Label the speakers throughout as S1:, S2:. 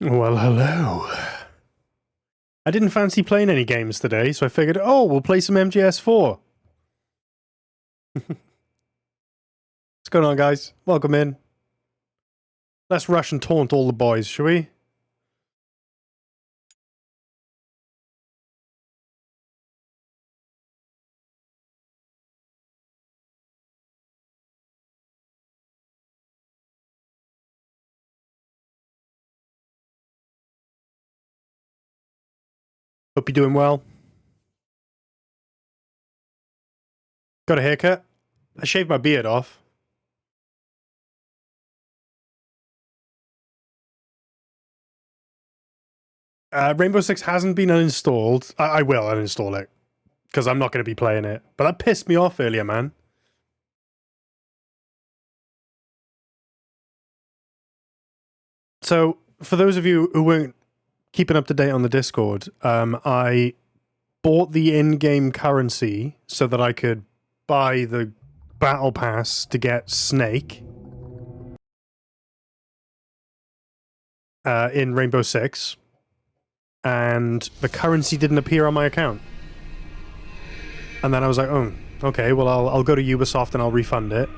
S1: Well, hello. I didn't fancy playing any games today, so I figured, oh, we'll play some MGS4. What's going on, guys? Welcome in. Let's rush and taunt all the boys, shall we? Hope you're doing well. Got a haircut? I shaved my beard off. Rainbow Six hasn't been uninstalled. I will uninstall it, because I'm not going to be playing it. But that pissed me off earlier, man. So, for those of you who weren't keeping up to date on the Discord, I bought the in-game currency so that I could buy the battle pass to get Snake in Rainbow Six, and the currency didn't appear on my account. And then I was like, oh, okay, well, I'll go to Ubisoft and I'll refund it.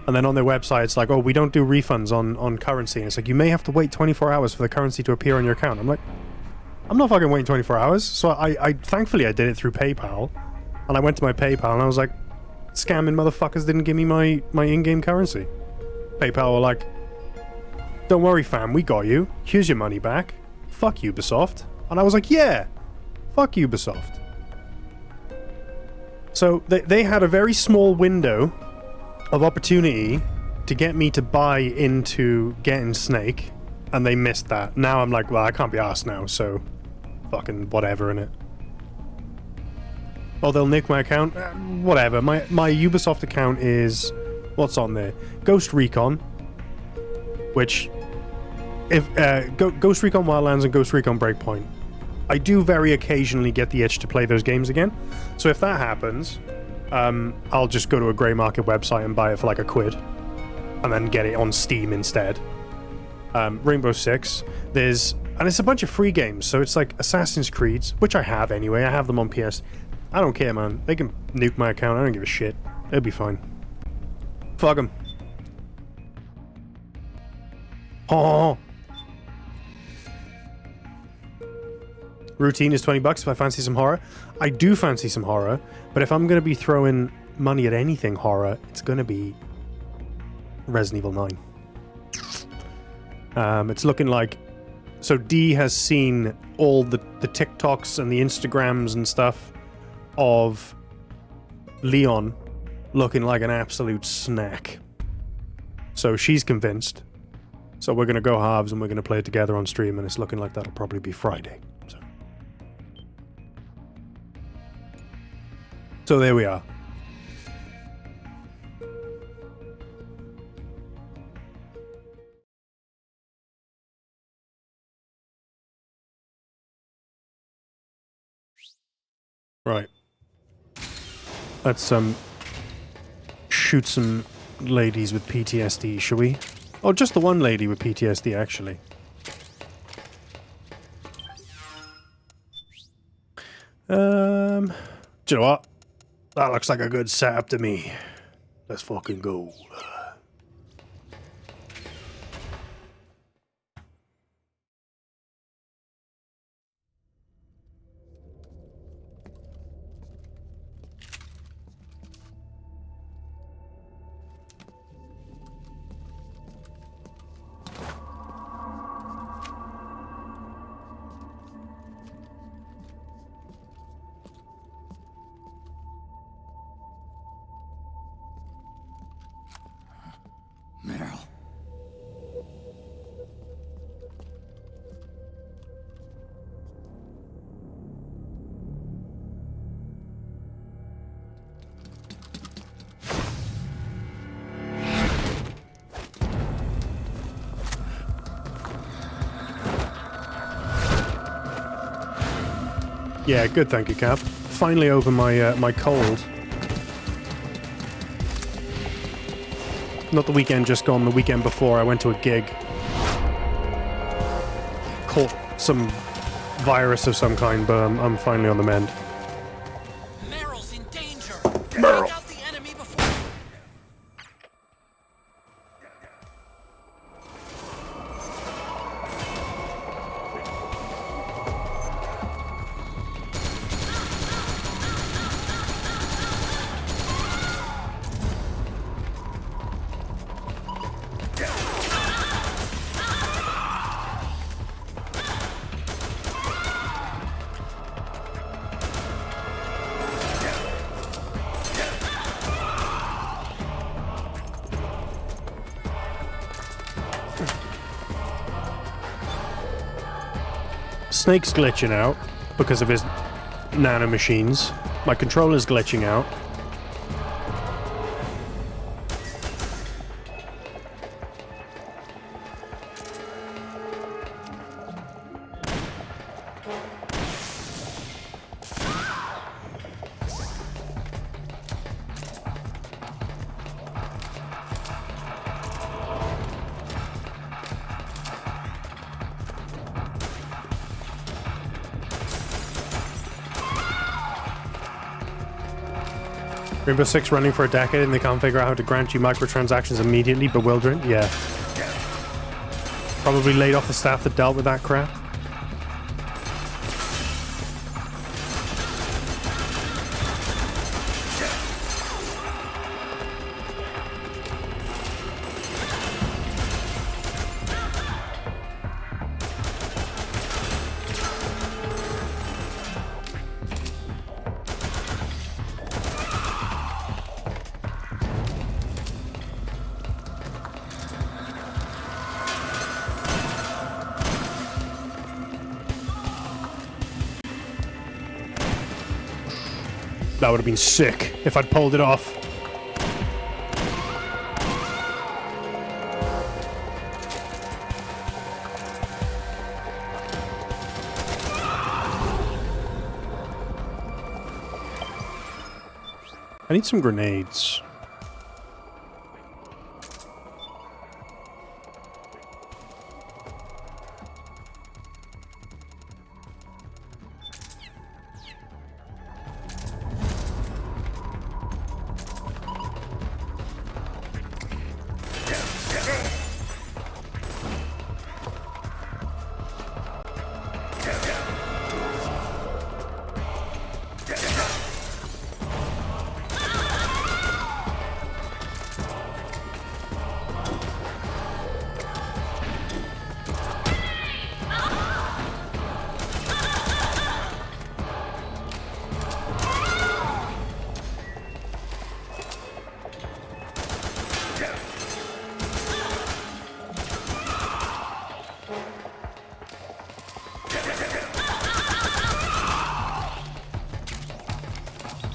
S1: And then on their website, it's like, oh, we don't do refunds on currency. And it's like, you may have to wait 24 hours for the currency to appear on your account. I'm like, I'm not fucking waiting 24 hours. So I thankfully I did it through PayPal. And I went to my PayPal and I was like, scamming motherfuckers didn't give me my in-game currency. PayPal were like, don't worry fam, we got you. Here's your money back. Fuck Ubisoft. And I was like, yeah, fuck Ubisoft. So they had a very small window of opportunity to get me to buy into getting Snake, and they missed that. Now I'm like, well, I can't be arsed now, so fucking whatever, innit? Oh, they'll nick my account? Whatever. My Ubisoft account is... what's on there? Ghost Recon, which... if Ghost Recon Wildlands and Ghost Recon Breakpoint. I do very occasionally get the itch to play those games again, so if that happens, I'll just go to a grey market website and buy it for like £1, and then get it on Steam instead. Rainbow Six, and it's a bunch of free games, so it's like Assassin's Creed, which I have anyway. I have them on PS. I don't care, man. They can nuke my account. I don't give a shit. It'll be fine. Fuck them. Oh. Routine is $20 if I fancy some horror. I do fancy some horror, but if I'm going to be throwing money at anything horror, it's going to be Resident Evil 9. It's looking like... so D has seen all the TikToks and the Instagrams and stuff of Leon looking like an absolute snack. So she's convinced. So we're going to go halves and we're going to play it together on stream, and it's looking like that'll probably be Friday. So there we are. Right. Let's shoot some ladies with PTSD, shall we? Oh, just the one lady with PTSD, actually. Do you know what? That looks like a good setup to me. Let's fucking go.
S2: Meryl.
S1: Yeah, good, thank you, Cap. Finally over my my cold. Not the weekend just gone, the weekend before I went to a gig. some virus of some kind, but I'm finally on the mend.
S3: Meryl's in danger.
S1: Meryl.
S3: Take out the enemy before.
S1: Snake's glitching out because of his nanomachines. My controller's glitching out. Rainbow Six running for a decade and they can't figure out how to grant you microtransactions immediately. Bewildering. Yeah. Probably laid off the staff that dealt with that crap. That would have been sick if I'd pulled it off. I need some grenades.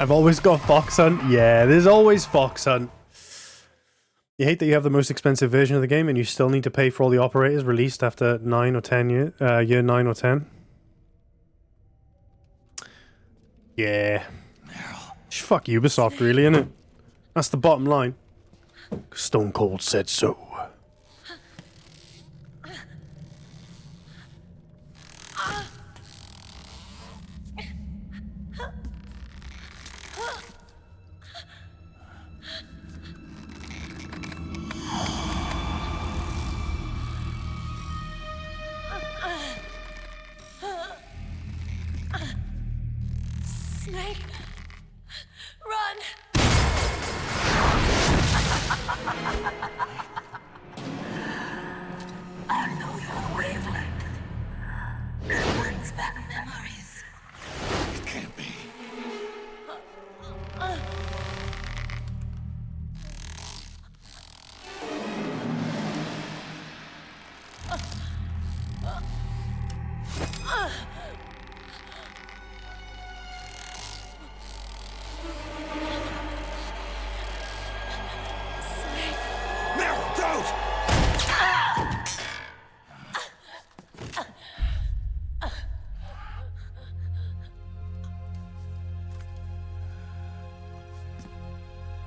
S1: I've always got Fox Hunt. Yeah, there's always Fox Hunt. You hate that you have the most expensive version of the game and you still need to pay for all the operators released after 9 or 10 year 9 or 10. Yeah. Fuck Ubisoft, really, innit? That's the bottom line. Stone Cold said so.
S4: Snake, run! I know your wavelength. It brings back memories.
S2: It can't be. Meryl, don't!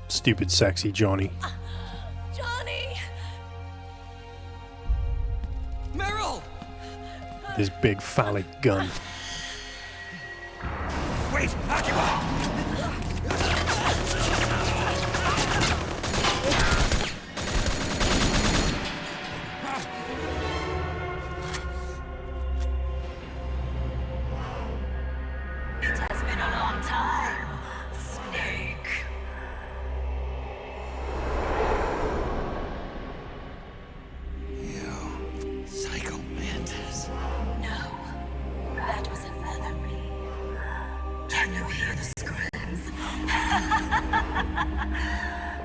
S1: Stupid sexy Johnny.
S4: Johnny!
S3: Meryl!
S1: This big phallic gun.
S2: Wait, Akiba!
S4: It has been a long time, Snake.
S2: You psycho mantis.
S4: No, that was another me. Can you hear the screams?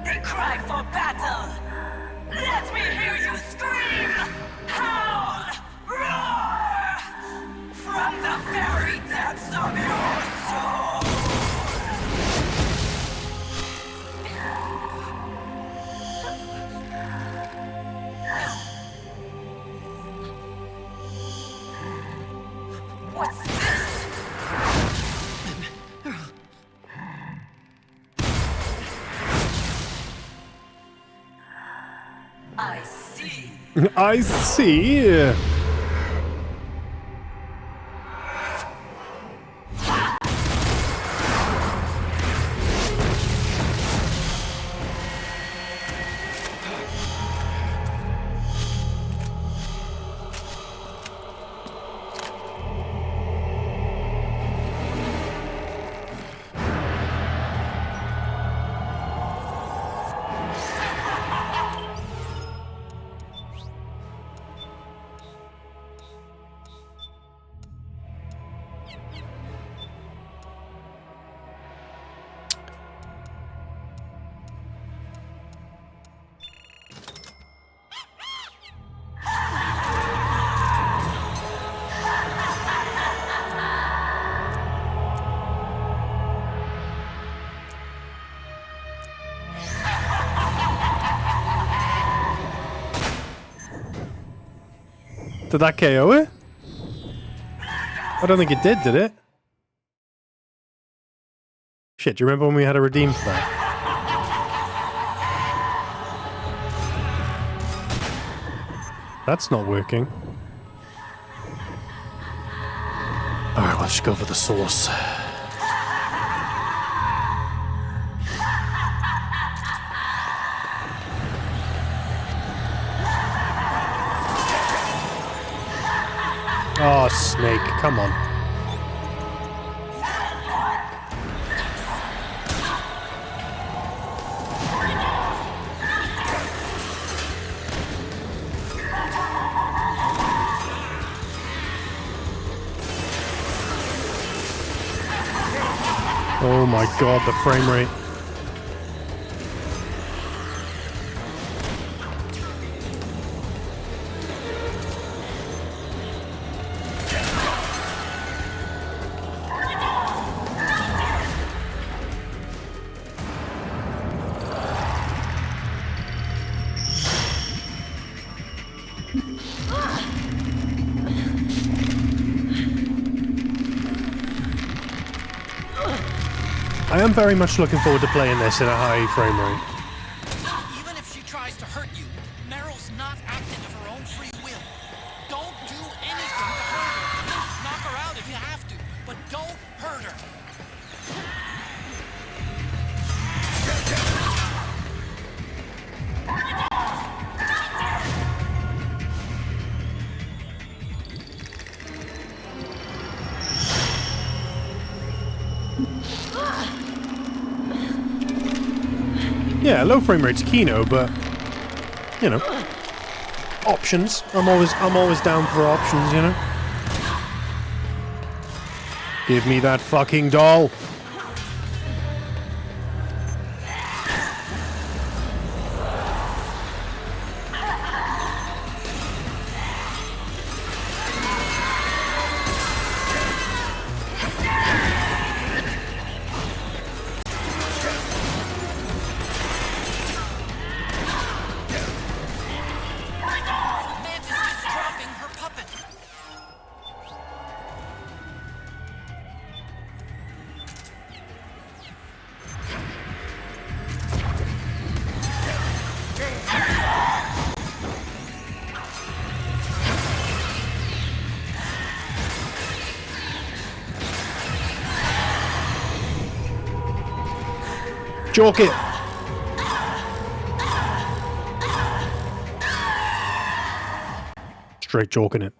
S4: They cry for battle. Let me hear you scream! Howl! Roar! From the very depths of your soul! What's this? I see.
S1: I see. Did that KO it? I don't think it did it? Shit, do you remember when we had a redeem for that? That's not working. Alright, let's just go for the source. Oh, Snake, come on. Oh my god, the frame rate. I am very much looking forward to playing this in a high frame rate.
S3: Even if she tries to hurt you, Meryl's not acting of her own free will. Don't do anything to hurt her. Knock her out if you have to, but don't hurt her.
S1: Yeah, low frame rate's Kino, but you know, options. I'm always down for options, you know. Give me that fucking doll.
S3: Mantis is dropping her puppet.
S1: Chalk it! Straight chalking it.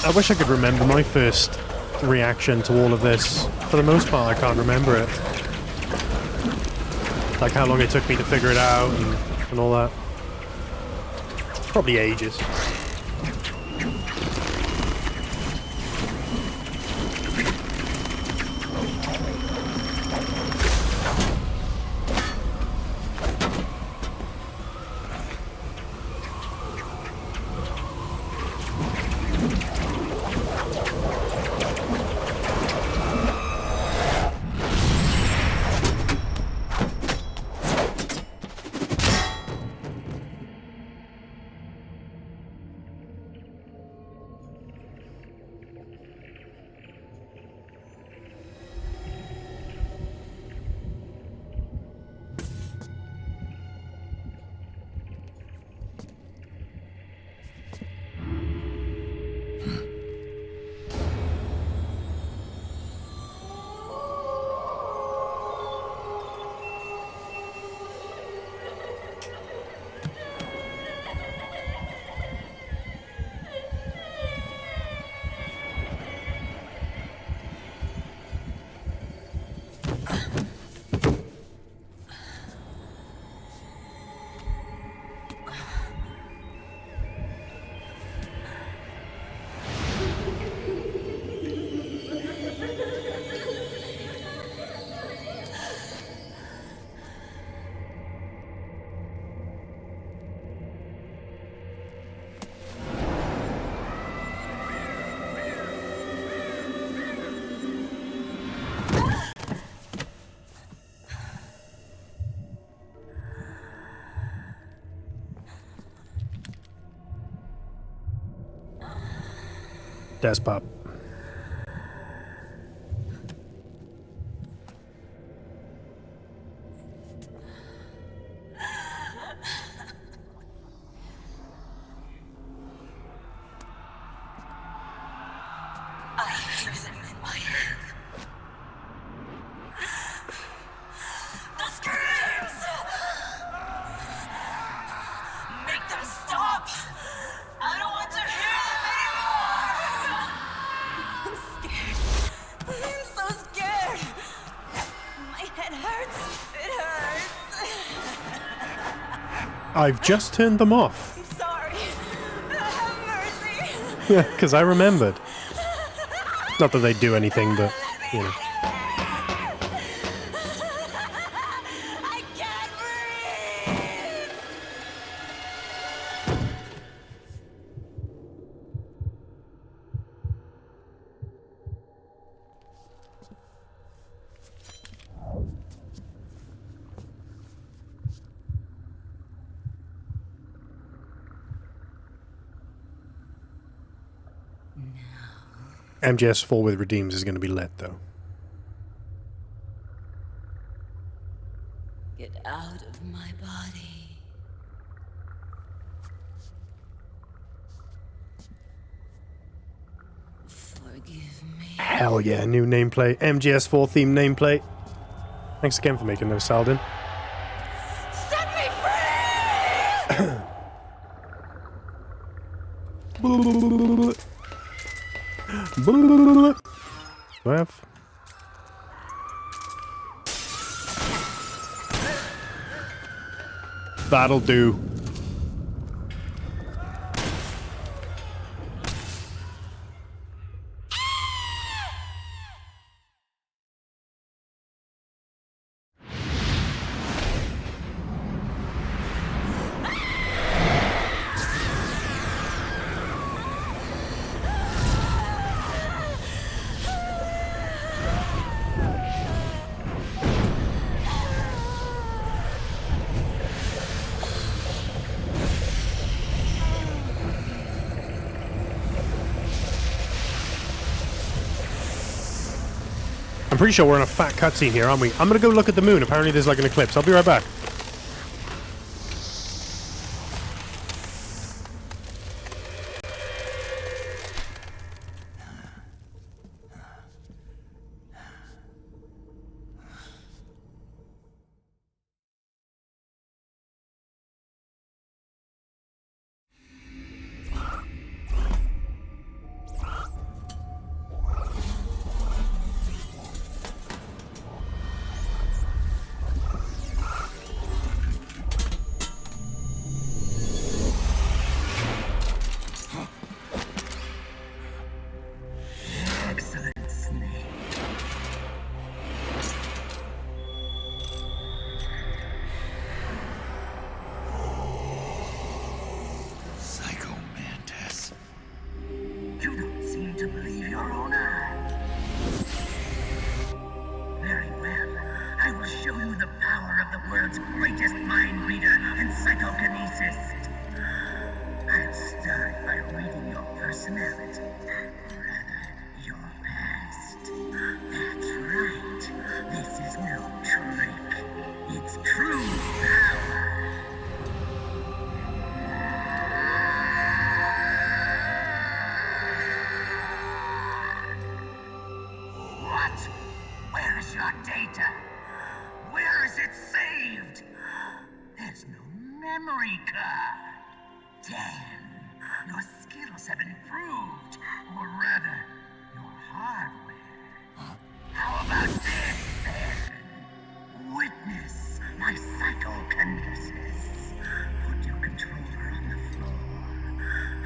S1: I wish I could remember my first reaction to all of this. For the most part, I can't remember it. Like how long it took me to figure it out and all that. Probably ages. Despot.
S4: I hear them in my head. The screams! Make them stop! I don't want to hear them anymore! I'm scared. I'm so scared. My head hurts. It hurts.
S1: I've just turned them off.
S4: I'm sorry. Have mercy.
S1: Yeah, because I remembered. Not that they do anything, but, you know.
S4: I can't breathe.
S1: MGS4 with Redeems is going to be lit, though.
S4: Get out of my body. Forgive me.
S1: Hell yeah, new nameplate. MGS4 themed nameplate. Thanks again for making those, Saladin.
S4: Set me free!
S1: Have. That'll do. pretty sure we're in a fat cutscene here, aren't we? I'm gonna go look at the moon. Apparently there's like an eclipse. I'll be right back.
S4: You don't seem to believe your own eyes. Very well. I will show you the power of the world's greatest mind reader and psychokinesis. I'll start by reading your personality. Rather, your past. That's right. This is no trick. It's true power. What? Where is your data? Where is it saved? There's no memory card. Damn, your skills have improved. Or rather, your hardware. How about this, then? Witness my psychokinesis. Put your controller on the floor.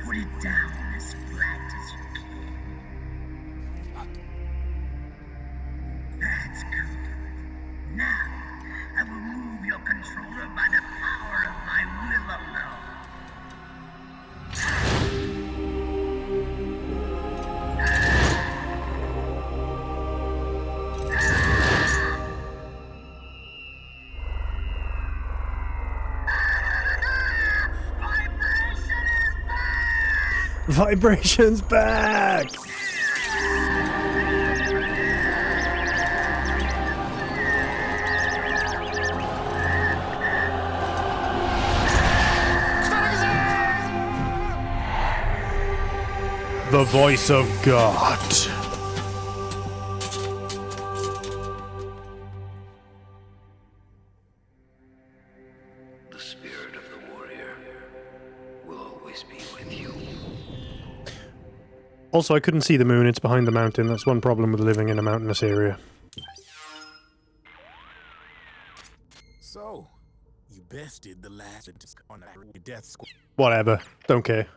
S4: Put it down as flat as you can. That's good. Now, I will move your controller by the power of my will alone.
S1: Vibration's back! The voice of God.
S2: The spirit of the warrior will always be with you.
S1: Also, I couldn't see the moon. It's behind the mountain. That's one problem with living in a mountainous area.
S5: So, you bested the last on a death squad.
S1: Whatever. Don't care.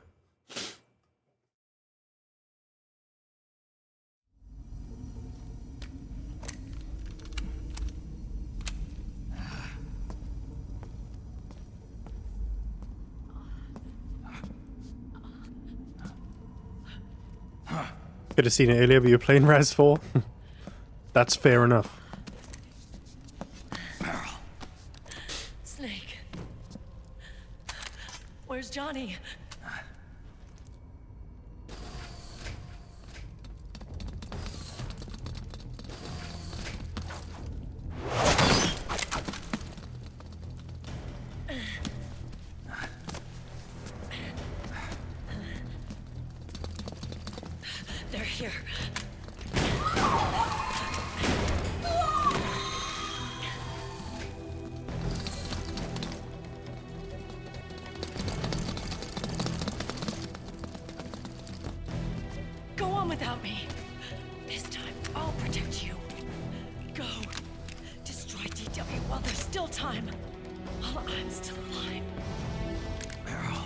S1: Could have seen it earlier, but you're playing Res 4. That's fair enough.
S6: Snake. Where's Johnny? They're here. Go on without me. This time, I'll protect you. Go. Destroy DW while there's still time. While I'm still alive.
S2: Meryl.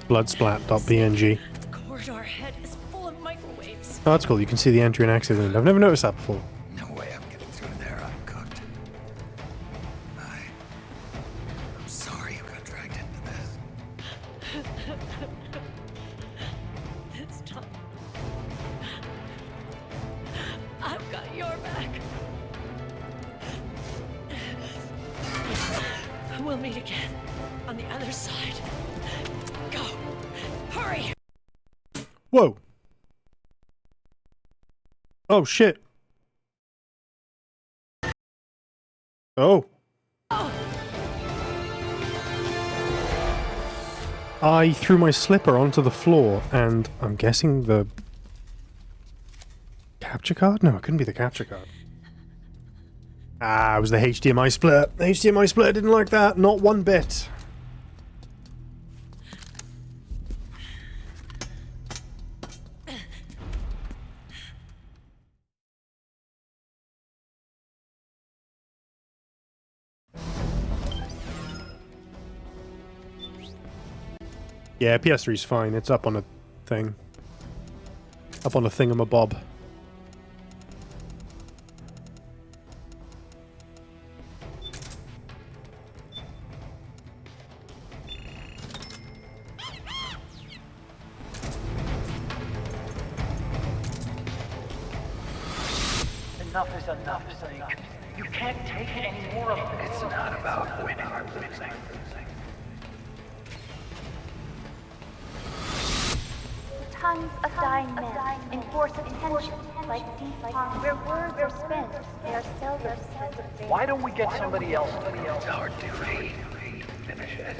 S1: Bloodsplat.png.
S6: The corridor ahead is full of microwaves.
S1: Oh, that's cool. You can see the entry and exit wound. I've never noticed that before.
S2: No way I'm getting through there uncooked. I'm sorry you got dragged into this.
S6: This time, I've got your back. We'll meet again on the other side. Go. Hurry.
S1: Whoa. Oh, shit. Oh. I threw my slipper onto the floor, and I'm guessing the capture card? No, it couldn't be the capture card. Ah, it was the HDMI split. The HDMI split didn't like that, not one bit. Yeah, PS3's fine. It's up on a thing. Up on a thingamabob.
S7: Enough is enough, Snake. You can't take any more of this. It's not about winning or losing.
S8: Tongues of dying men enforce attention like deep ponds where words are spent. They are seldom spent.
S7: Why don't we get somebody else?
S2: It's our duty. Finish it.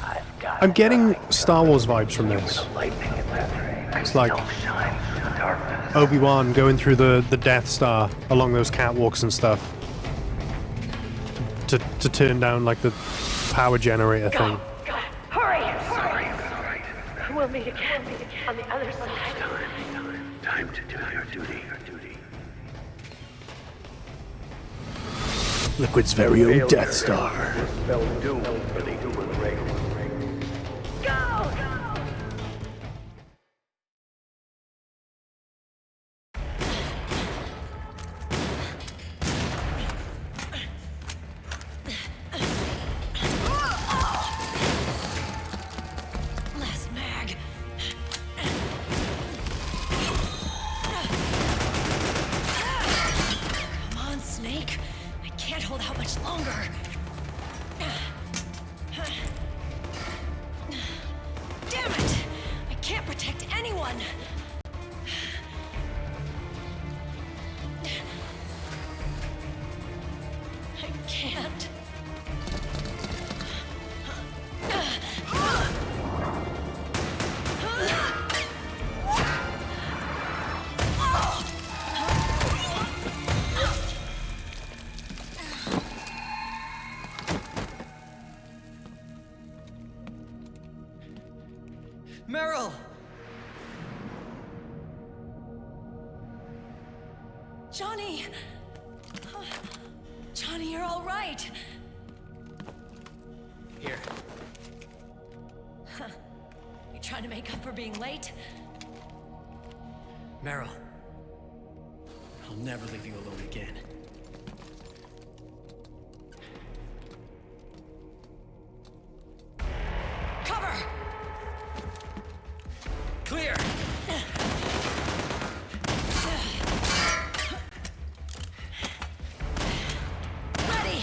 S7: I've got
S1: I'm getting Star Wars vibes from this.
S2: Lightning in that ray.
S1: It's like
S2: Shine through the darkness.
S1: Obi-Wan going through the Death Star along those catwalks and stuff. To turn down like the power generator thing.
S8: Hurry!
S2: Sorry, all right.
S8: We'll meet again on the other side.
S2: Time to do your duty.
S1: Liquid's very own Death Star.
S2: Spell doom for the human race.
S8: Go!
S6: Last mag. Come on, Snake. I can't hold out much longer. Damn it! I can't protect anyone. I can't.
S3: Meryl!
S6: Johnny! Johnny, you're all right.
S3: Here.
S6: You trying to make up for being late?
S3: Meryl. I'll never leave you alone again.
S6: Cover!
S3: Clear!
S6: Ready!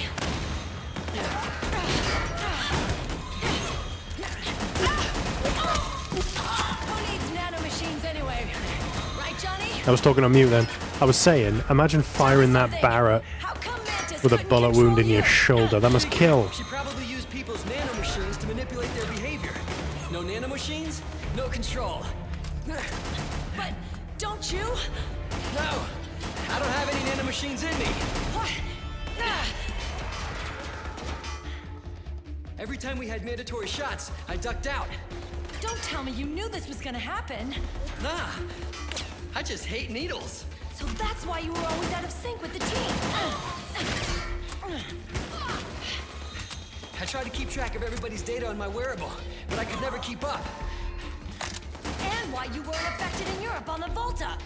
S6: Who needs nanomachines anyway? Right, Johnny?
S1: I was talking on mute then. I was saying, imagine firing that Barrett
S6: How come Mantis
S1: with a
S6: couldn't
S1: bullet wound in
S6: control
S1: your
S6: you?
S1: shoulder. That must kill.
S3: She probably used people's nanomachines to manipulate their behavior. No nanomachines, no control.
S6: But don't you?
S3: No! I don't have any nanomachines in me.
S6: What?
S3: Every time we had mandatory shots, I ducked out.
S6: Don't tell me you knew this was gonna happen.
S3: Nah, I just hate needles.
S6: So that's why you were always out of sync with the team.
S3: I tried to keep track of everybody's data on my wearable, but I could never keep up.
S6: And why you weren't affected in Europe on the Volta.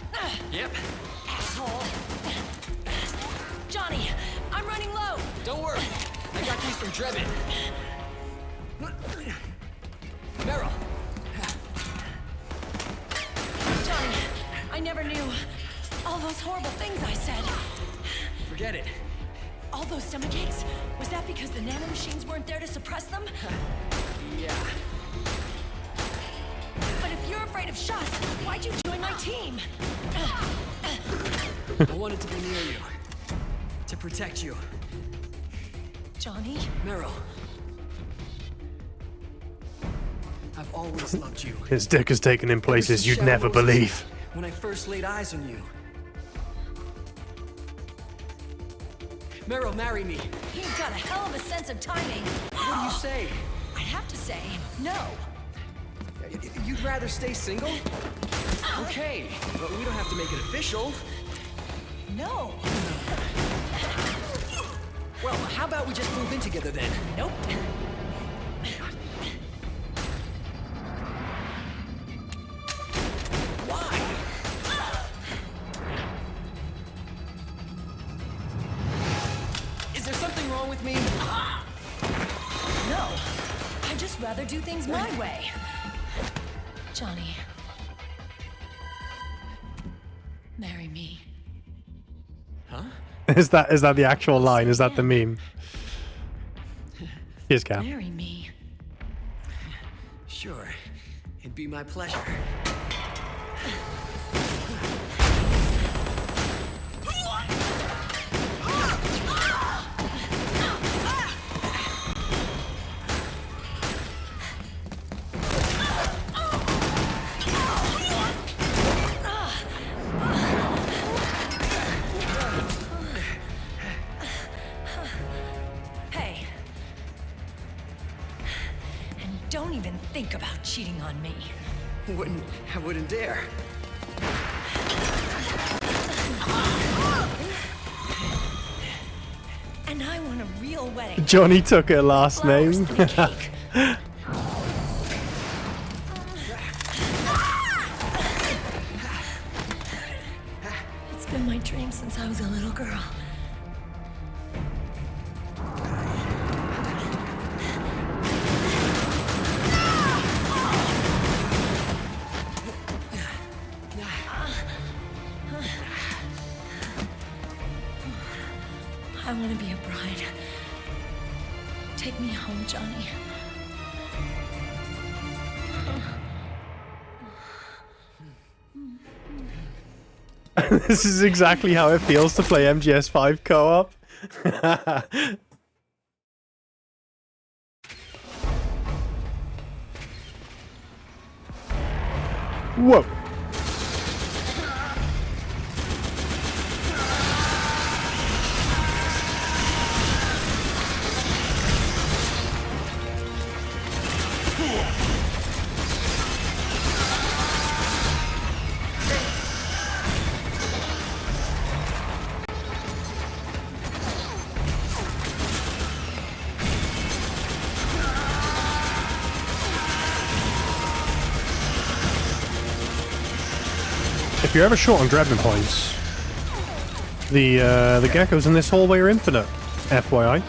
S3: Yep.
S6: Asshole. Johnny, I'm running low.
S3: Don't worry. I got these from Drebin. Meryl.
S6: Johnny, I never knew. All those horrible things I said.
S3: Forget it.
S6: All those stomach aches. Was that because the nanomachines weren't there to suppress them?
S3: Yeah.
S6: But if you're afraid of shots. Why'd you join my team?
S9: I wanted to be near you. To protect you.
S6: Johnny?
S9: Meryl. I've always loved you.
S1: His dick has taken in places you'd never believe.
S9: When I first laid eyes on you. Meryl, marry me.
S6: He's got a hell of a sense of timing.
S9: What do you say?
S6: I have to say, no.
S9: You'd rather stay single? Okay, but we don't have to make it official.
S6: No.
S9: Well, how about we just move in together then?
S6: Nope.
S9: Why? Is there something wrong with me?
S6: No. I'd just rather do things my way. Johnny. Marry me.
S9: Huh?
S1: Is that the actual line? Is that the meme? Here's Cap.
S6: Marry me.
S9: Sure. It'd be my pleasure.
S6: Hey. And don't even think about cheating on me.
S9: I wouldn't dare.
S6: And I want a real wedding.
S1: Johnny took her last
S6: Flowers
S1: name.
S6: and a cake. It's been my dream since I was a little girl. I want to be a bride. Take me home, Johnny.
S1: This is exactly how it feels to play MGS5 co-op. Whoa. If you're ever short on Drebin points, the geckos in this hallway are infinite, FYI.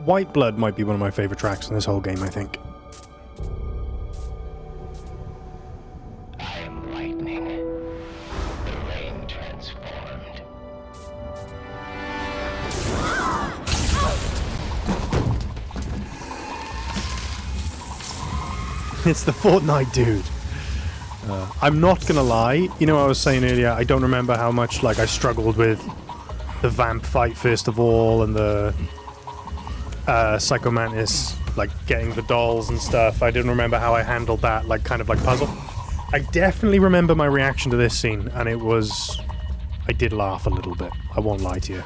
S1: White Blood might be one of my favorite tracks in this whole game, I think.
S2: I am lightning. The rain transformed.
S1: It's the Fortnite dude. I'm not gonna lie, you know, I was saying earlier, I don't remember how much, like, I struggled with the vamp fight first of all, and the Psycho Mantis, like, getting the dolls and stuff. I didn't remember how I handled that, like, kind of like puzzle. I definitely remember my reaction to this scene, and it was... I did laugh a little bit, I won't lie to you.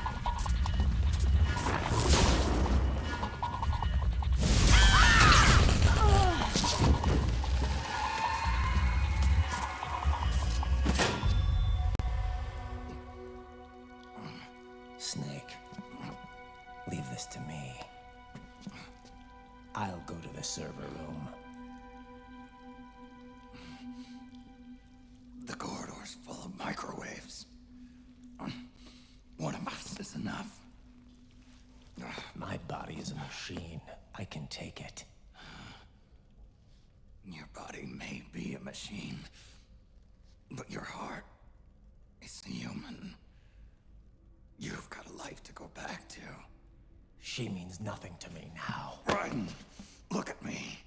S10: Snake, leave this to me. I'll go to the server room.
S2: The corridor's full of microwaves. One of us is enough.
S10: My body is a machine. I can take it.
S2: Your body may be a machine, but your heart is human. You've got a life to go back to.
S10: She means nothing to me now.
S2: Ryan, look at me.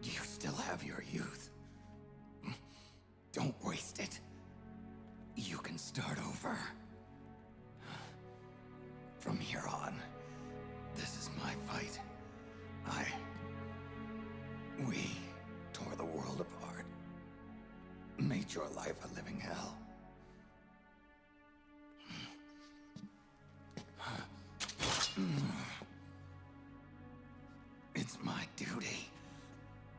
S2: You still have your youth. Don't waste it. You can start over. From here on, this is my fight. We tore the world apart. Made your life a living hell. It's my duty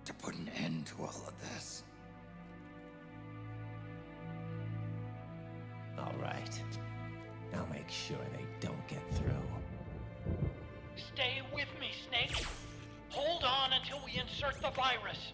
S2: to put an end to all of this.
S10: All right. I'll make sure they don't get through.
S3: Stay with me, Snake. Hold on until we insert the virus.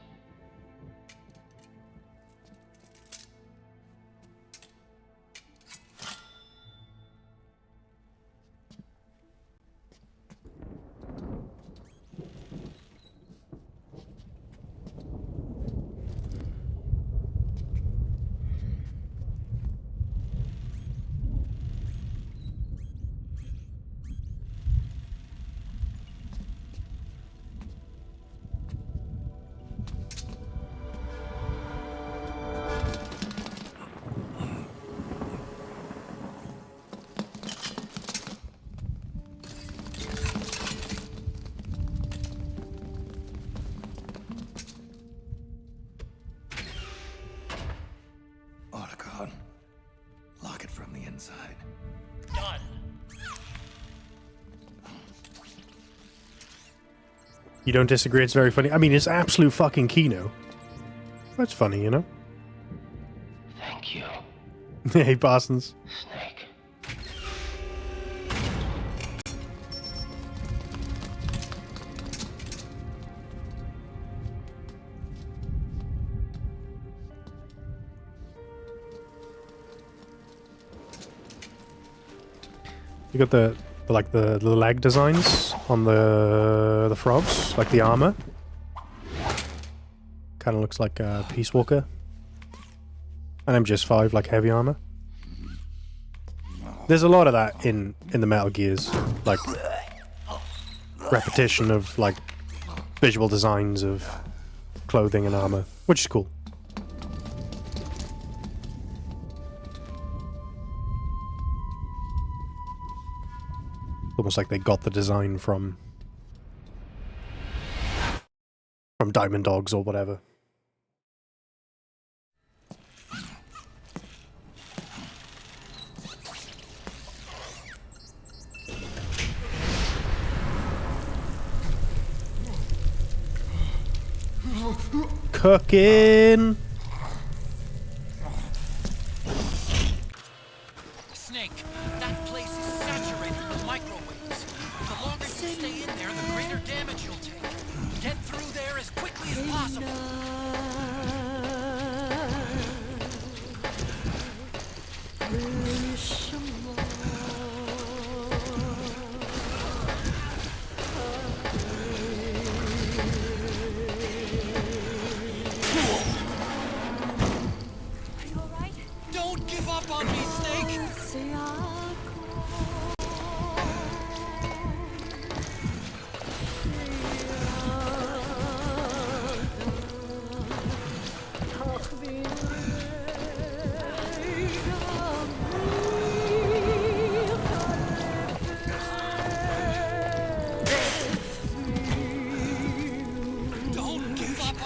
S2: Lock it from the inside.
S3: Done.
S1: You don't disagree, it's very funny. I mean, it's absolute fucking Kino. That's funny, you know?
S2: Thank you,
S1: Hey, Parsons.
S2: Snake.
S1: You got the leg designs on the frogs, like the armor. Kind of looks like Peace Walker. And MGS5, like heavy armor. There's a lot of that in the Metal Gears, like repetition of like visual designs of clothing and armor, which is cool. Almost like they got the design from Diamond Dogs or whatever. Cooking.
S3: Snake, that place is saturated with microwaves. The longer you stay in there, the greater damage you'll take. Get through there as quickly as possible.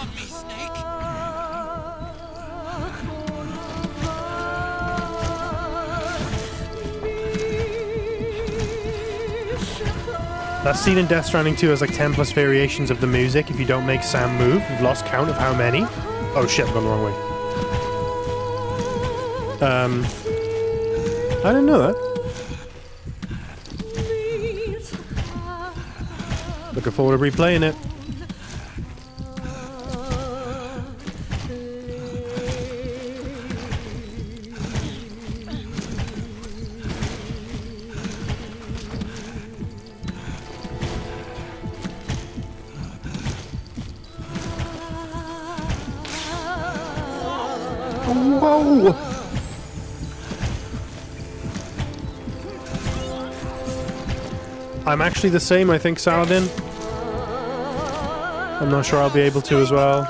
S3: on me, Snake.
S1: That scene in Death Stranding 2 has like 10 plus variations of the music if you don't make Sam move. We've lost count of how many. Oh shit, I've gone the wrong way. I didn't know that. Looking forward to replaying it. Whoa! I'm actually the same, I think, Saladin. I'm not sure I'll be able to as well.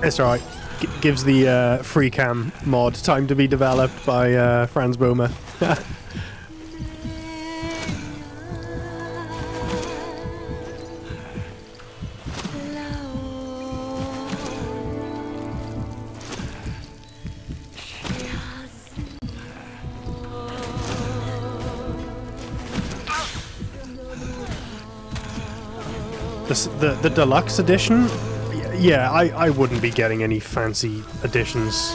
S1: It's alright. Gives the free cam mod time to be developed by Franz Boomer. The deluxe edition? Yeah, I wouldn't be getting any fancy editions.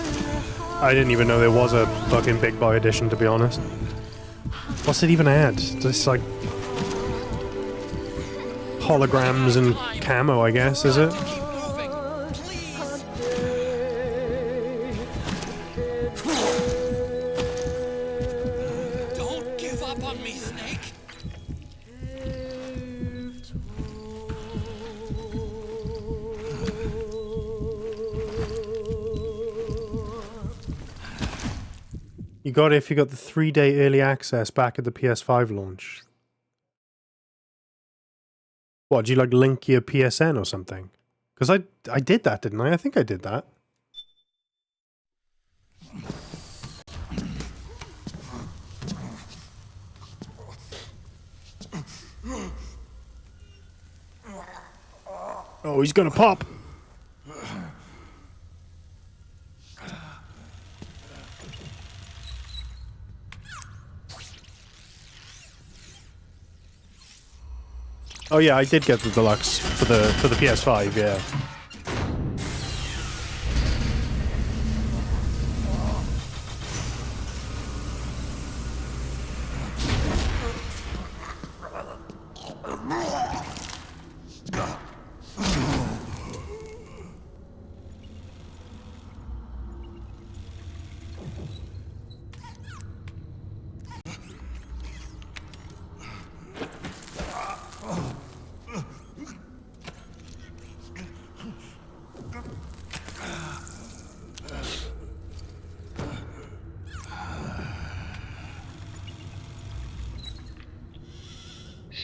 S1: I didn't even know there was a fucking big boy edition, to be honest. What's it even add? Just like holograms and camo, I guess, is it?
S3: Keep moving, please. Don't give up on me, Snake.
S1: You got it if you got the 3-day early access back at the PS5 launch. What, do you like link your PSN or something? Because I did that, didn't I? I think I did that. Oh, he's gonna pop! Oh yeah, I did get the deluxe for the PS5, yeah.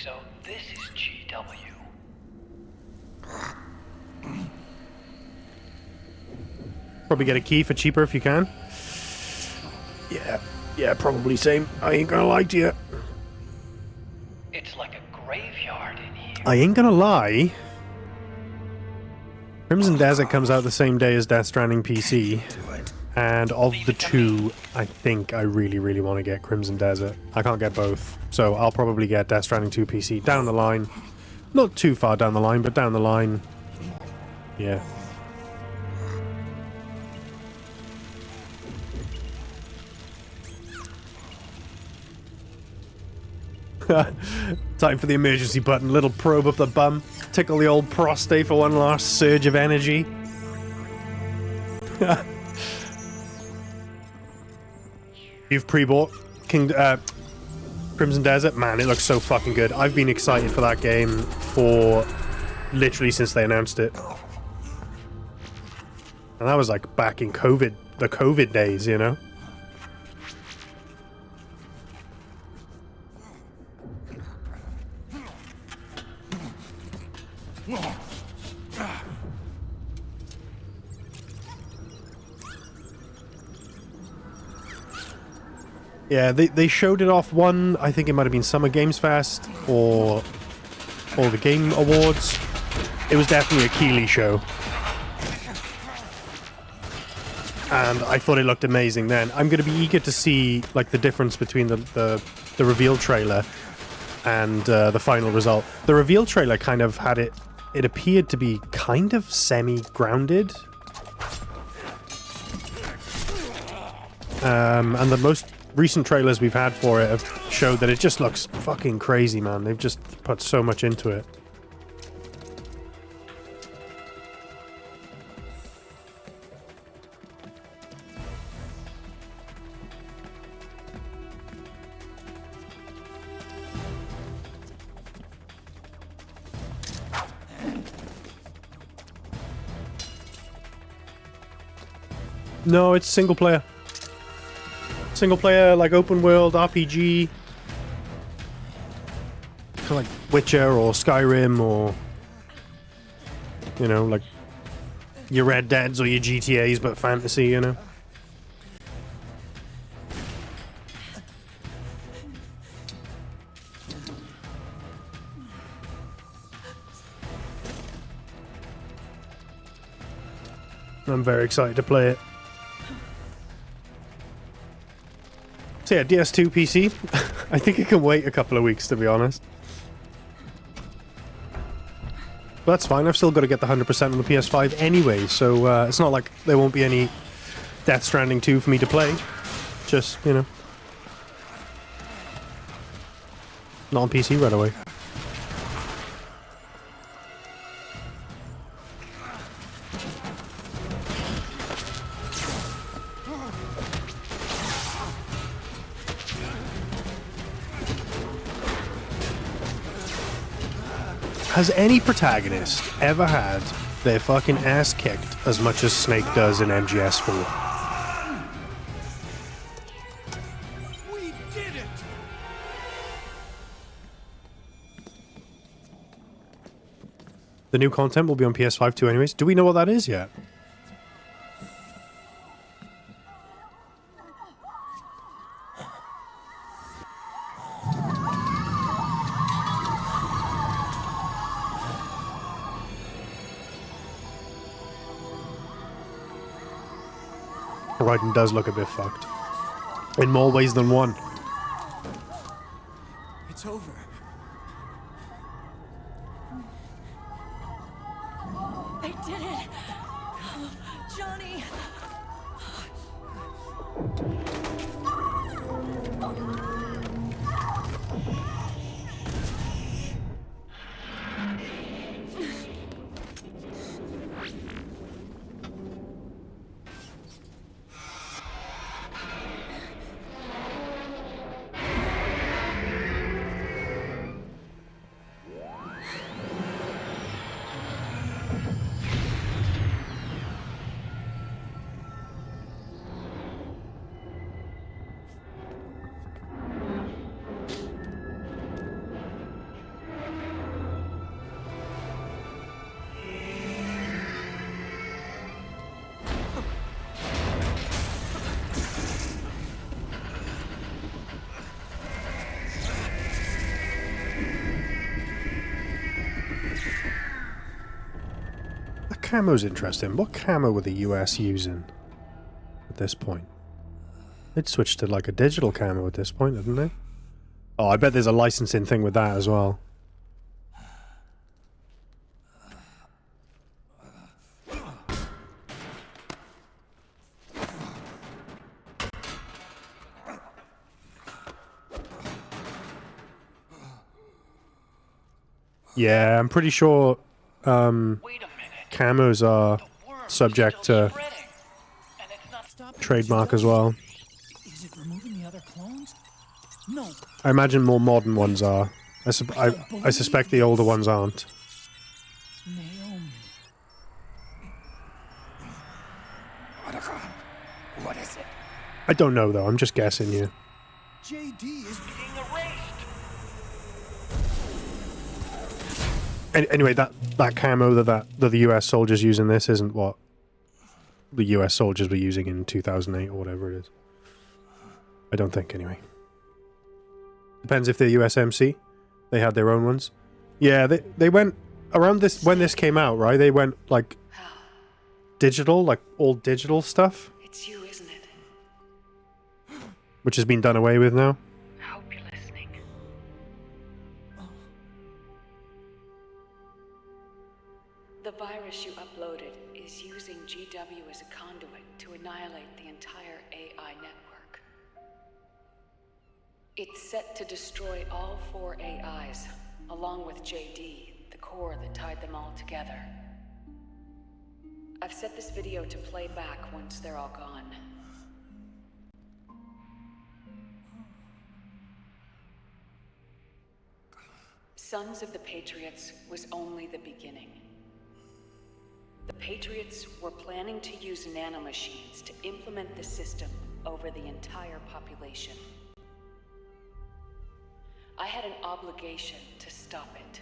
S7: So this is GW.
S1: Probably get a key for cheaper if you can. Yeah, probably same. I ain't gonna lie to you.
S7: It's like a graveyard in here.
S1: I ain't gonna lie. Crimson Desert comes out the same day as Death Stranding PC. And of the two, I think I really, really want to get Crimson Desert. I can't get both. So I'll probably get Death Stranding 2 PC down the line. Not too far down the line, but down the line. Yeah. Time for the emergency button. Little probe up the bum. Tickle the old prostate for one last surge of energy. You've pre-bought Crimson Desert? Man, it looks so fucking good. I've been excited for that game for literally since they announced it. And that was like back in COVID, the COVID days, you know? Yeah, they showed it off one, I think it might have been Summer Games Fest or the Game Awards. It was definitely a Keighley show. And I thought it looked amazing then. I'm going to be eager to see like the difference between the reveal trailer and the final result. The reveal trailer kind of had it appeared to be kind of semi-grounded. And the most recent trailers we've had for it have showed that it just looks fucking crazy, man. They've just put so much into it. No, it's single player. Single player, like open world RPG. Kind of like Witcher or Skyrim or, you know, like your Red Deads or your GTAs, but fantasy, you know. I'm very excited to play it. So yeah, DS2 PC. I think it can wait a couple of weeks, to be honest. But that's fine, I've still got to get the 100% on the PS5 anyway, so it's not like there won't be any Death Stranding 2 for me to play. Just, you know. Not on PC right away. Has any protagonist ever had their fucking ass kicked as much as Snake does in MGS4?
S3: We did it!
S1: The new content will be on PS5 too anyways. Do we know what that is yet? Raiden does look a bit fucked. In more ways than one.
S9: It's over.
S6: I did it! Johnny!
S1: Camo's interesting. What camo were the US using at this point? They'd switched to like a digital camo at this point, hadn't they? Oh, I bet there's a licensing thing with that as well. Yeah, I'm pretty sure camos are subject to trademark as well.
S3: Is it removing the other clones? No.
S1: I imagine more modern ones are. I suspect the older ones aren't.
S3: Naomi.
S2: What is it?
S1: I don't know though, I'm just guessing here.
S3: JD is being erased.
S1: Anyway, that camo that the US soldiers use in this isn't what the US soldiers were using in 2008 or whatever it is. I don't think, anyway. Depends if they're USMC. They had their own ones. Yeah, they went around this when this came out, right? They went like digital, like all digital stuff.
S6: It's you, isn't it?
S1: Which has been done away with now.
S6: I hope you're listening. The virus you uploaded is using GW as a conduit to annihilate the entire AI network. It's set to destroy all 4 AIs, along with JD, the core that tied them all together. I've set this video to play back once they're all gone. Sons of the Patriots was only the beginning. The Patriots were planning to use nanomachines to implement the system over the entire population. I had an obligation to stop it.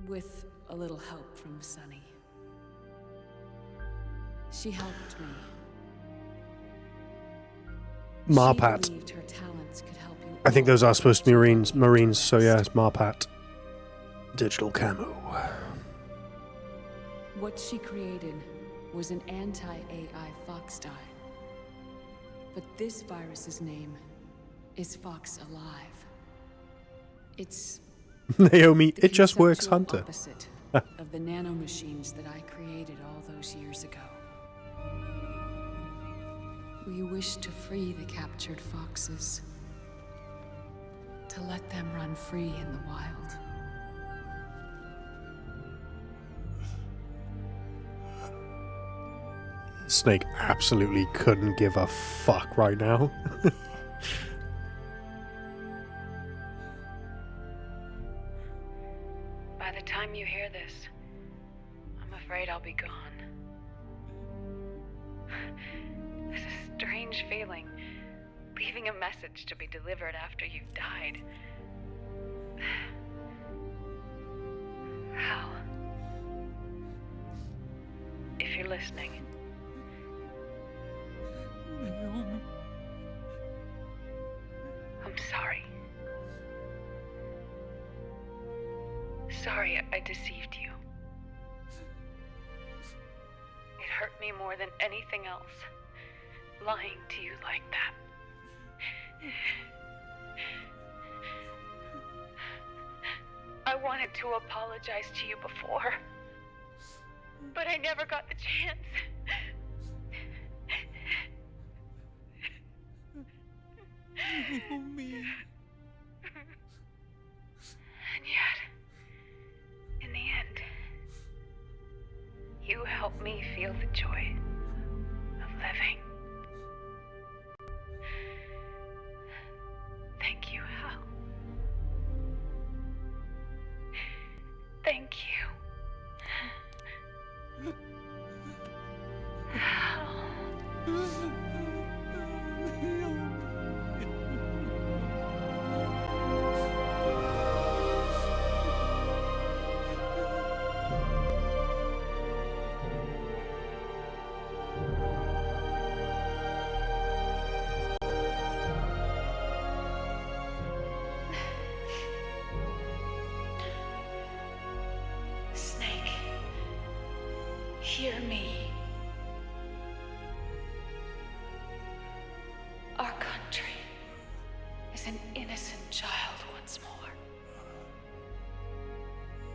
S6: With a little help from Sunny. She helped me.
S1: Marpat.
S6: She believed her talents could help you.
S1: I think those are supposed to be Marines, so yeah, it's Marpat. Digital camo.
S6: What she created was an anti-AI fox dye. But this virus's name is Fox Alive. It's
S1: Naomi, it just works,
S6: conceptual
S1: Hunter.
S6: opposite of the nanomachines that I created all those years ago. We wish to free the captured foxes. To let them run free in the wild.
S1: Snake absolutely couldn't give a fuck right now.
S6: By the time you hear this, I'm afraid I'll be gone. It's a strange feeling, leaving a message to be delivered after you've died. Hal, if you're listening, I'm sorry. Sorry I deceived you. It hurt me more than anything else, lying to you like that. I wanted to apologize to you before, but I never got the chance.
S5: Me.
S6: And yet, in the end, you helped me feel the joy of living. Thank you, Hal. Thank you. Hal. Snake, hear me. Our country is an innocent child once more.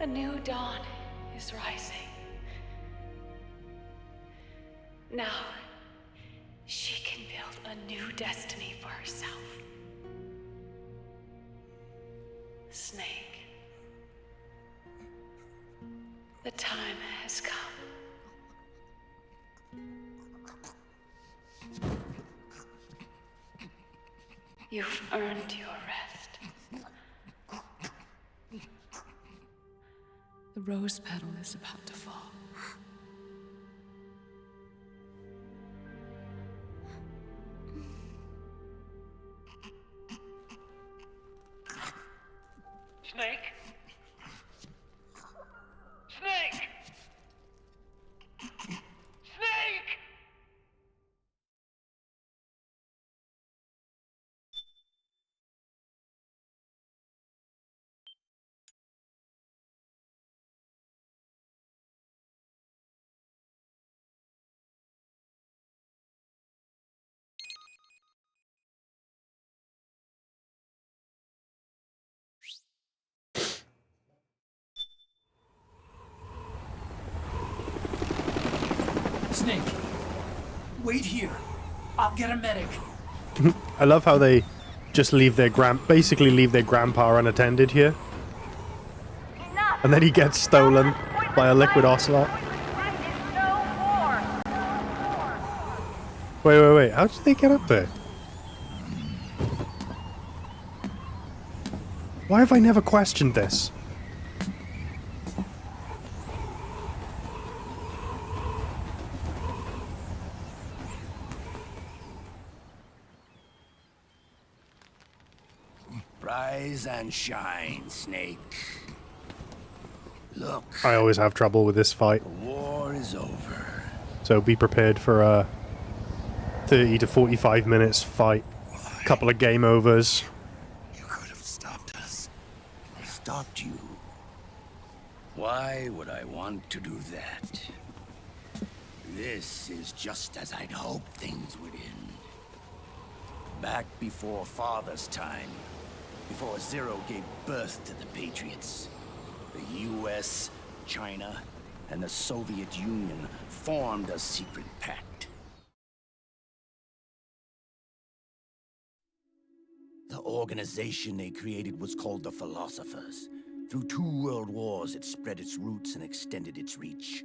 S6: A new dawn is rising. Now, she can build a new destiny for herself. Snake, the time has come. You've earned your rest. The rose petal is about to fall.
S7: Snake? Snake! Snake! Snake, wait here. I'll get a medic.
S1: I love how they just leave their basically leave their grandpa unattended here. And then he gets stolen by a liquid ocelot. Wait. How did they get up there? Why have I never questioned this?
S2: Rise and shine, Snake. Look.
S1: I always have trouble with this fight.
S2: The war is over.
S1: So be prepared for a 30 to 45 minutes fight. Couple of game overs.
S2: You could have stopped us. Stopped you. Why would I want to do that? This is just as I'd hoped things would end. Back before Father's time, before Zero gave birth to the Patriots, the US, China, and the Soviet Union formed a secret pact. The organization they created was called the Philosophers. Through 2 world wars, it spread its roots and extended its reach.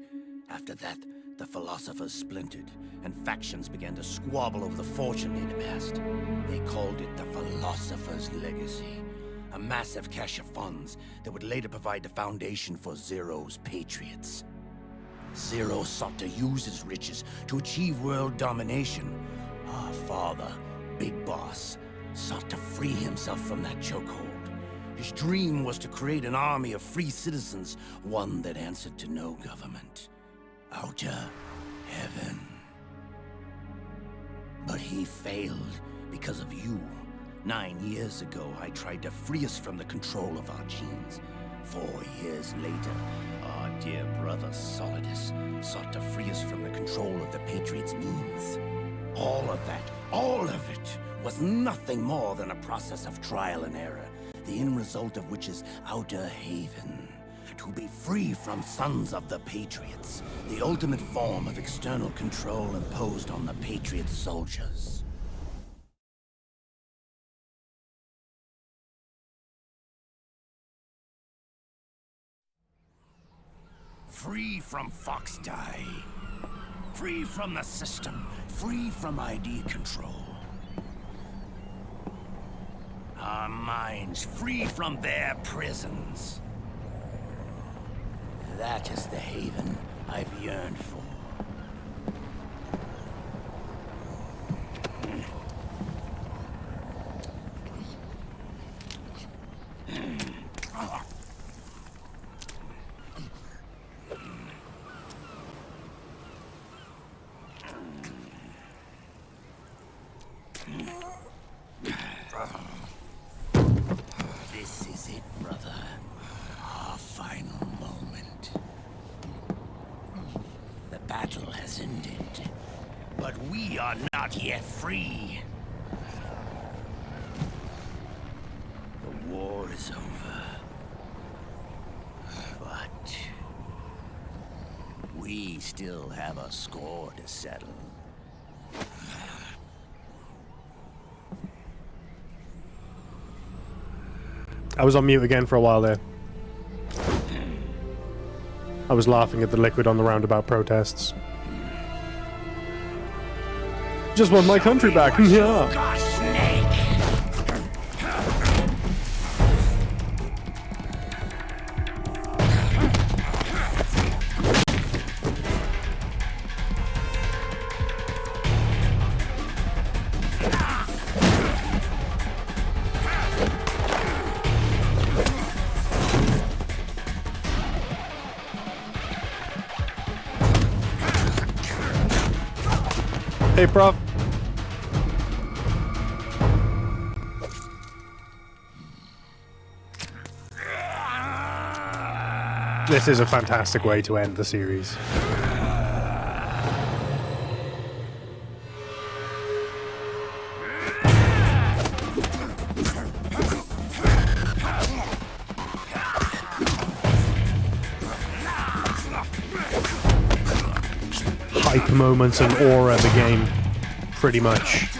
S2: After that, the Philosophers splintered, and factions began to squabble over the fortune they'd amassed. They called it the Philosopher's Legacy, a massive cache of funds that would later provide the foundation for Zero's Patriots. Zero sought to use his riches to achieve world domination. Our father, Big Boss, sought to free himself from that chokehold. His dream was to create an army of free citizens, one that answered to no government. Outer heaven. But he failed because of you. 9 years ago, I tried to free us from the control of our genes. 4 years later, our dear brother Solidus sought to free us from the control of the Patriots' means. All of it, was nothing more than a process of trial and error, the end result of which is Outer Haven. To be free from Sons of the Patriots, the ultimate form of external control imposed on the Patriot soldiers. Free from Foxdie. Free from the system. Free from ID control. Our minds free from their prisons. That is the haven I've yearned for. This is it, brother. Our final moment. The battle has ended, but we are not yet free. The war is over, but we still have a score to settle.
S1: I was on mute again for a while there. I was laughing at the liquid on the roundabout protests. Just want my country back, yeah. Hey, Prof. This is a fantastic way to end the series. hype moments and aura of the game, pretty much.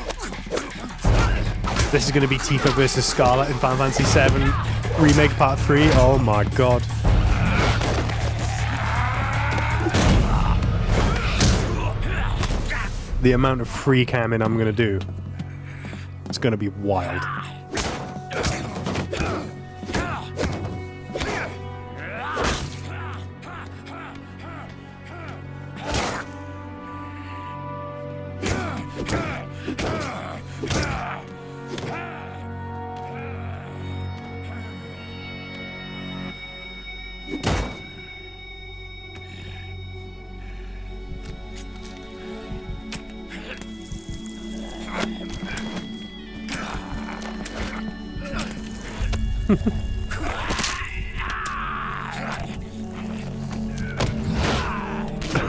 S1: This is going to be Tifa versus Scarlet in Final Fantasy VII Remake Part 3. Oh my god. The amount of free camming I'm going to do, it's going to be wild.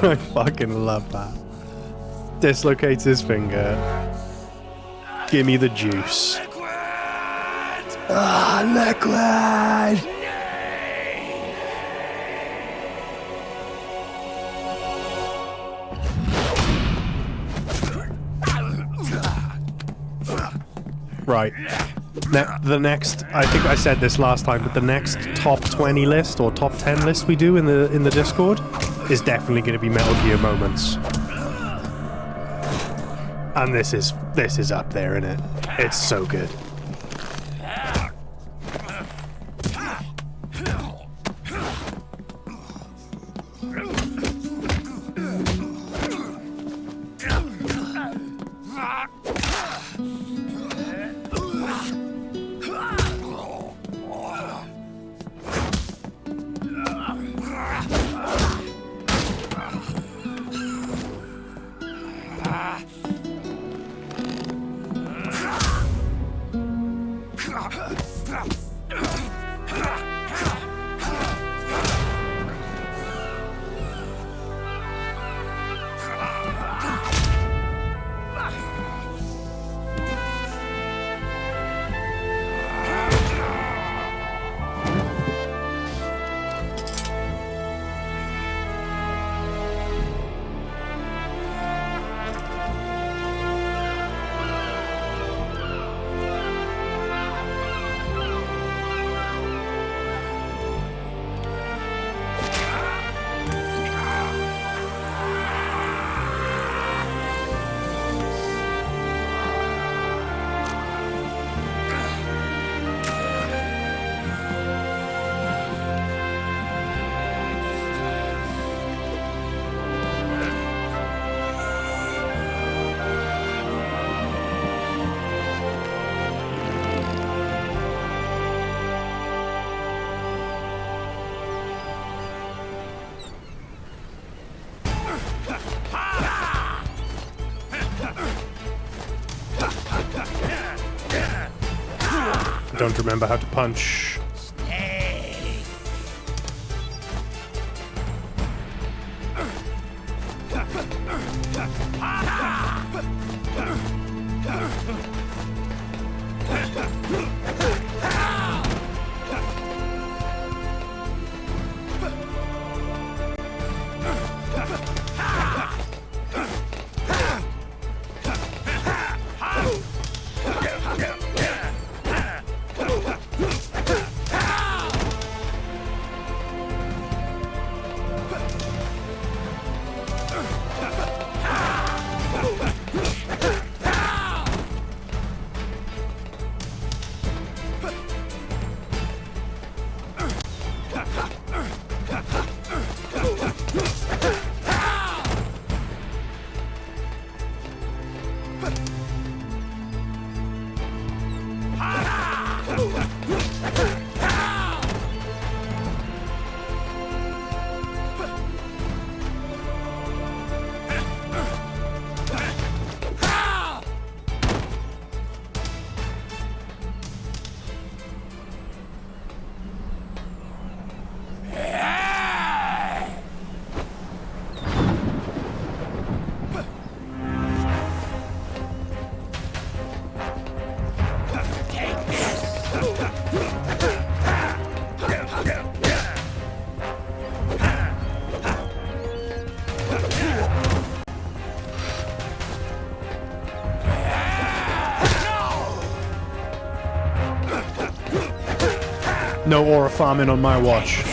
S1: I fucking love that. Dislocates his finger. Give me the juice. Ah, liquid! Right. Now, the next, I think I said this last time, but the next top 20 list or top 10 list we do in the Discord is definitely going to be Metal Gear moments. And this is up there, isn't it? It's so good. I don't remember how to punch. No aura farming on my watch.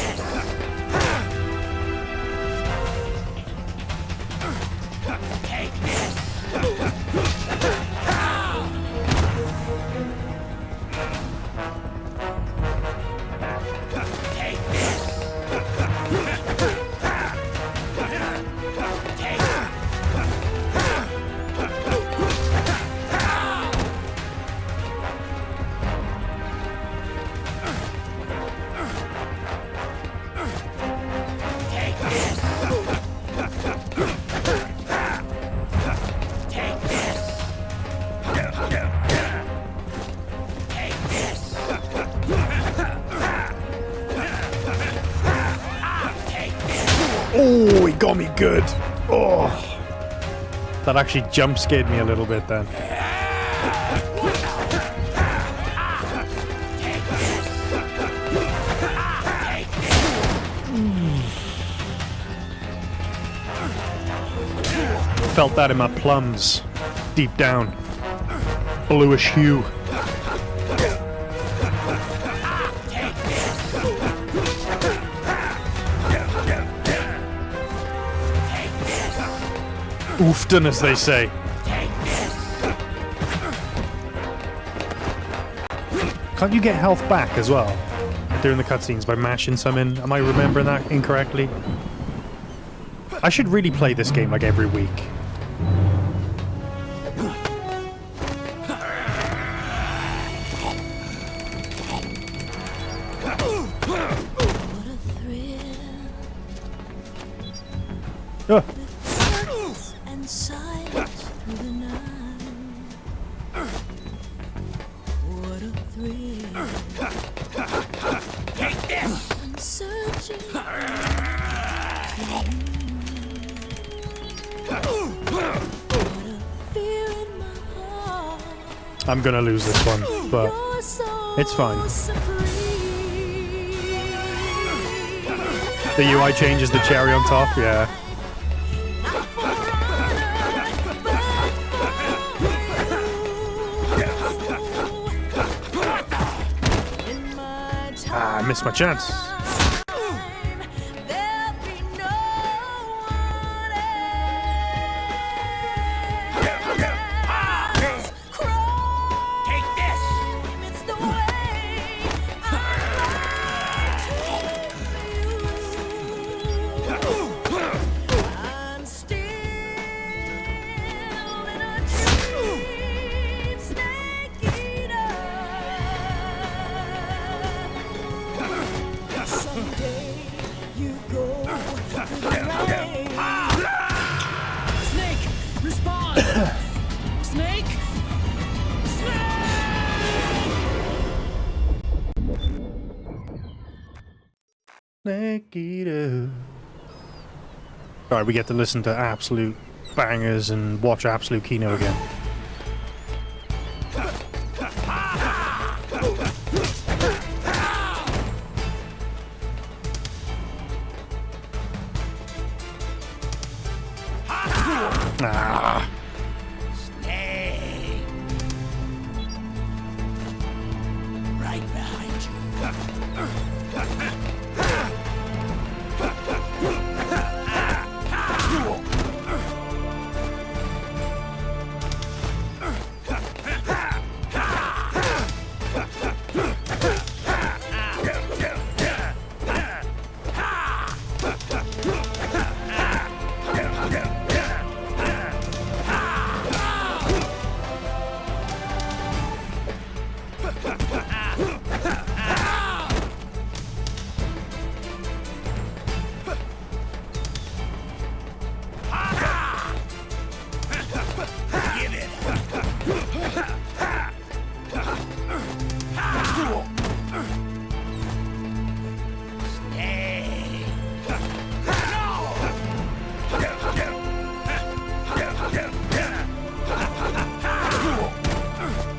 S1: Oh, he got me good. Oh, that actually jump scared me a little bit then. Felt that in my plums, deep down. Bluish hue. Oofden, as they say. Can't you get health back as well during the cutscenes by mashing some in? Am I remembering that incorrectly? I should really play this game like every week. Oh.
S11: And silence through the night. What a thrill.
S2: Take this!
S11: I'm searching for what a fear in my heart.
S1: I'm gonna lose this one, but it's fine. The UI changes the cherry on top, yeah. Ah, I missed my chance. Alright, we get to listen to absolute bangers and watch absolute Kino again. Ah.
S2: Stay. Right behind you.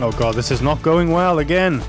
S1: Oh god, this is not going well again.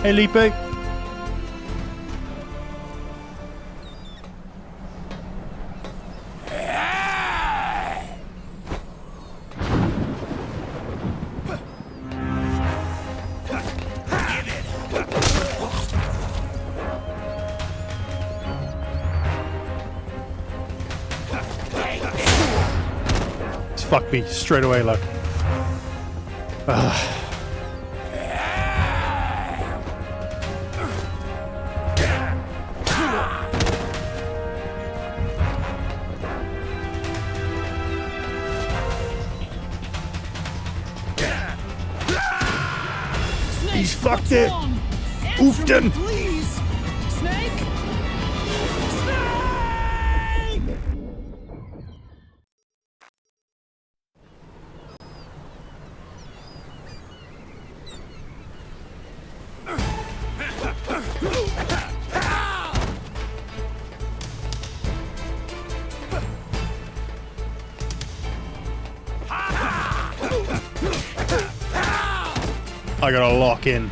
S1: Hey, Lipe. Fuck me straight away, look. He's fucked it. Oofed him.
S3: Please! Snake!
S1: I gotta lock in.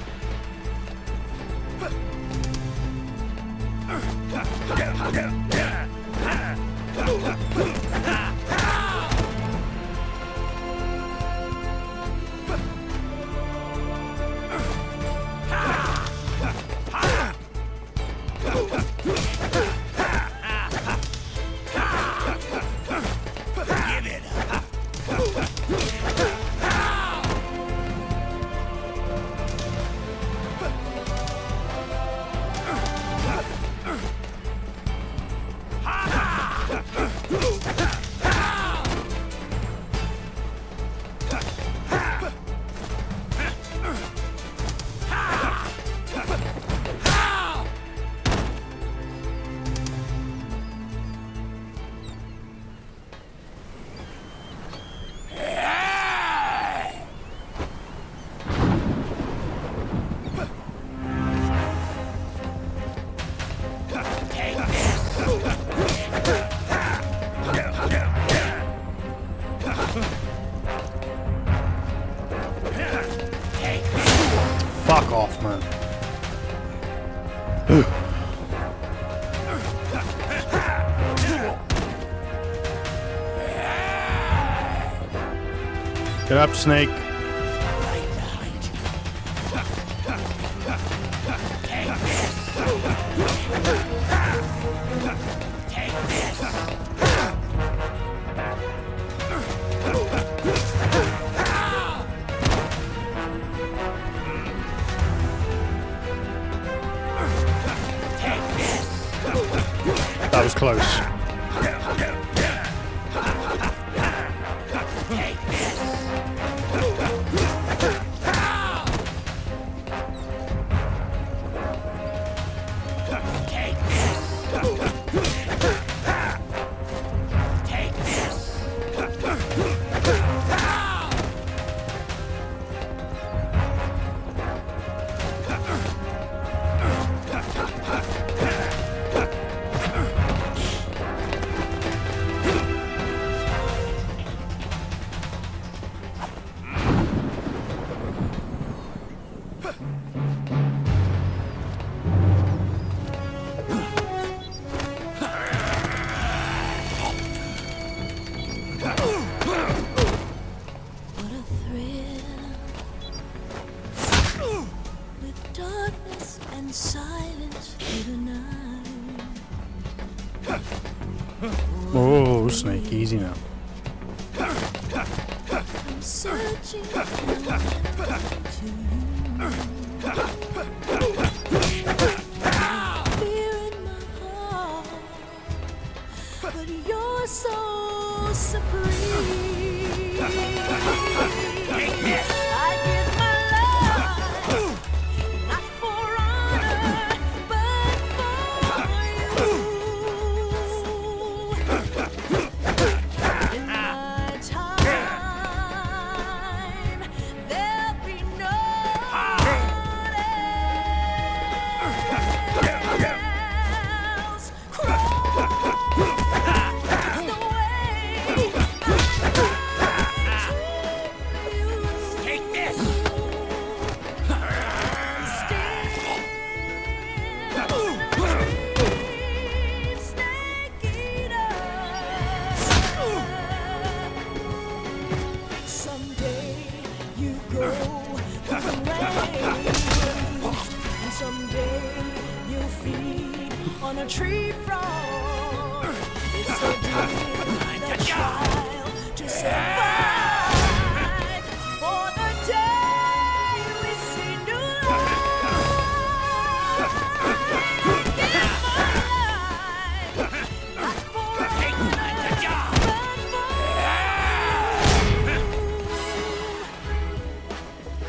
S1: Fuck off, man. Get up, Snake. That was close.
S11: What a thrill. With darkness and silence through the night.
S1: Oh, Snake, easy now.
S11: I'm searching for fear in my heart, but you're so supreme. I give my life, not for honor, but for you. In my time, there'll be no one else. Cross the way I a tree frog. It's so deep, the trial to survive. For the day we see new life. Give my life,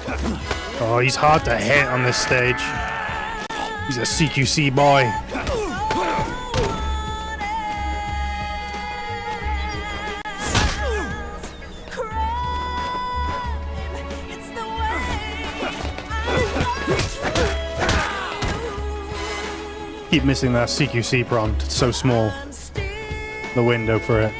S11: not for
S1: Oh, he's hard to hit on this stage. He's a CQC boy. Keep missing that CQC prompt. It's so small. The window for it.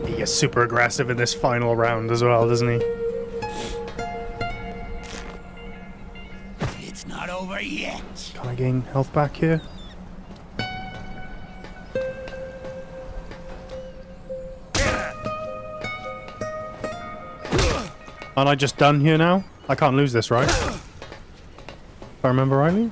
S1: He gets super aggressive in this final round as well, doesn't he?
S2: It's not over yet.
S1: Can I gain health back here? Aren't I just done here now? I can't lose this, right? If I remember rightly?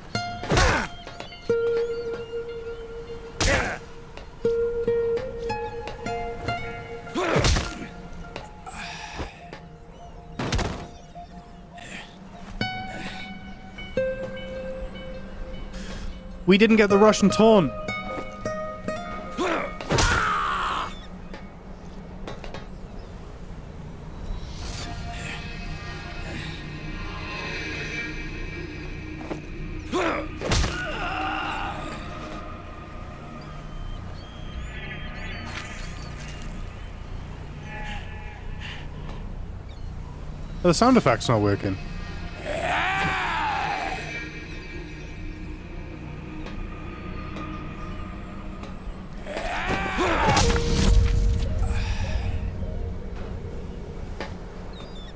S1: We didn't get the Russian taunt. The sound effect's not working.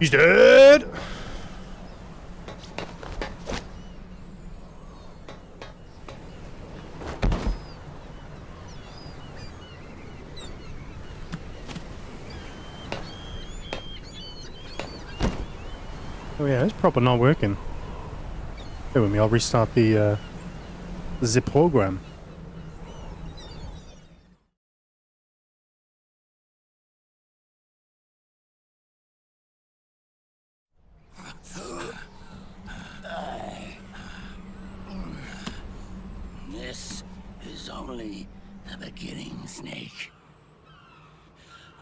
S1: He's dead! Oh yeah, it's proper not working. Bear with me, I'll restart the program.
S2: This is only the beginning, Snake.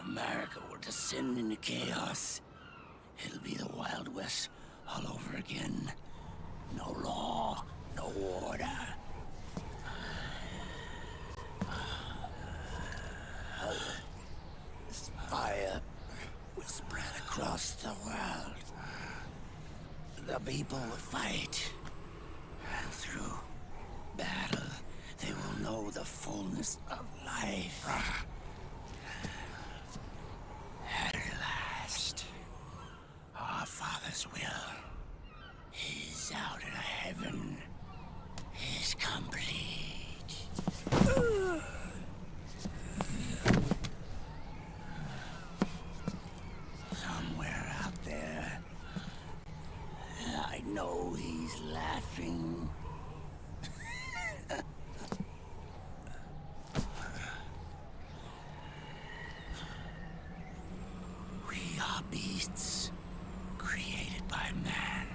S2: America will descend into chaos. It'll be the Wild West all over again. No law, no order. Fire will spread across the world. The people will fight. And through battle, they will know the fullness of life. At last, our Father's will is out in heaven, is complete. Somewhere out there, I know he's laughing. We are beasts created by man.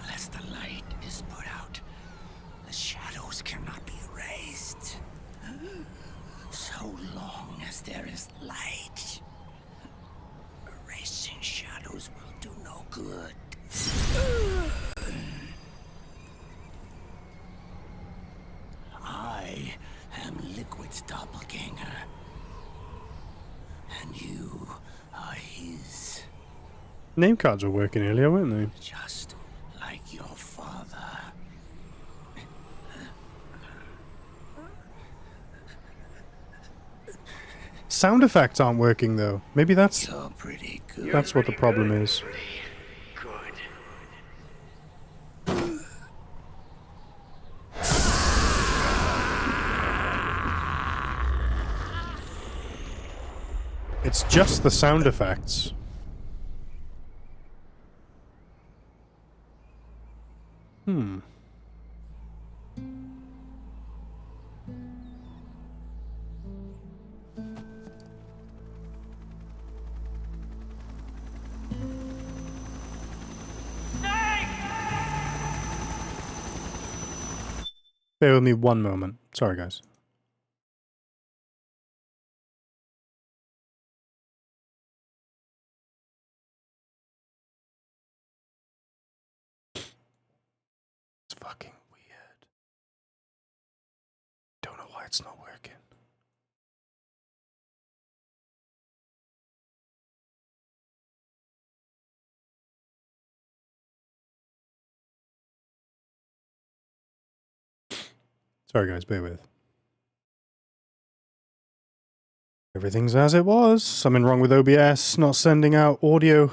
S2: Unless the light is put out, the shadows cannot be erased. So long as there is light, erasing shadows will do no good. I am Liquid's doppelganger, and you are his.
S1: Name cards were working earlier, weren't they?
S2: Just like your father.
S1: Sound effects aren't working though. Maybe that's
S2: You're pretty good.
S1: that's what the problem is. It's just the sound effects. Hmm. Bear with me one moment. Sorry, guys. It's fucking weird. Don't know why it's not working. Sorry, guys. Bear with. Everything's as it was. Something wrong with OBS, not sending out audio,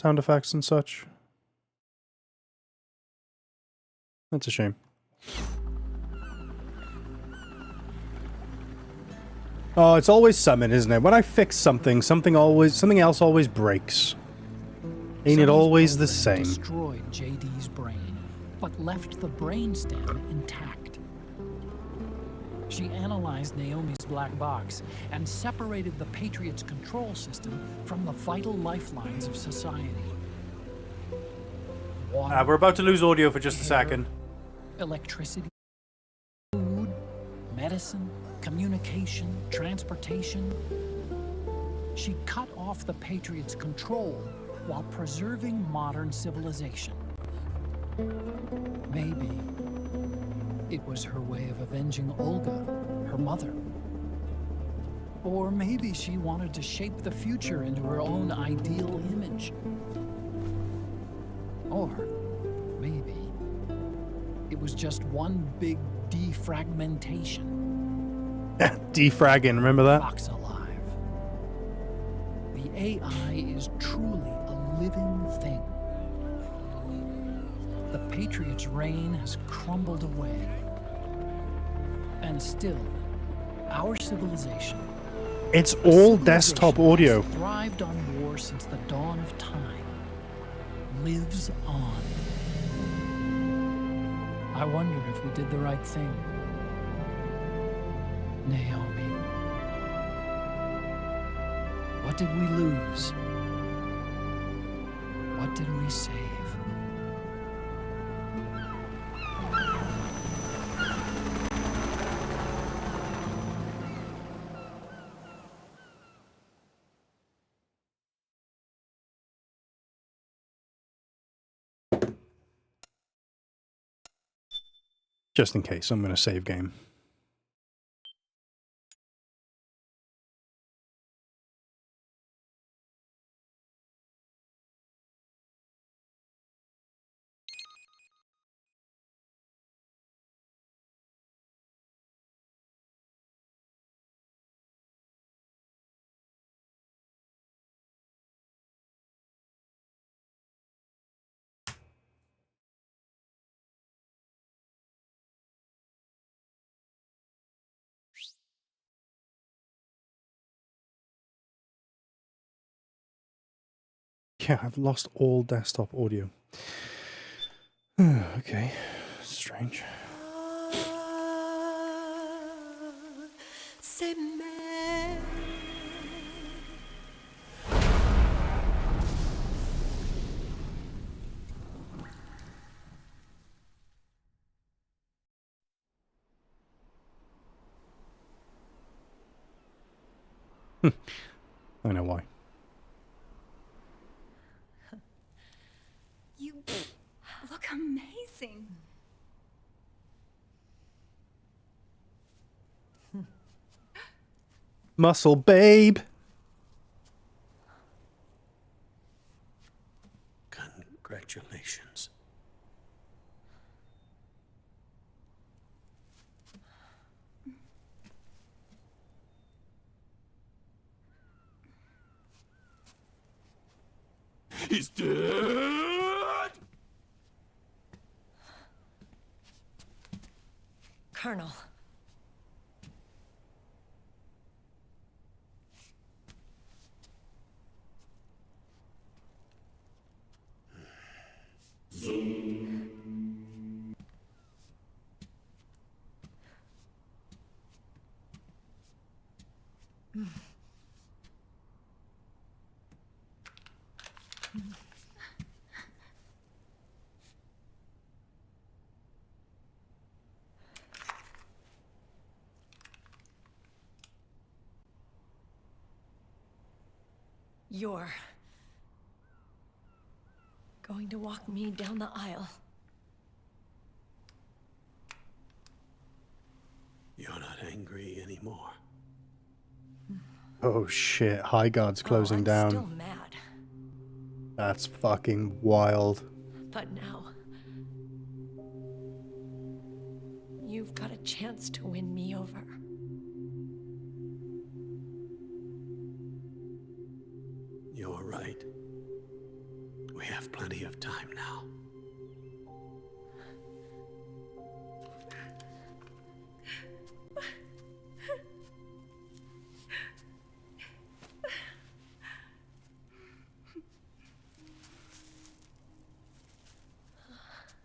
S1: sound effects and such. That's a shame. Oh, it's always something, isn't it? When I fix something, something else always breaks. Ain't it always the same?
S12: Destroyed JD's brain, but left the brainstem intact. She analyzed Naomi's black box and separated the Patriots' control system from the vital lifelines of society. Water,
S1: We're about to lose audio for just a second.
S12: electricity, food, medicine, communication, transportation. She cut off the Patriots' control while preserving modern civilization. Maybe it was her way of avenging Olga, her mother. Or maybe she wanted to shape the future into her own ideal image. Or maybe it was just one big defragmentation.
S1: Defragging, remember that?
S12: Fox alive. The AI is truly a living thing. The Patriots' reign has crumbled away. And still, our civilization...
S1: It's all desktop audio.
S12: Thrived on war since the dawn of time. Lives on. I wonder if we did the right thing. Naomi. What did we lose? What did we save?
S1: Just in case, I'm going to save game. Yeah, I've lost all desktop audio. Okay, strange. I know why.
S13: You look amazing.
S1: Muscle, babe!
S10: Congratulations.
S5: He's dead!
S13: Colonel.
S14: You're going to walk me down the aisle.
S15: You're not angry anymore.
S1: Oh shit, High Guard's closing
S14: I'm
S1: down.
S14: still mad.
S1: That's fucking wild.
S14: But now, you've got a chance to win me over.
S15: You're right. We have plenty of time now.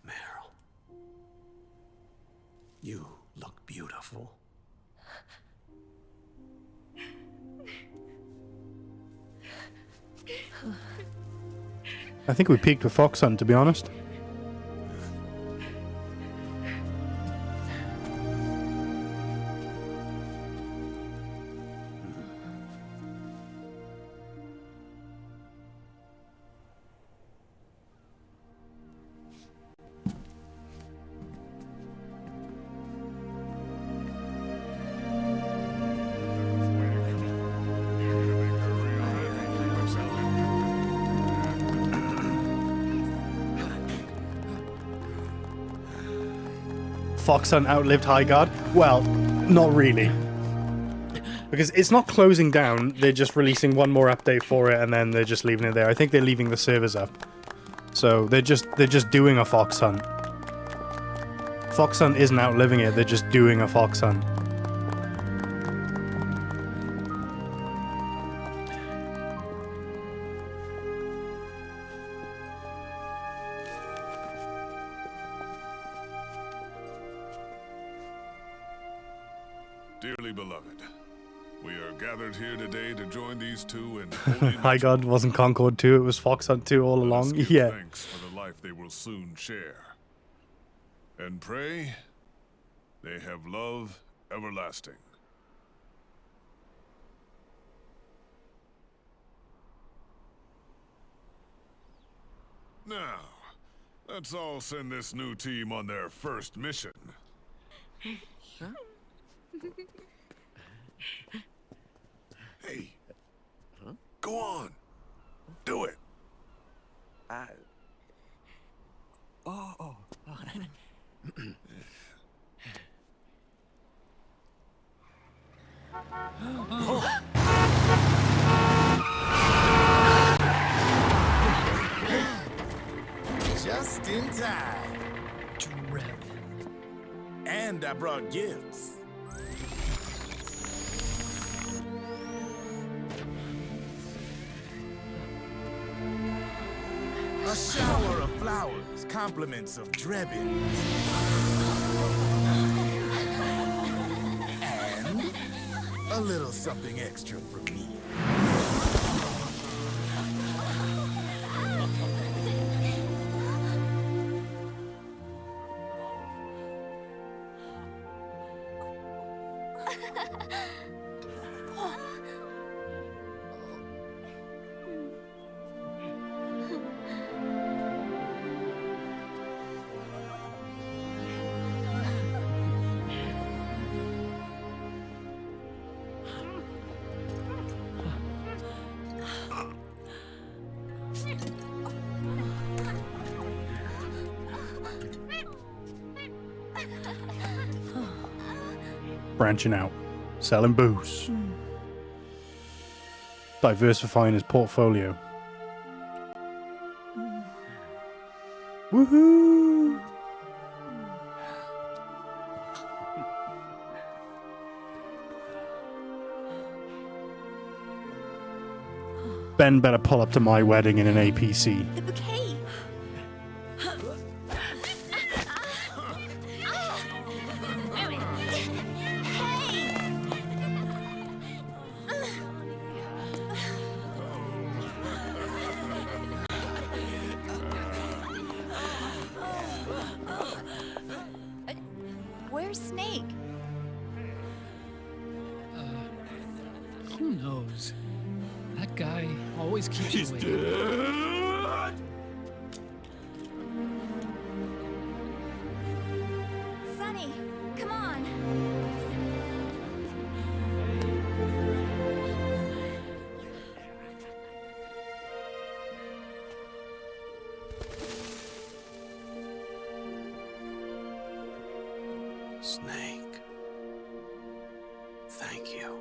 S15: Meryl, you look beautiful.
S1: I think we peaked with Fox Hunt, to be honest. Fox Hunt outlived High Guard? Well, not really. Because it's not closing down, they're just releasing one more update for it and then they're just leaving it there. I think they're leaving the servers up. So they're just doing a Fox Hunt. Fox Hunt isn't outliving it, they're just doing a Fox Hunt.
S16: Dearly beloved, we are gathered here today to join these two in holy
S1: High Guard wasn't Concord 2, it was Fox Hunt 2 all along. Yeah.
S16: thanks for the life they will soon share. And pray they have love everlasting. Now, let's all send this new team on their first mission.
S5: Huh?
S16: Hey, go on. Do it.
S5: Oh.
S17: Just in time.
S12: Drebin.
S17: And I brought gifts. A shower of flowers, compliments of Drebin. And a little something extra from me.
S1: Branching out, selling booze, diversifying his portfolio. Woohoo! Ben better pull up to my wedding in an APC.
S13: The bouquet. Where's Snake?
S12: Who knows? That guy always keeps you waiting.
S13: Sonny, come on.
S15: Snake. Thank you.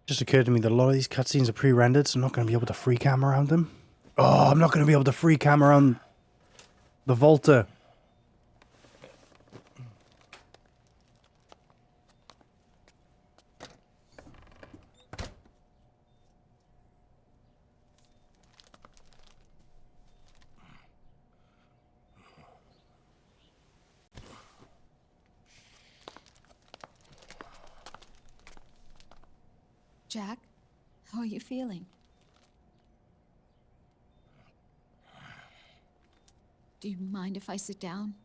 S1: Just occurred to me that a lot of these cutscenes are pre-rendered, so I'm not going to be able to free cam around them. Oh, I'm not going to be able to free cam around the Volta.
S13: Jack, how are you feeling? Do you mind if I sit down?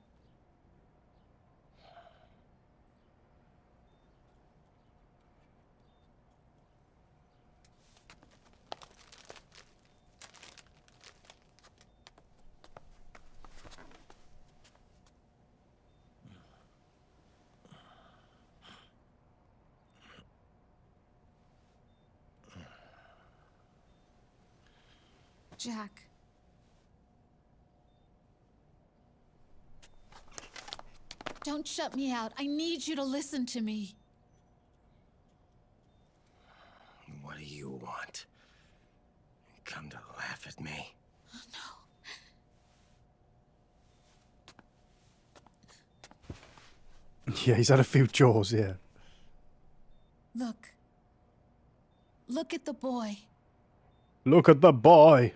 S13: Jack. Don't shut me out. I need you to listen to me.
S2: What do you want? Come to laugh at me?
S1: Yeah, he's had a few jaws, yeah.
S13: Look. Look at the boy.
S1: Look at the boy.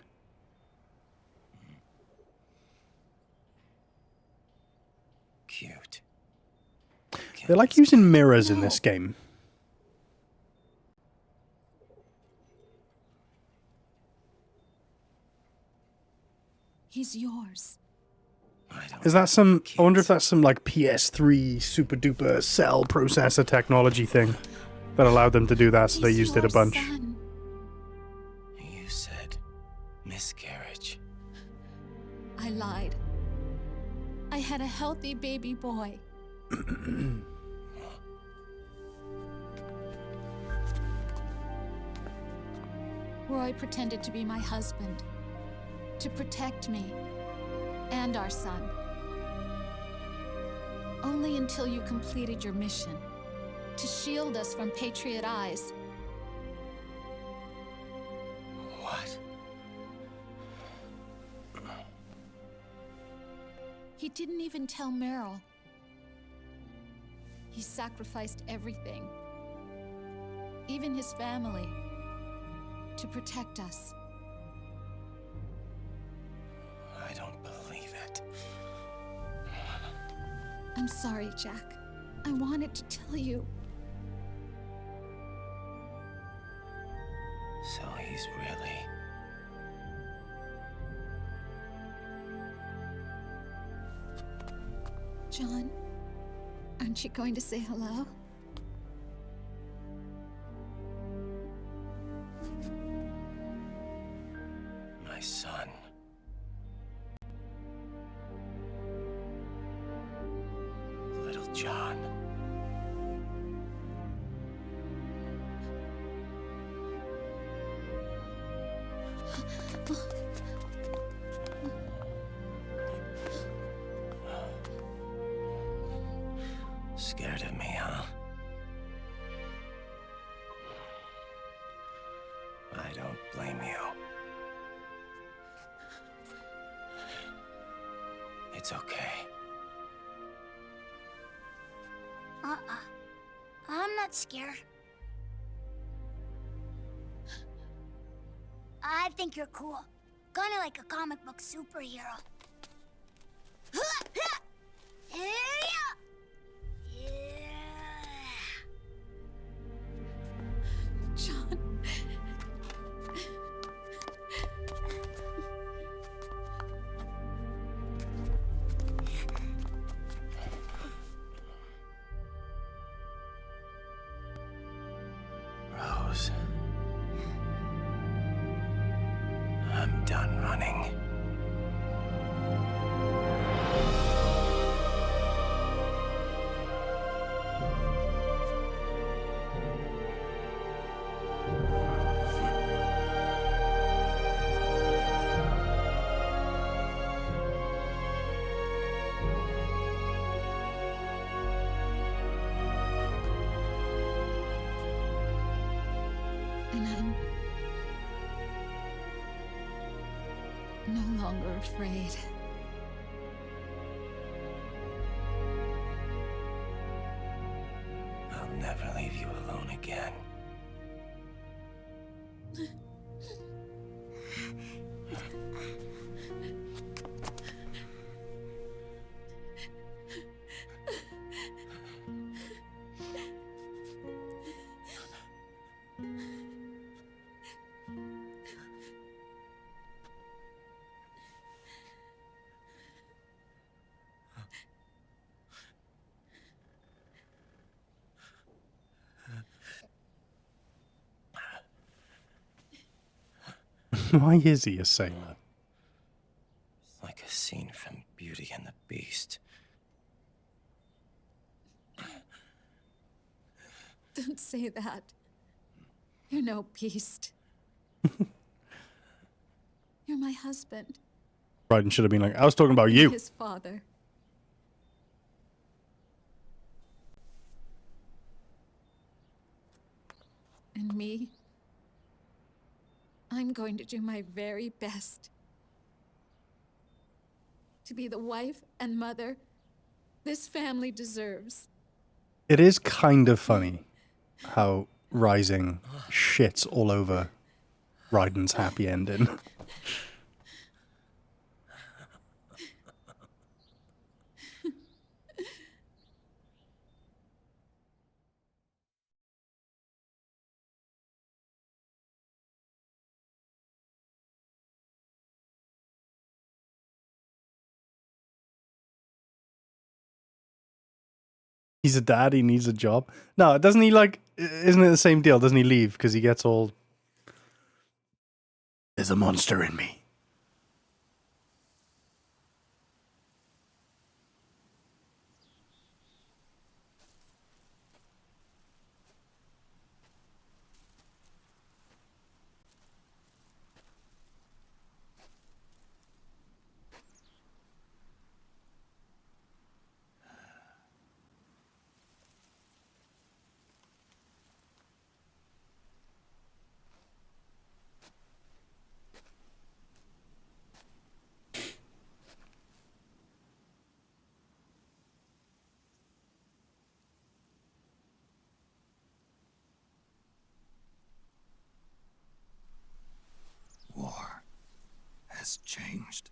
S2: Cute.
S1: They like using mirrors in this game.
S13: He's yours.
S1: Is that some... I wonder if that's some, like, PS3 super duper cell processor technology thing that allowed them to do that, so they used it a bunch.
S2: You said miscarriage.
S13: I lied. I had a healthy baby boy. Roy pretended to be my husband, to protect me and our son. Only until you completed your mission, to shield us from Patriot eyes.
S2: What?
S13: He didn't even tell Meryl. He sacrificed everything, even his family, to protect us.
S2: I don't believe it.
S13: I'm sorry, Jack. I wanted to tell you.
S2: So he's really...
S13: John, aren't you going to say hello?
S2: My son. Little John. Scared of me, huh?
S10: I don't blame you. It's okay.
S18: I'm not scared. I think you're cool. Kinda like a comic book superhero.
S13: John.
S10: Rose. I'm done running.
S13: And I'm no longer afraid.
S10: I'll never leave you alone again.
S1: Why is he a sailor?
S10: Like a scene from Beauty and the Beast.
S13: Don't say that. You're no beast. You're my husband.
S1: Raiden should have been like, I was talking about you.
S13: His father. And me? I'm going to do my very best to be the wife and mother this family deserves.
S1: It is kind of funny how Rising shits all over Raiden's happy ending. He's a dad, he needs a job. No, doesn't he like, isn't it the same deal? Doesn't he leave because he gets all, there's a monster in me.
S2: War has changed.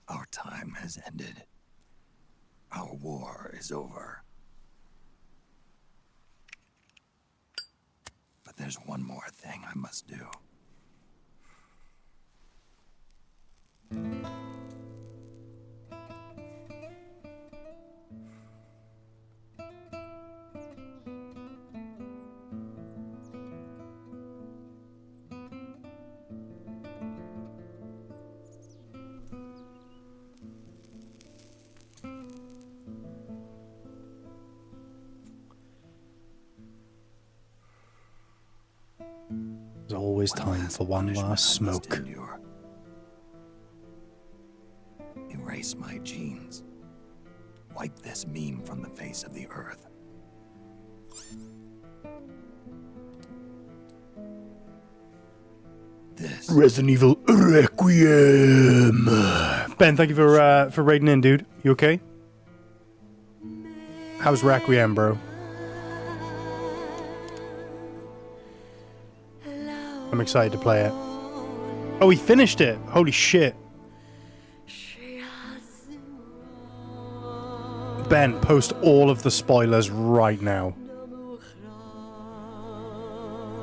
S2: Our time has ended. Our war is over. But there's one more thing I must do.
S1: There's always time for one last smoke.
S2: Erase my genes. Wipe this meme from the face of the earth.
S1: Resident Evil Requiem. Ben, thank you for raiding in, dude. You okay? How's Requiem, bro? I'm excited to play it. Oh, he finished it. Holy shit. Ben, post all of the spoilers right now.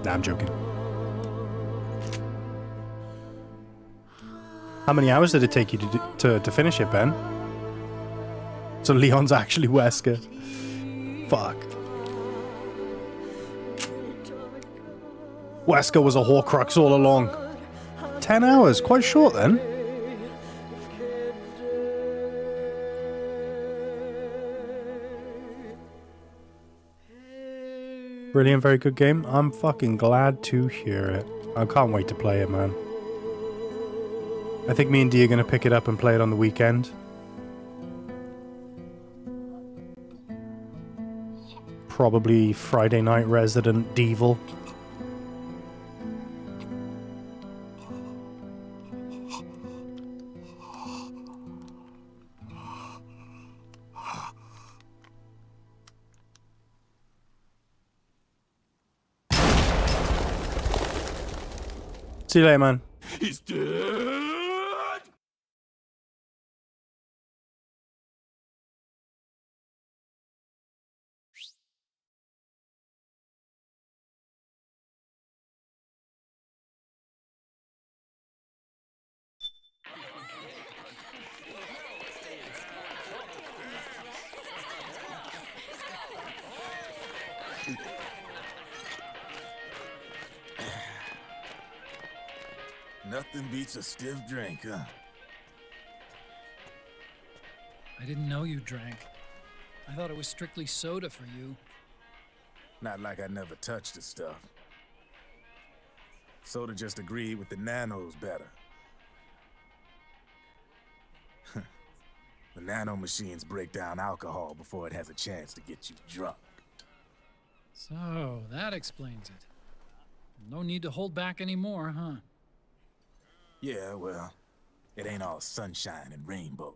S1: Nah, I'm joking. How many hours did it take you to finish it, Ben? So Leon's actually Wesker. Fuck. Wesker was a Horcrux all along. 10 hours, quite short then. Brilliant, very good game. I'm fucking glad to hear it. I can't wait to play it, man. I think me and Dee are going to pick it up and play it on the weekend. Probably Friday night Resident Evil. See you later, man.
S17: He's dead. Nothing beats a stiff drink, huh?
S12: I didn't know you drank. I thought it was strictly soda for you.
S17: Not like I never touched the stuff. Soda just agreed with the nanos better. The nano machines break down alcohol before it has a chance to get you drunk.
S12: So, that explains it. No need to hold back anymore, huh?
S17: Yeah, well, it ain't all sunshine and rainbows.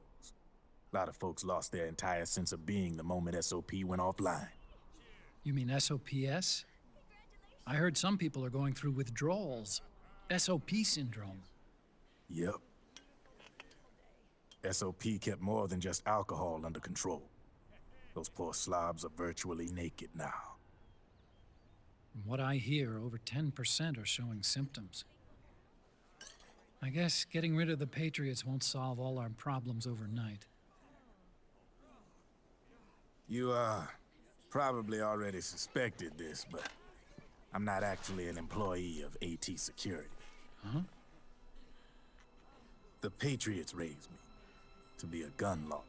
S17: A lot of folks lost their entire sense of being the moment SOP went offline.
S12: You mean SOPS? I heard some people are going through withdrawals. SOP syndrome.
S17: Yep. SOP kept more than just alcohol under control. Those poor slobs are virtually naked now.
S12: From what I hear, over 10% are showing symptoms. I guess getting rid of the Patriots won't solve all our problems overnight.
S17: You, probably already suspected this, but I'm not actually an employee of AT Security.
S12: Huh?
S17: The Patriots raised me to be a gun launder.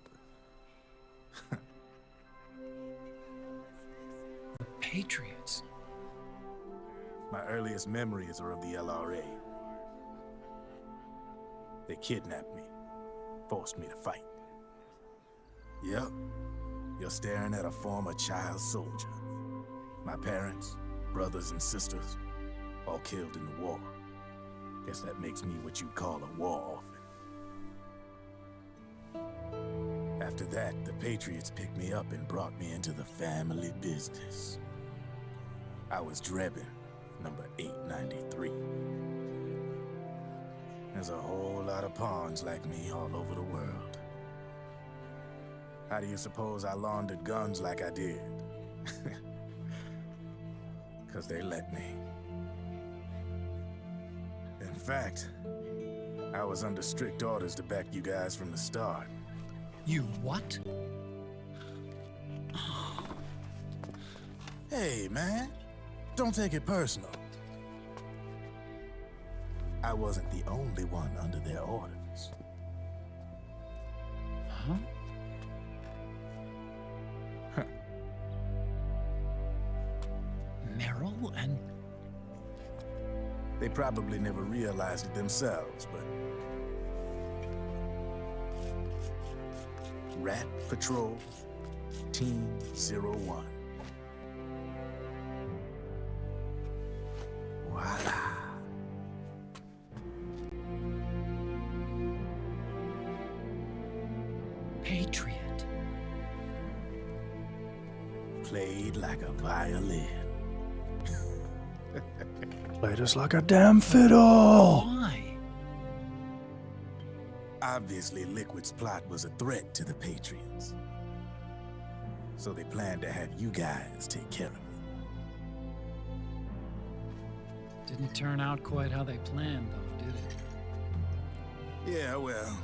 S12: The Patriots?
S17: My earliest memories are of the LRA. They kidnapped me, forced me to fight. Yep, you're staring at a former child soldier. My parents, brothers and sisters, all killed in the war. Guess that makes me what you'd call a war orphan. After that, the Patriots picked me up and brought me into the family business. I was Drebin, number 893. There's a whole lot of pawns like me all over the world. How do you suppose I laundered guns like I did? 'Cause they let me. In fact, I was under strict orders to back you guys from the start.
S12: You what?
S17: Hey, man. Don't take it personal. I wasn't the only one under their orders.
S12: Huh? Meryl and...
S17: They probably never realized it themselves, but... Rat Patrol, Team 01. Voila.
S12: Patriot.
S17: Played like a violin.
S1: Played us like a damn fiddle.
S12: Why?
S17: Obviously, Liquid's plot was a threat to the Patriots. So they planned to have you guys take care of it.
S12: Didn't turn out quite how they planned, though, did it?
S17: Yeah, well,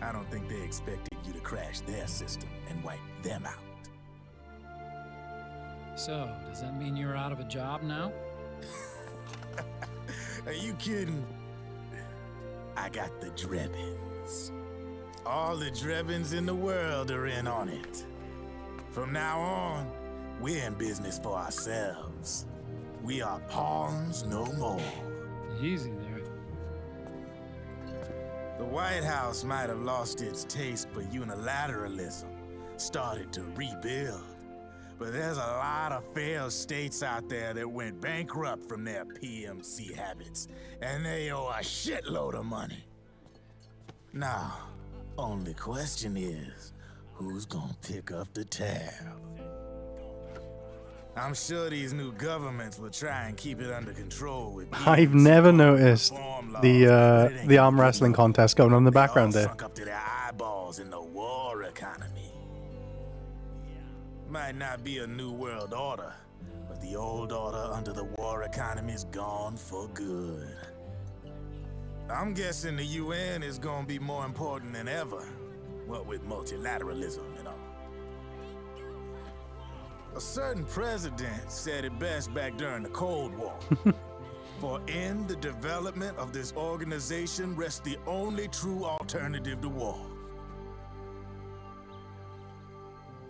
S17: I don't think they expected you to crash their system and wipe them out.
S12: So, does that mean you're out of a job now?
S17: Are you kidding? I got the Drebins. All the Drebins in the world are in on it. From now on, we're in business for ourselves. We are pawns no more.
S12: Easy there.
S17: The White House might have lost its taste for unilateralism, started to rebuild. But there's a lot of failed states out there that went bankrupt from their PMC habits, and they owe a shitload of money. Now, only question is, who's gonna pick up the tab? I'm sure these new governments will try and keep it under control with
S1: I've never noticed the arm wrestling contest going on in the background there.
S17: Sunk up to their eyeballs in the war economy. Might not be a new world order, but the old order under the war economy is gone for good. I'm guessing the UN is gonna be more important than ever, what with multilateralism and all. A certain president said it best back during the Cold War. For in the development of this organization rests the only true alternative to war.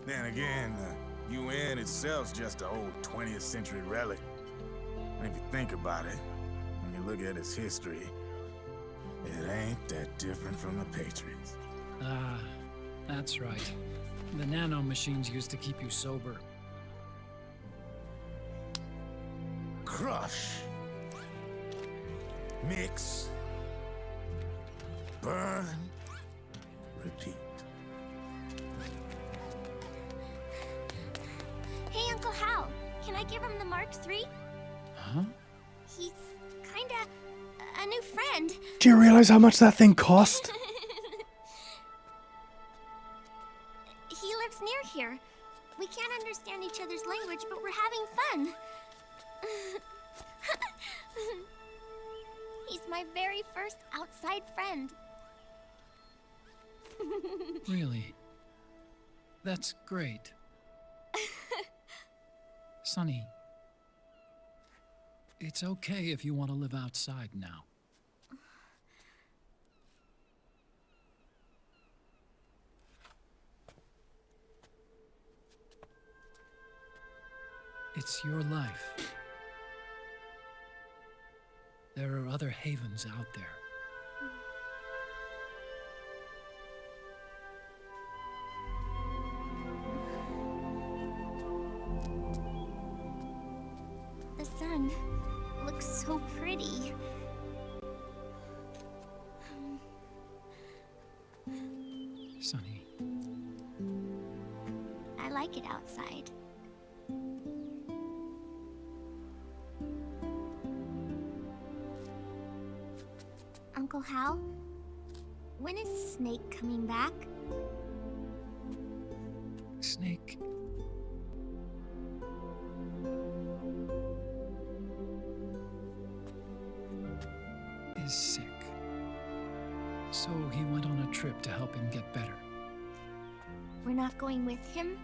S17: Then again, the UN itself's just an old 20th century relic. And if you think about it, when you look at its history, it ain't that different from the Patriots.
S12: Ah, that's right. The nano machines used to keep you sober.
S17: Crush. Mix. Burn. Repeat.
S18: Hey, Uncle Hal, can I give him the Mark III?
S12: Huh?
S18: He's kinda a new friend.
S1: Do you realize how much that thing cost?
S18: He lives near here. We can't understand each other's language, but we're having fun. He's my very first outside friend.
S12: Really? That's great. Sonny, it's okay if you want to live outside now. It's your life. There are other havens out there.
S18: The sun looks so pretty.
S12: Sonny.
S18: I like it outside. Uncle Hal, when is Snake coming back?
S12: Snake. Is sick. So he went on a trip to help him get better.
S18: We're not going with him?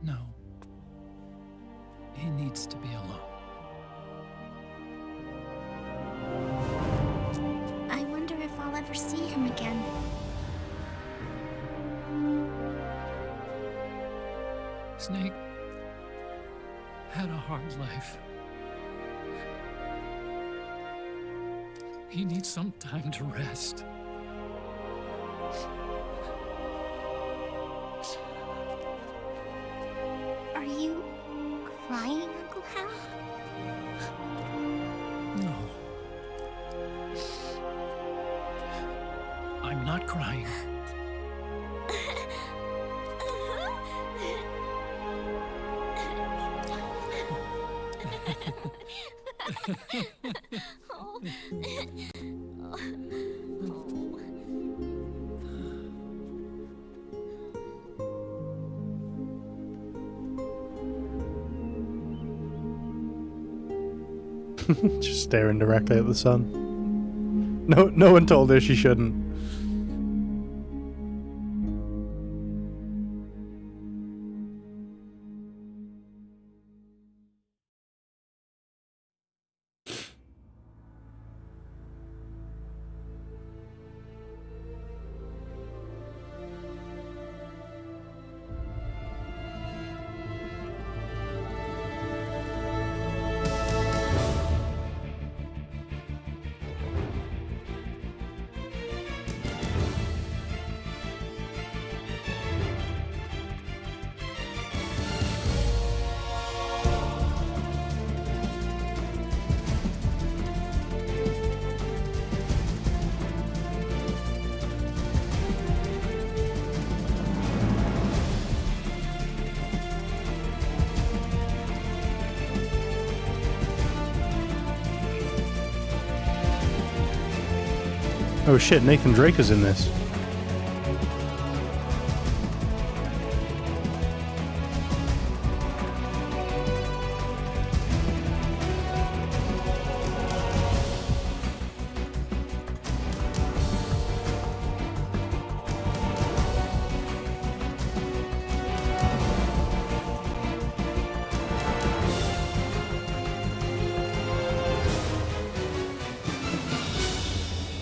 S12: No. He needs to be alone.
S18: I wonder if I'll ever see him again.
S12: Snake had a hard life. He needs some time to rest.
S18: Are you crying, Uncle Hal?
S12: No. not crying.
S1: Just staring directly at the sun. No one told her she shouldn't. Oh shit, Nathan Drake is in this.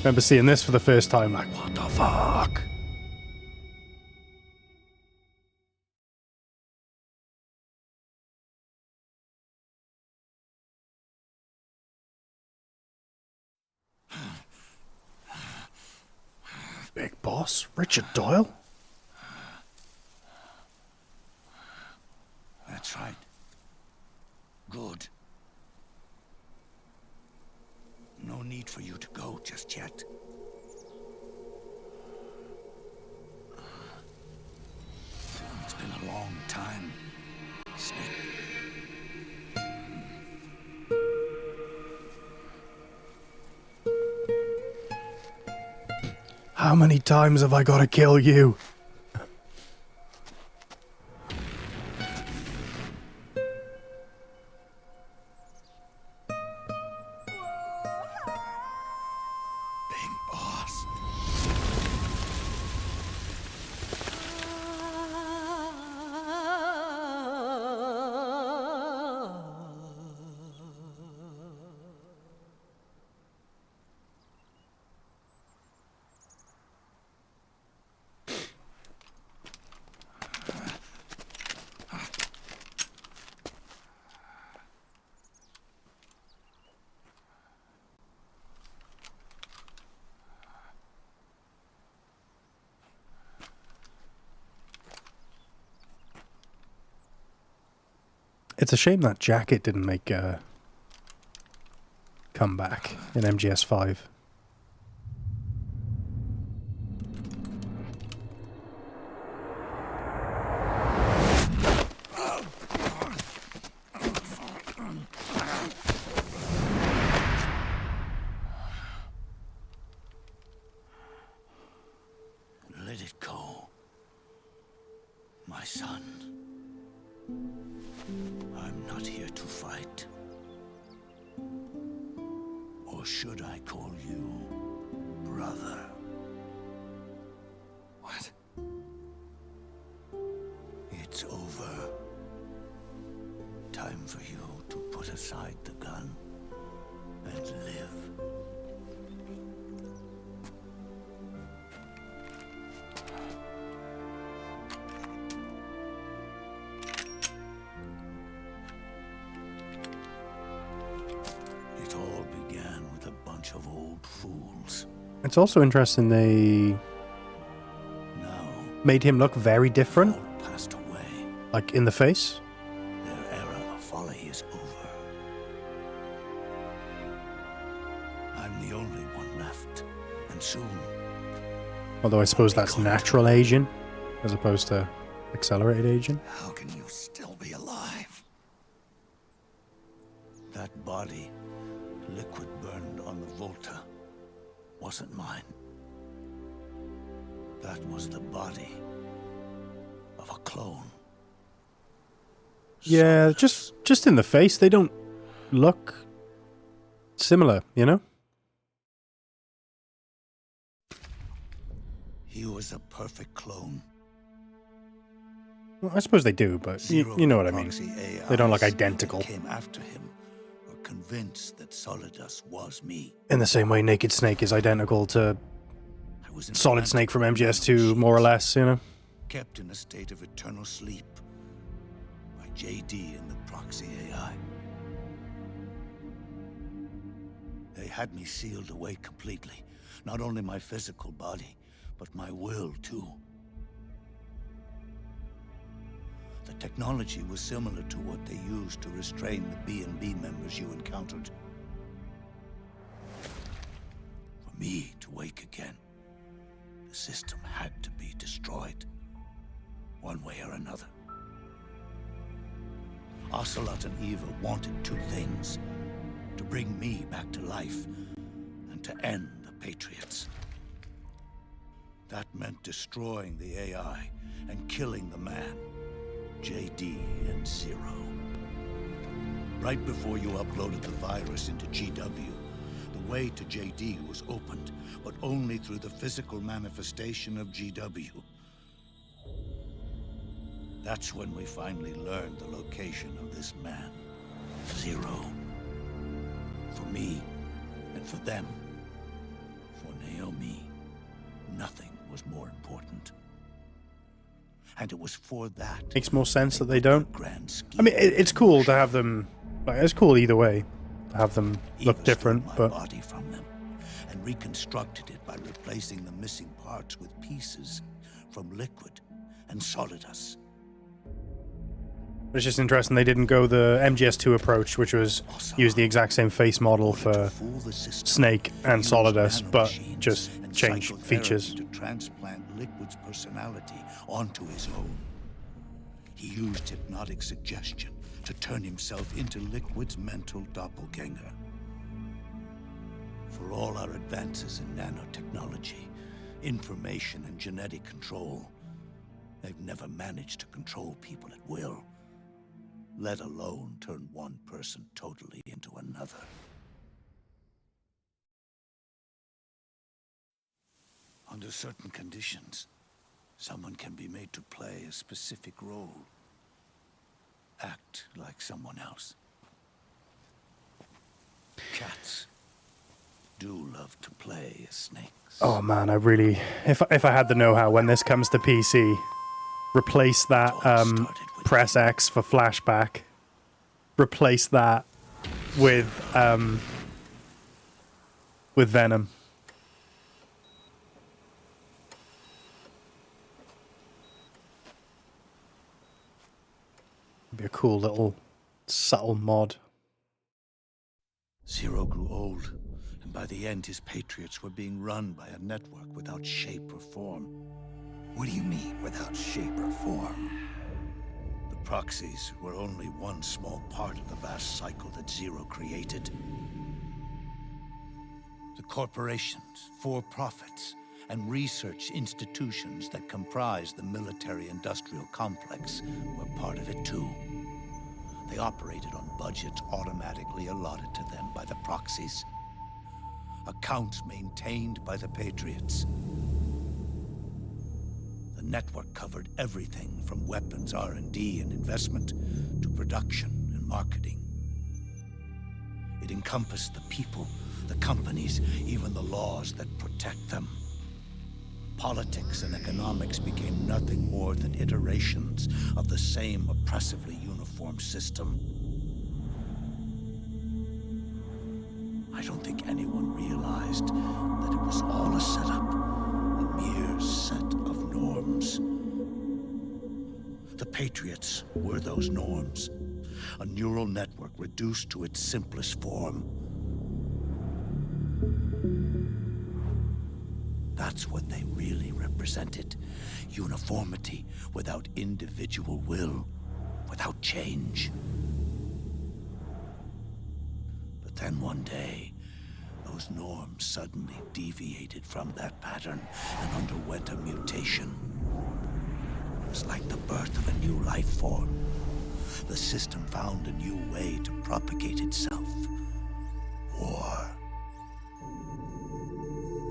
S1: Remember seeing this for the first time, like, what the fuck? Big boss? Richard Doyle?
S2: That's right. Good. No need for you to go just yet. It's been a long time, Snake.
S1: How many times have I got to kill you? It's a shame that jacket didn't make a comeback in MGS5.
S2: Let it go, my son. I'm not here to fight. Or should I call you brother? What? It's over. Time for you to put aside the gun and live. It all began with a bunch of old fools.
S1: It's also interesting they made him look very different.
S2: Passed away.
S1: Like in the face.
S2: Their era of folly is over. I'm the only one left, and soon
S1: Although I suppose that's natural aging, as opposed to accelerated aging.
S2: How can you still be alive? That body, liquid burned on the Volta, wasn't mine. That was the body of a clone.
S1: Yeah, just in the face, they don't look similar, you know?
S2: He was a perfect clone.
S1: Well, I suppose they do, but you know what I mean. They don't look identical.
S2: Came after him were convinced that Solidus was me.
S1: In the same way Naked Snake is identical to Solid Snake from MGS2, more or less, you know?
S2: Kept in a state of eternal sleep by JD and the proxy AI. They had me sealed away completely. Not only my physical body, but my will, too. The technology was similar to what they used to restrain the B&B members you encountered. For me to wake again, the system had to be destroyed, one way or another. Ocelot and Eva wanted two things: to bring me back to life, and to end the Patriots. That meant destroying the AI and killing the man, JD and Zero. Right before you uploaded the virus into GW, the way to JD was opened, but only through the physical manifestation of GW. That's when we finally learned the location of this man, Zero. For me, and for them, for Naomi, nothing was more important. And it was for that.
S1: Makes more sense that they don't. I mean, it's cool to have them. Like, it's cool either way to have them look different, but.
S2: Body from them and reconstructed it by replacing the missing parts with pieces from Liquid and Solidus.
S1: It's just interesting they didn't go the MGS2 approach, which was use the exact same face model for Snake and Solidus, but just change features.
S2: To transplant Liquid's personality onto his own. He used hypnotic suggestion to turn himself into Liquid's mental doppelganger. For all our advances in nanotechnology, information and genetic control, they've never managed to control people at will, let alone turn one person totally into another. Under certain conditions, someone can be made to play a specific role. Act like someone else. Cats do love to play as snakes.
S1: Oh man, I really, if I had the know-how when this comes to PC, replace that press X for flashback. Replace that with Venom. Be a cool little subtle mod.
S2: Zero grew old, and by the end his Patriots were being run by a network without shape or form. What do you mean, without shape or form? The proxies were only one small part of the vast cycle that Zero created. The corporations, for-profits, and research institutions that comprise the military-industrial complex were part of it too. They operated on budgets automatically allotted to them by the proxies. Accounts maintained by the Patriots. The network covered everything from weapons R&D and investment to production and marketing. It encompassed the people, the companies, even the laws that protect them. Politics and economics became nothing more than iterations of the same oppressively uniform system. I don't think anyone realized that it was all a setup, a mere set of norms. The Patriots were those norms, a neural network reduced to its simplest form. That's what they really represented. Uniformity without individual will, without change. But then one day, those norms suddenly deviated from that pattern and underwent a mutation. It was like the birth of a new life form. The system found a new way to propagate itself. War.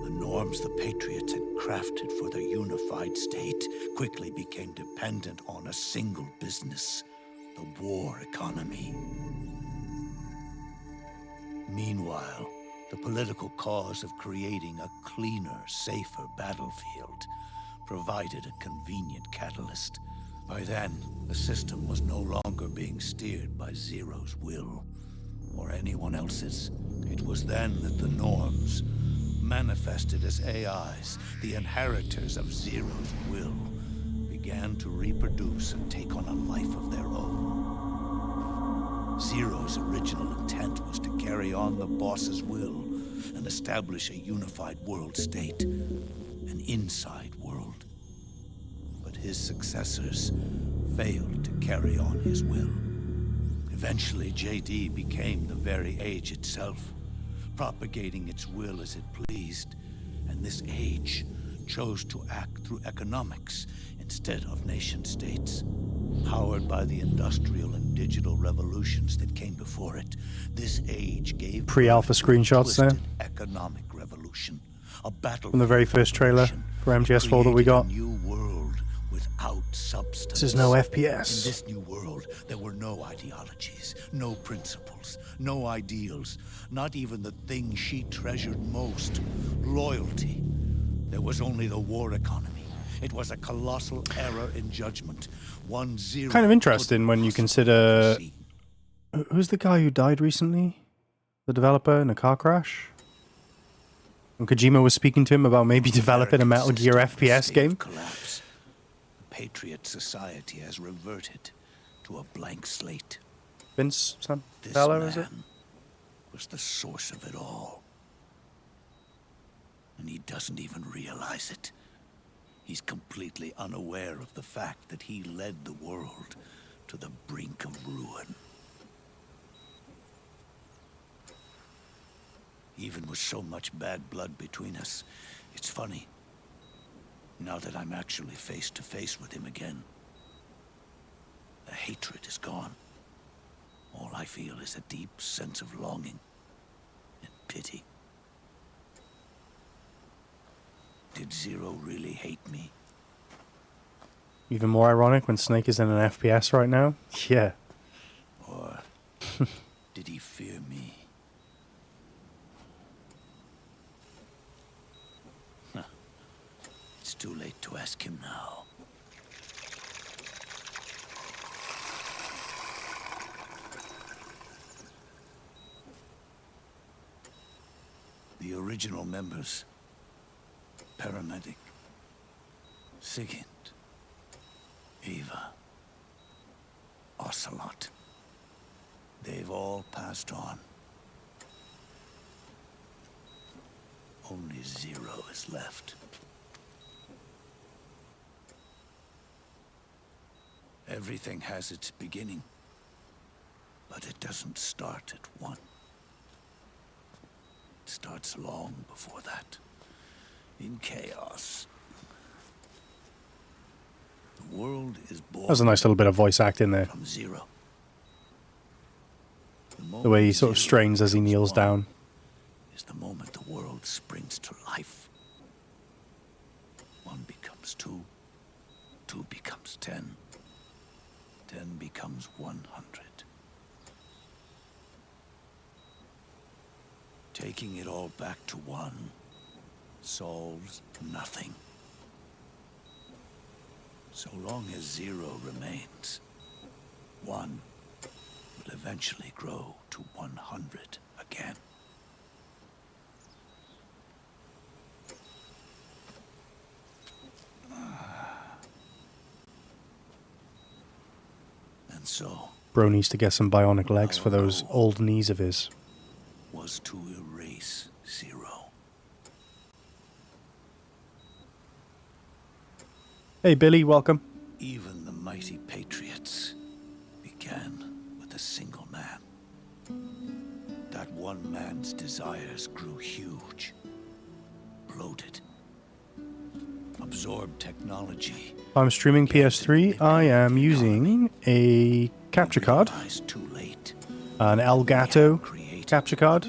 S2: The norms the Patriots had crafted for their unified state quickly became dependent on a single business, the war economy. Meanwhile, the political cause of creating a cleaner, safer battlefield provided a convenient catalyst. By then, the system was no longer being steered by Zero's will, or anyone else's. It was then that the norms, manifested as AIs, the inheritors of Zero's will, began to reproduce and take on a life of their own. Zero's original intent was to carry on the boss's will and establish a unified world state, an inside world. But his successors failed to carry on his will. Eventually, JD became the very age itself, propagating its will as it pleased, and this age chose to act through economics instead of nation-states. Powered by the industrial and digital revolutions that came before it, this age gave
S1: Pre-alpha screenshots there
S2: economic revolution, a battle
S1: from the very first trailer for MGS4 that we got.
S2: A new world without substance.
S1: This is no FPS.
S2: In this new world, there were no ideologies, no principles, no ideals, not even the thing she treasured most, loyalty. There was only the war economy. It was a colossal error in judgment.
S1: Kind of interesting when you consider... Who's the guy who died recently? The developer in a car crash? And Kojima was speaking to him about maybe developing a Metal Gear FPS game.
S2: Collapse. The Patriot Society has reverted to a blank slate.
S1: Vince
S2: This
S1: Santella, is it?
S2: man was the source of it all. And he doesn't even realize it. He's completely unaware of the fact that he led the world to the brink of ruin. Even with so much bad blood between us, it's funny. Now that I'm actually face to face with him again, the hatred is gone. All I feel is a deep sense of longing and pity. Did Zero really hate me?
S1: Even more ironic when Snake is in an FPS right now. Yeah.
S2: Or did he fear me? Huh. It's too late to ask him now. The original members. Paramedic, Sigint, Eva, Ocelot. They've all passed on. Only Zero is left. Everything has its beginning, but it doesn't start at one. It starts long before that. In chaos. The world is born.
S1: That was a nice little bit of voice acting there.
S2: From zero.
S1: The way he sort of strains as he kneels down.
S2: Is the moment the world springs to life. 1 becomes 2. 2 becomes 10. 10 becomes 100. Taking it all back to 1 solves nothing. So long as 0 remains, 1 will eventually grow to 100 again. And so,
S1: Bro needs to get some bionic legs for those old knees of his.
S2: Was to erase 0.
S1: Hey, Billy, welcome.
S2: Even the mighty patriots began with a single man. That one man's desires grew huge, bloated, absorbed technology.
S1: I'm streaming PS3. I am using a capture card, an Elgato capture card,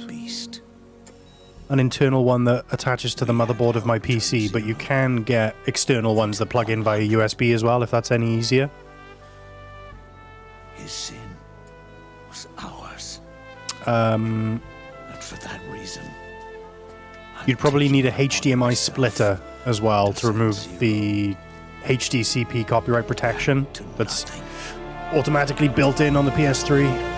S1: an internal one that attaches to the motherboard of my PC, but you can get external ones that plug in via USB as well, if that's any easier.
S2: His sin was ours.
S1: Um,
S2: And for that reason,
S1: you'd probably need a HDMI splitter as well to remove the HDCP copyright protection that's automatically built in on the PS3.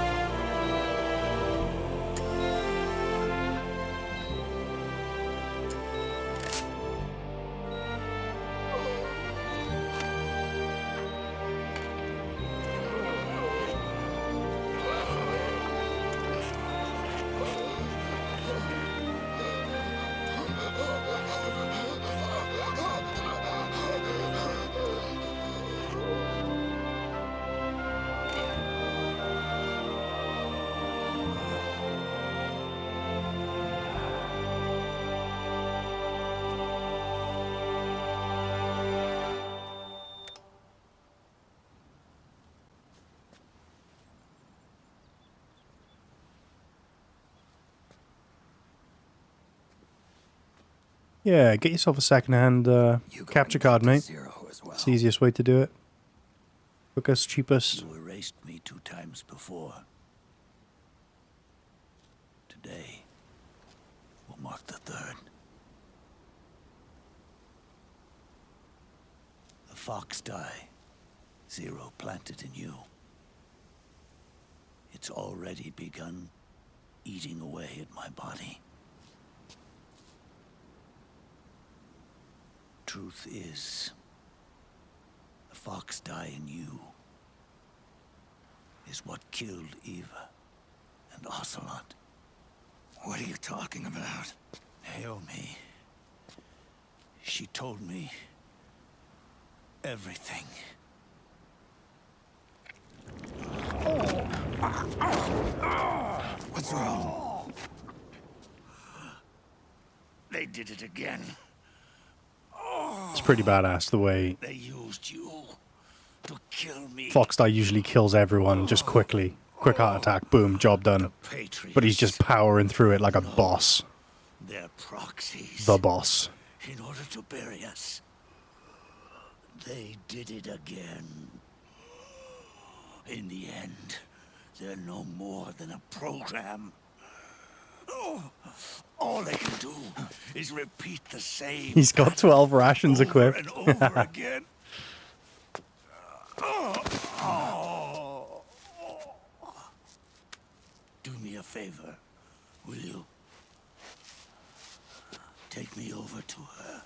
S1: Yeah, get yourself a second-hand capture card, mate. It's the easiest way to do it. Quickest, cheapest.
S2: you erased me 2 times before. Today will mark the 3rd. The fox die, Zero planted in you. It's already begun eating away at my body. Truth is, the fox die in you is what killed Eva and Ocelot. What are you talking about? Naomi. She told me everything. What's wrong? They did it again.
S1: It's pretty badass the way
S2: They used you to kill me.
S1: Foxdie usually kills everyone just quickly. Quick heart attack, boom, job done. But he's just powering through it like a boss.
S2: They're proxies.
S1: The boss.
S2: In order to bury us. They did it again. In the end, they're no more than a program. All they can do is repeat the same.
S1: He's got 12 rations equipped.
S2: And over again. Do me a favor, will you? Take me over to her.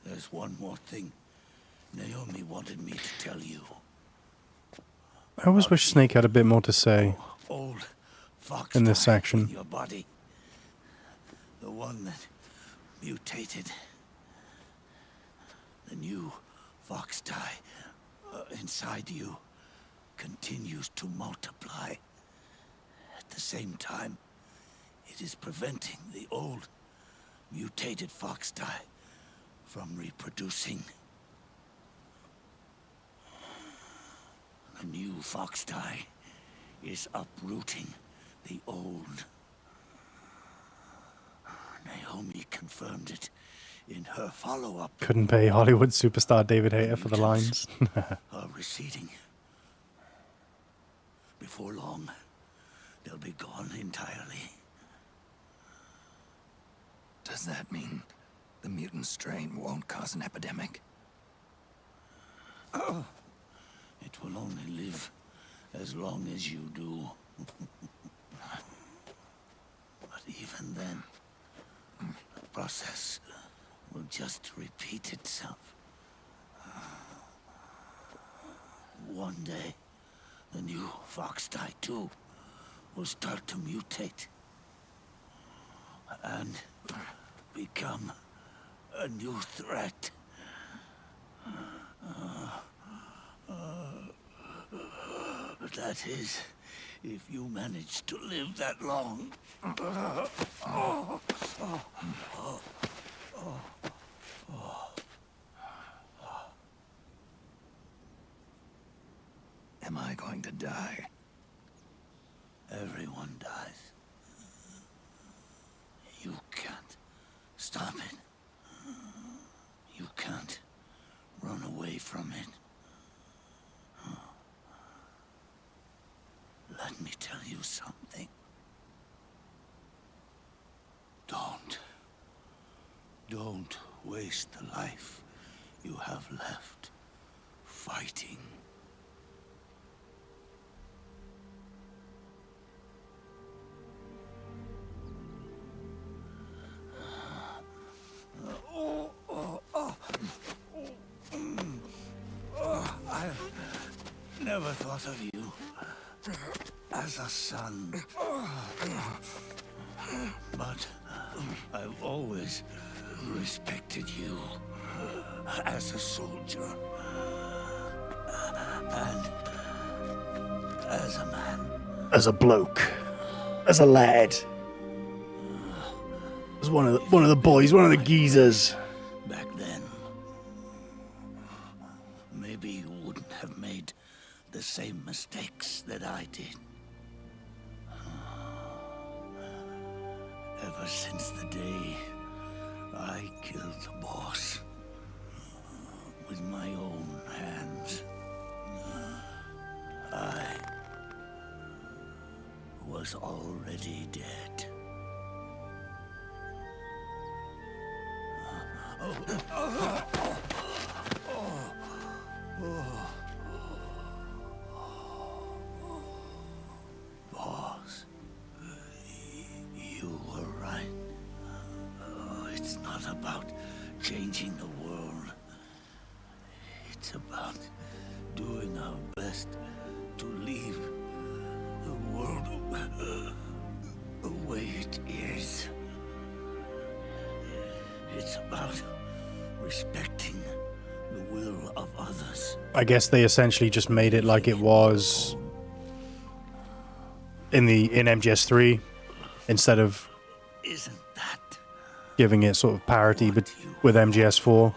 S2: There's one more thing Naomi wanted me to tell you.
S1: I always wish Snake had a bit more to say
S2: Old fox
S1: in this section.
S2: your body. The one that mutated. The new fox die inside you continues to multiply. At the same time, it is preventing the old mutated fox die from reproducing. The new fox die is uprooting the old. Naomi confirmed it in her follow-up.
S1: Couldn't pay Hollywood superstar David Hayter for the lines.
S2: Are receding. Before long, they'll be gone entirely.
S19: Does that mean the mutant strain won't cause an epidemic?
S2: It will only live as long as you do. But even then, the process will just repeat itself. one day, the new fox type 2 will start to mutate and become a new threat. That is, if you manage to live that long.
S19: Am I going to die?
S2: Everyone dies. You can't stop it. You can't run away from it. Let me tell you something. Don't waste the life you have left fighting. I never thought of you as a son, but I've always respected you as a soldier and as a man,
S1: as a bloke, as a lad, as one of the boys, one of the geezers.
S2: Back then, maybe you wouldn't have made the same mistakes that I did. Ever since the day I killed the boss with my own hands, I was already dead. Boss, you were right. It's not about changing the world. It's about doing our best to leave the world the way it is. It's about respecting the will of others.
S1: I guess they essentially just made it like it was in MGS3 instead of giving it sort of parity but with MGS4.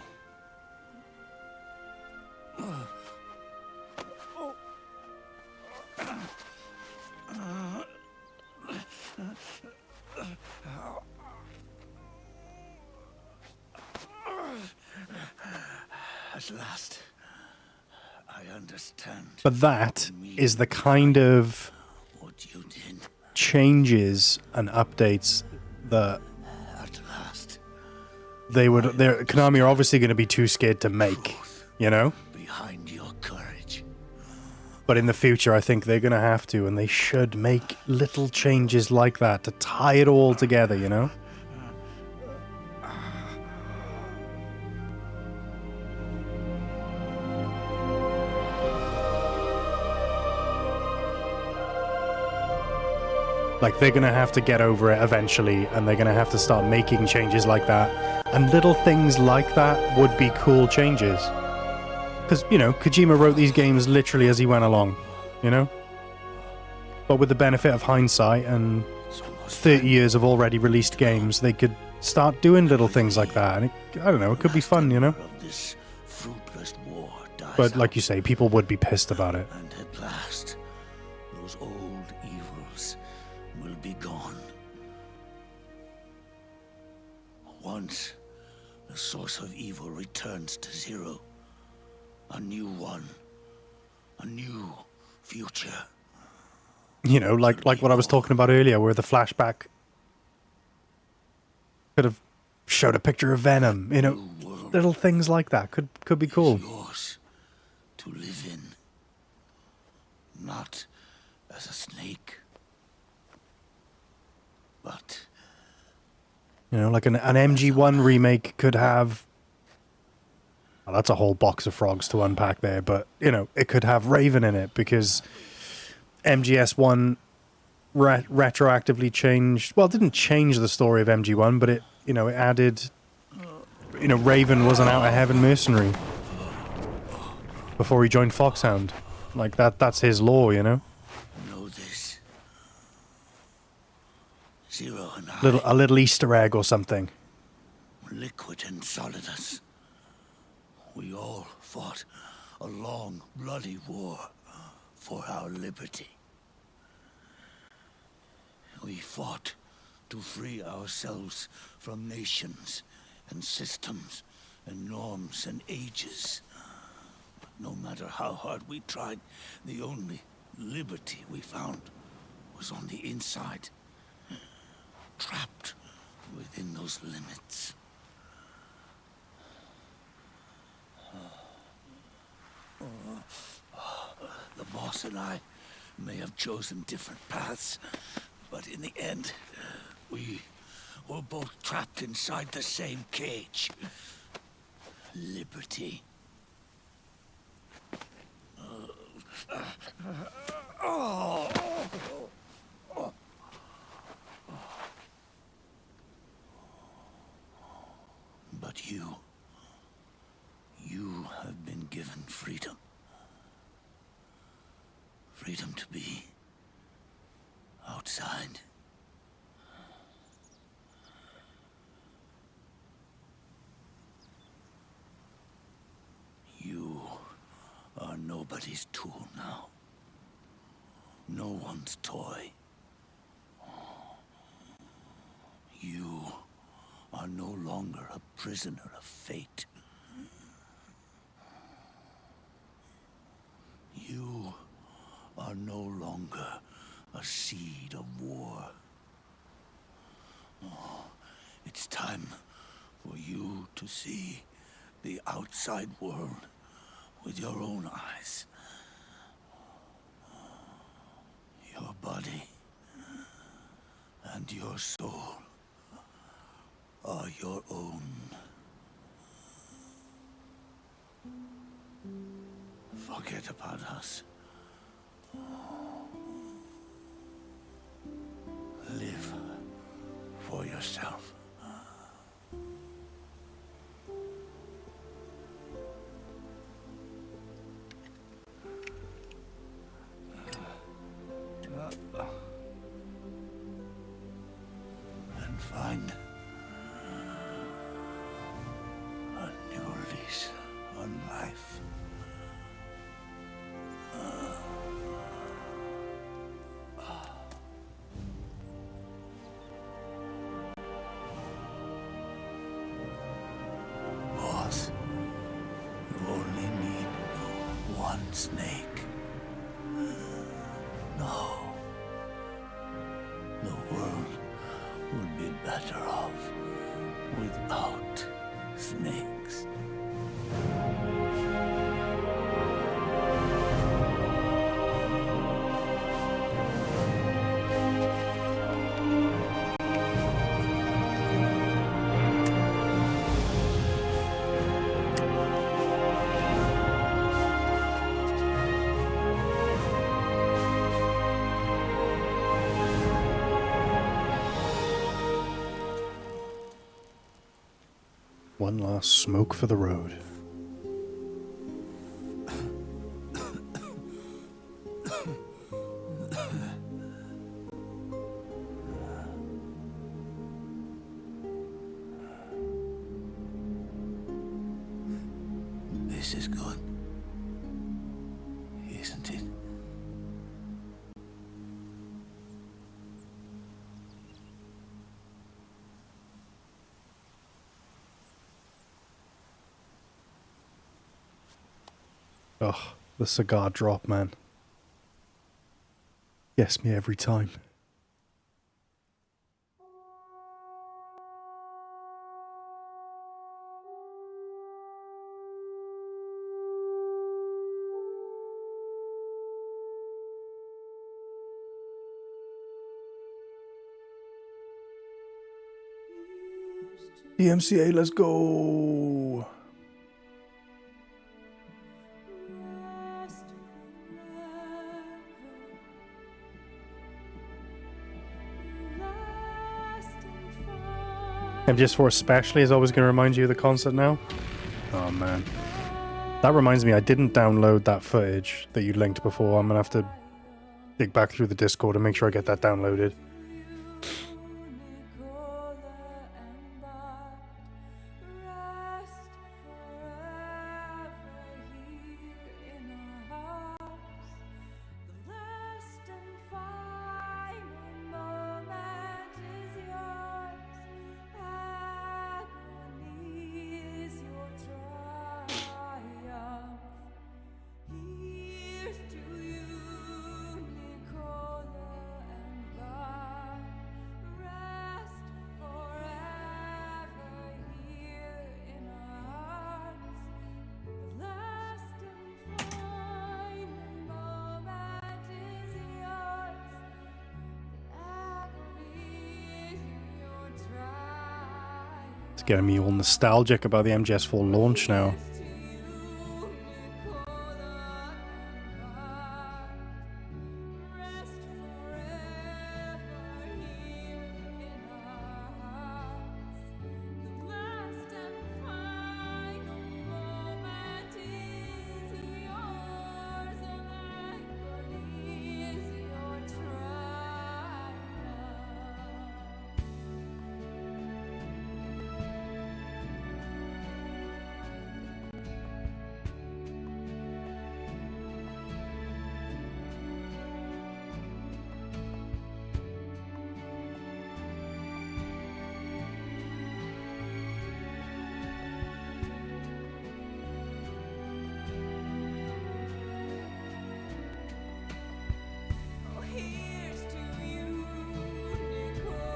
S2: At last, I understand.
S1: But that is the kind of changes and updates that Konami are obviously going to be too scared to make, you know?
S2: Behind your courage.
S1: But in the future, I think they're going to have to, and they should make little changes like that to tie it all together, you know? Like, they're going to have to get over it eventually, and they're going to have to start making changes like that. And little things like that would be cool changes. Because, you know, Kojima wrote these games literally as he went along, you know? But with the benefit of hindsight and 30 years of already released games, they could start doing little things like that. And I don't know, it could be fun, you know? But like you say, people would be pissed about it.
S2: And at last, those old evils will be gone. Once the source of evil returns to zero, a new one, a new future.
S1: You know, like what I was talking about earlier, where the flashback could have showed a picture of Venom. You know, little things like that could be cool.
S2: Yours to live in, not as a snake, but
S1: you know, like an MG1 remake could have Well, that's a whole box of frogs to unpack there, but, you know, it could have Raven in it because MGS1 retroactively changed... Well, it didn't change the story of MG1, but it, you know, it added... You know, Raven was an out-of-heaven mercenary before he joined Foxhound. Like, that's his lore, you know?
S2: Know this. Zero and I,
S1: A little Easter egg or something.
S2: Liquid and Solidus. We all fought a long, bloody war for our liberty. We fought to free ourselves from nations and systems and norms and ages. But no matter how hard we tried, the only liberty we found was on the inside, trapped within those limits. The boss and I may have chosen different paths, but in the end, we were both trapped inside the same cage. Liberty. But you have been given freedom. Freedom to be outside. You are nobody's tool now. No one's toy. You are no longer a prisoner of fate. You are no longer a seed of war. It's time for you to see the outside world with your own eyes. Your body and your soul are your own. Forget about us. Live for yourself. And find a new lease on life. Boss, you only need one snake. No. The world would be better off without snakes.
S1: One last smoke for the road.
S2: This is good, isn't it?
S1: Ugh, the cigar drop, man. Gets me every time. DMCA, let's go. MGS4 especially is always going to remind you of the concert now. Oh man. That reminds me, I didn't download that footage that you linked before. I'm going to have to dig back through the Discord and make sure I get that downloaded. It's getting me all nostalgic about the MGS4 launch now.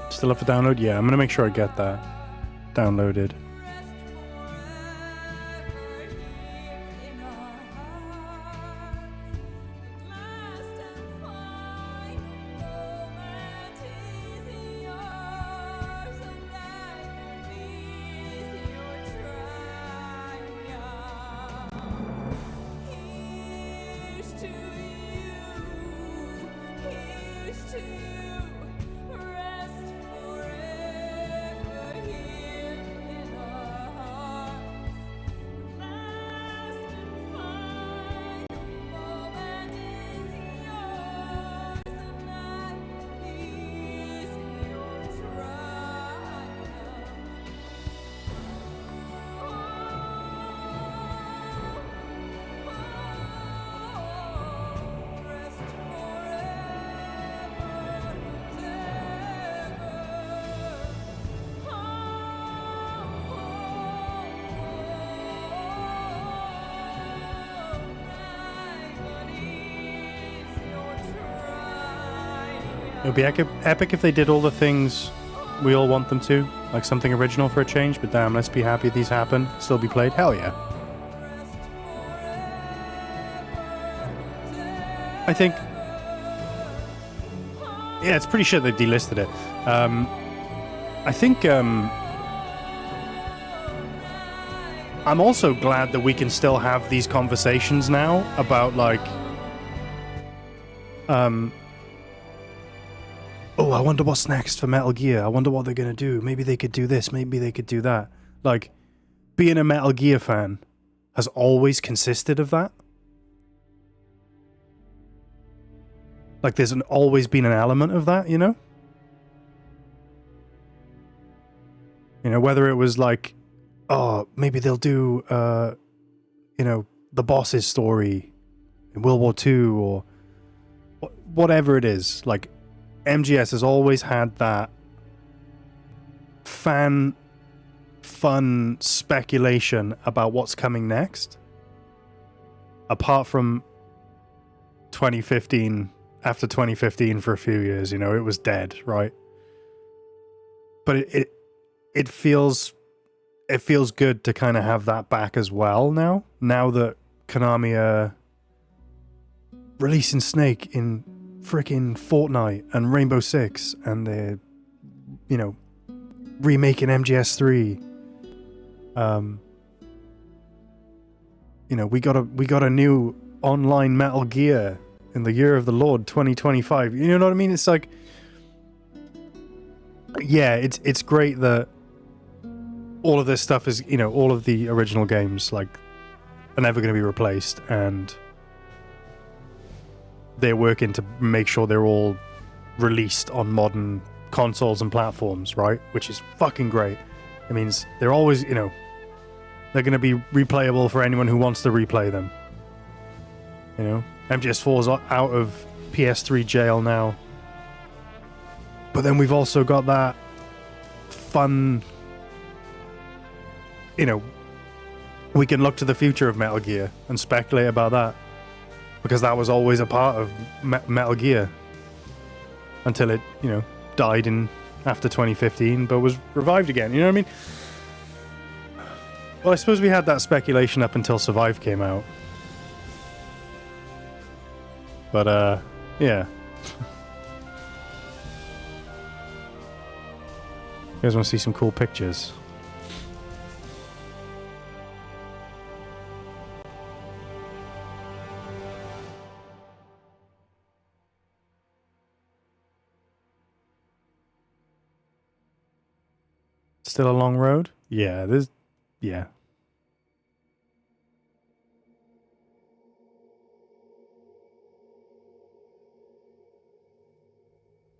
S1: Still up for download? Yeah, I'm gonna make sure I get that downloaded. It would be epic if they did all the things we all want them to, like something original for a change, but damn, let's be happy these happen, still be played, hell yeah. I think... Yeah, it's pretty shit they delisted it. I think, I'm also glad that we can still have these conversations now about, like... oh, I wonder what's next for Metal Gear. I wonder what they're going to do. Maybe they could do this. Maybe they could do that. Like, being a Metal Gear fan has always consisted of that. Like, there's always been an element of that, you know? You know, whether it was like, oh, maybe they'll do, you know, the boss's story in World War II or whatever it is. Like, MGS has always had that fun speculation about what's coming next. Apart from 2015, after 2015 for a few years, you know, it was dead, right? But it feels good to kind of have that back as well now. Now that Konami are releasing Snake in freaking Fortnite and Rainbow Six, and they're, you know, remaking MGS3. You know, we got a new online Metal Gear in the year of the Lord 2025. You know what I mean? It's like, yeah, it's great that all of this stuff is, you know, all of the original games, like, are never going to be replaced, and they're working to make sure they're all released on modern consoles and platforms, right? Which is fucking great. It means they're always, you know, they're going to be replayable for anyone who wants to replay them. You know, MGS4's out of PS3 jail now. But then we've also got that fun, you know, we can look to the future of Metal Gear and speculate about that. Because that was always a part of Metal Gear. Until it, you know, died in after 2015, but was revived again. You know what I mean? Well, I suppose we had that speculation up until Survive came out. But, yeah. You guys want to see some cool pictures? Still a long road? Yeah, there's... yeah.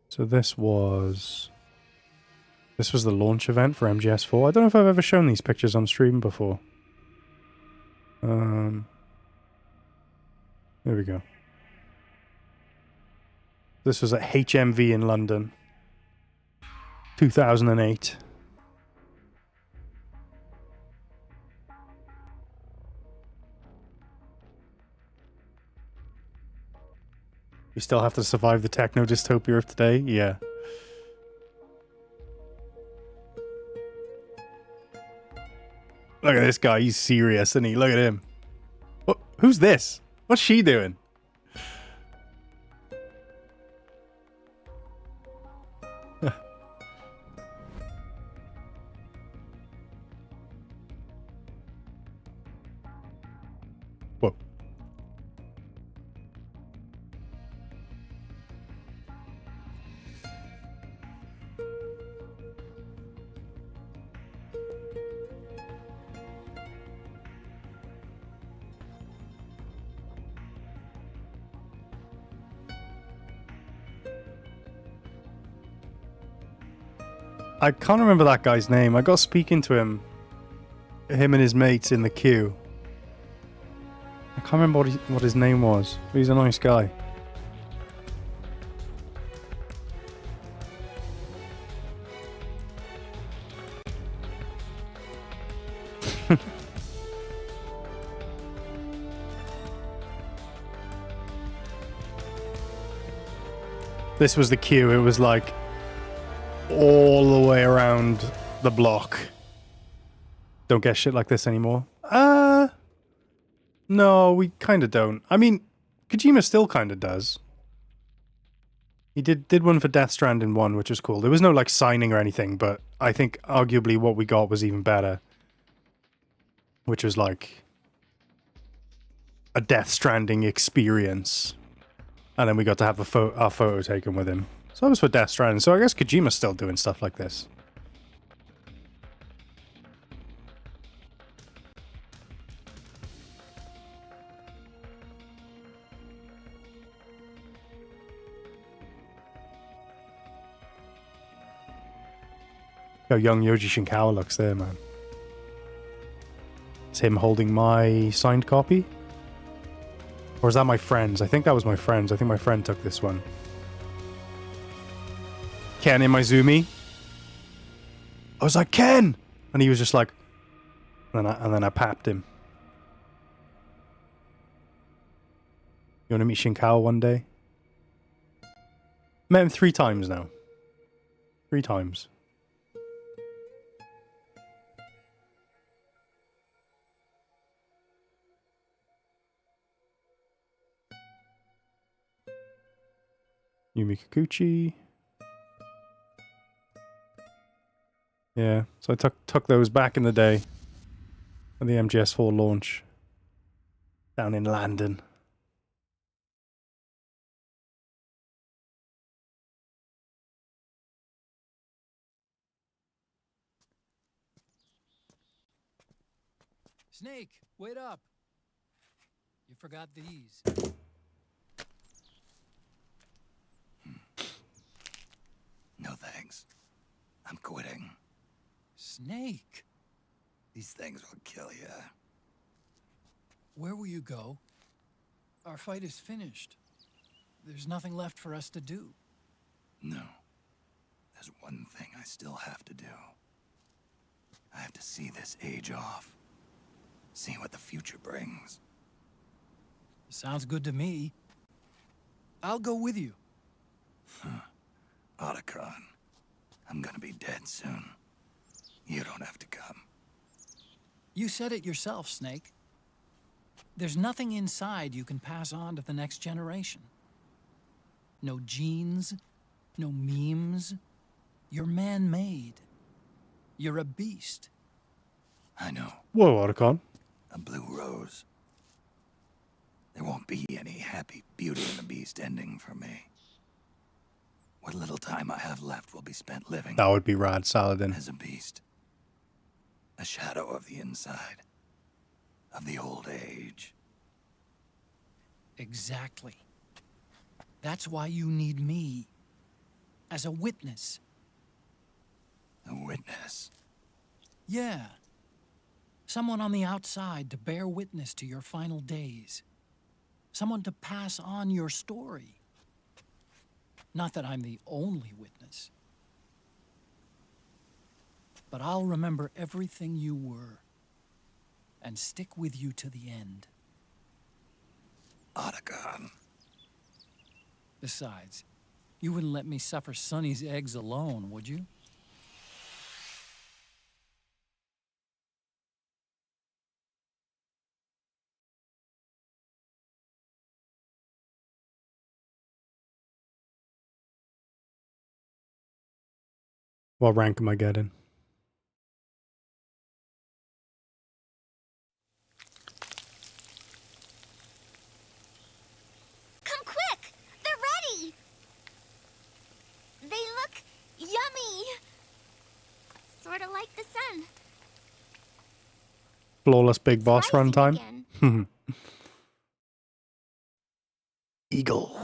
S1: So this was the launch event for MGS4. I don't know if I've ever shown these pictures on stream before. There we go. This was at HMV in London. 2008. We still have to survive the techno dystopia of today? Yeah. Look at this guy, he's serious, isn't he? Look at him. What? Who's this? What's she doing? Whoa. I can't remember that guy's name. I got speaking to him and his mates in the queue. I can't remember what his name was. But he's a nice guy. This was the queue. It was like all the way around the block. Don't get shit like this anymore. No, we kind of don't. I mean, Kojima still kind of does. He did one for Death Stranding 1, which was cool. There was no, like, signing or anything, but I think arguably what we got was even better. Which was, like, a Death Stranding experience. And then we got to have our photo taken with him. So that was for Death Stranding. So I guess Kojima's still doing stuff like this. How young Yoji Shinkawa looks there, man. It's him holding my signed copy? Or is that my friend's? I think that was my friend's. I think my friend took this one. Ken in my Zumi. I was like, Ken! And he was just like... And then I papped him. You want to meet Shinkawa one day? Met him 3 times now. 3 times. Yumi Kikuchi. Yeah, so I took those back in the day. For the MGS4 launch. Down in London.
S12: Snake, wait up. You forgot these.
S19: No thanks. I'm quitting.
S12: Snake?
S19: These things will kill you.
S12: Where will you go? Our fight is finished. There's nothing left for us to do.
S19: No. There's one thing I still have to do. I have to see this age off. See what the future brings.
S12: Sounds good to me. I'll go with you.
S19: Otacon, I'm gonna be dead soon. You don't have to come.
S12: You said it yourself, Snake. There's nothing inside you can pass on to the next generation. No genes, no memes. You're man-made. You're a beast.
S19: I know.
S1: Whoa, Otacon.
S19: A blue rose. There won't be any happy Beauty and the Beast ending for me. What little time I have left will be spent living.
S1: That would be rad, Saladin.
S19: As a beast. A shadow of the inside. Of the old age.
S12: Exactly. That's why you need me. As a witness.
S19: A witness?
S12: Yeah. Someone on the outside to bear witness to your final days. Someone to pass on your story. Not that I'm the only witness. But I'll remember everything you were. And stick with you to the end.
S19: Otacon.
S12: Besides, you wouldn't let me suffer Sonny's eggs alone, would you?
S1: What rank am I getting?
S18: Come quick! They're ready! They look yummy! Sort of like the sun.
S1: Flawless big boss run time. Eagle.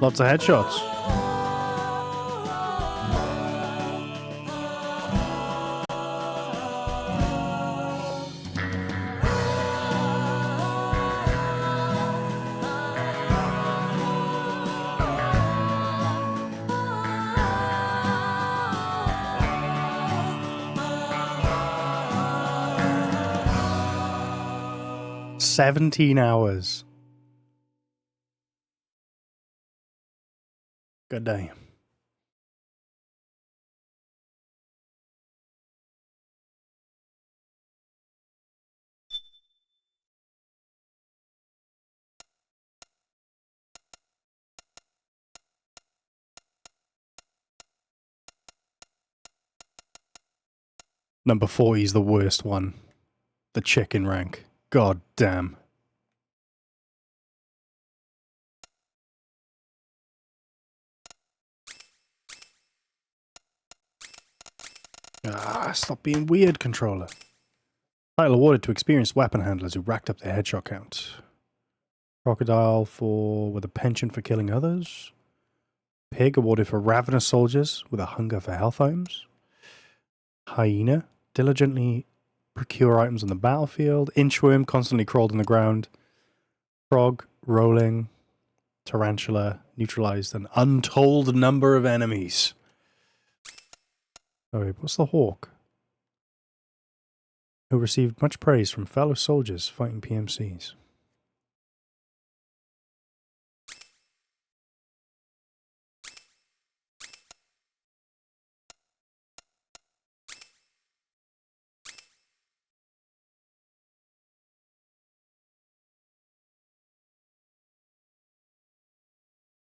S1: Lots of headshots. "17 hours. Good day. Number 40 is the worst one. The chicken rank. God damn. Ah, stop being weird, controller. Title awarded to experienced weapon handlers who racked up their headshot count. Crocodile with a penchant for killing others. Pig awarded for ravenous soldiers with a hunger for health items. Hyena diligently procure items on the battlefield. Inchworm constantly crawled on the ground. Frog rolling. Tarantula neutralized an untold number of enemies. Oh wait, what's the hawk? Who received much praise from fellow soldiers fighting PMCs.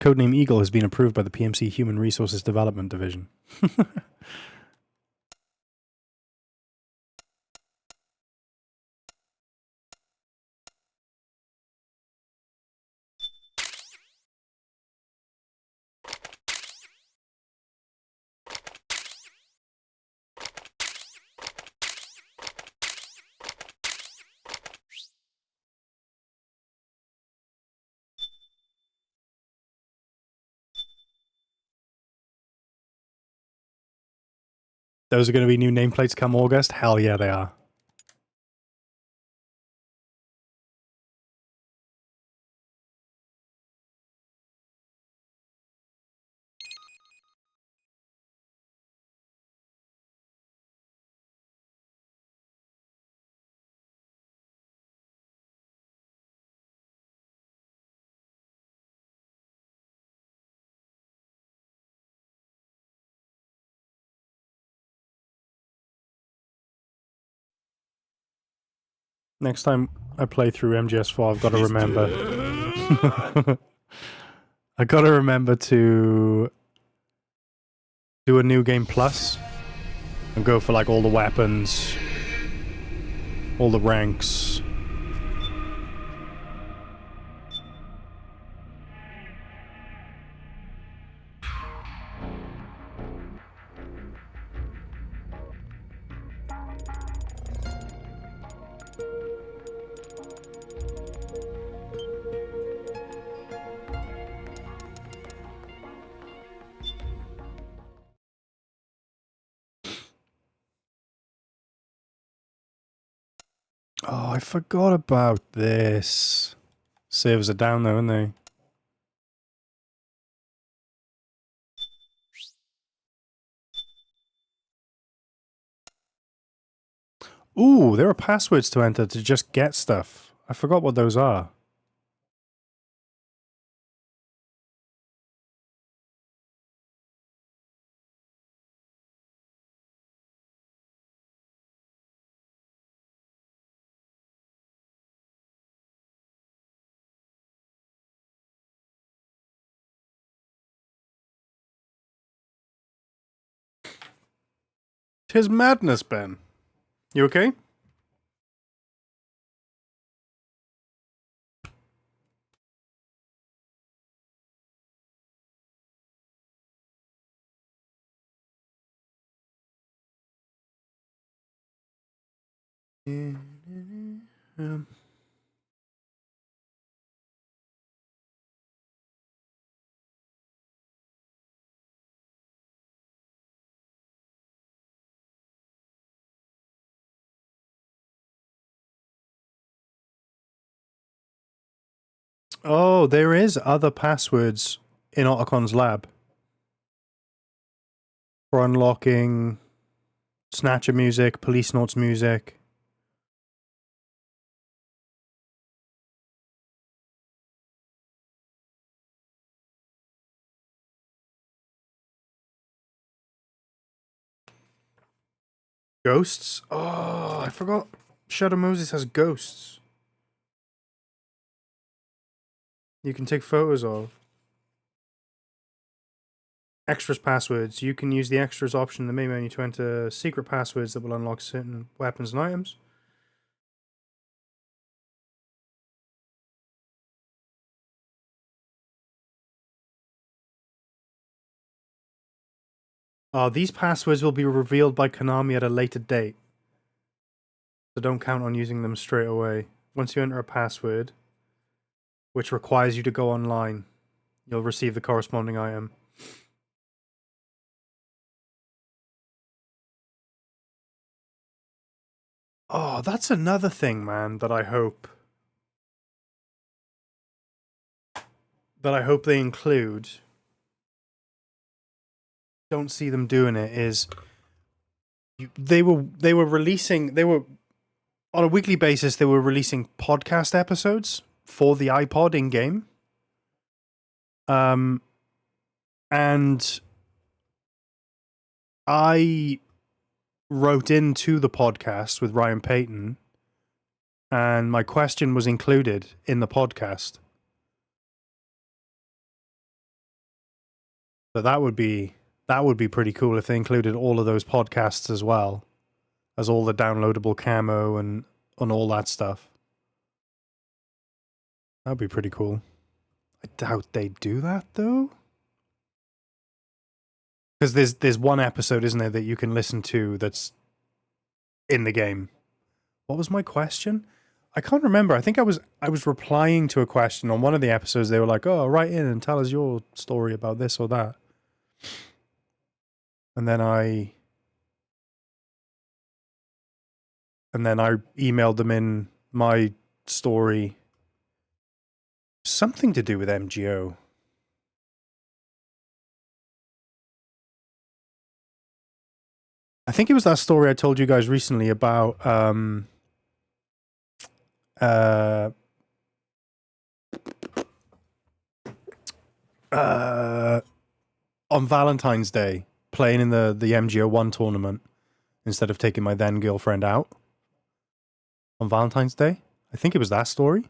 S1: Codename Eagle has been approved by the PMC Human Resources Development Division. Those are going to be new nameplates come August? Hell yeah, they are. Next time I play through MGS4, I've got to remember. I got to remember to do a new game plus and go for like all the weapons, all the ranks. Oh, I forgot about this. Servers are down though, aren't they? Ooh, there are passwords to enter to just get stuff. I forgot what those are. Tis madness, Ben. You okay? Oh, there is other passwords in Ottocon's lab for unlocking Snatcher music, Police Notes music. Ghosts? Oh, I forgot. Shadow Moses has ghosts. You can take photos of. Extras passwords. You can use the extras option in the main menu to enter secret passwords that will unlock certain weapons and items. These passwords will be revealed by Konami at a later date. So don't count on using them straight away. Once you enter a password, which requires you to go online, you'll receive the corresponding item. Oh, that's another thing, man, that I hope they include. Don't see them doing it is they were on a weekly basis they were releasing podcast episodes for the iPod in game. And I wrote into the podcast with Ryan Payton, and my question was included in the podcast. So that would be pretty cool if they included all of those podcasts as well as all the downloadable camo and all that stuff. That'd be pretty cool. I doubt they'd do that though. Because there's one episode, isn't there, that you can listen to that's in the game. What was my question? I can't remember. I think I was replying to a question on one of the episodes. They were like, "Oh, write in and tell us your story about this or that." And then I and then I emailed them in my story. Something to do with MGO. I think it was that story I told you guys recently about on Valentine's Day, playing in the MGO1 tournament instead of taking my then girlfriend out on Valentine's Day. I think it was that story.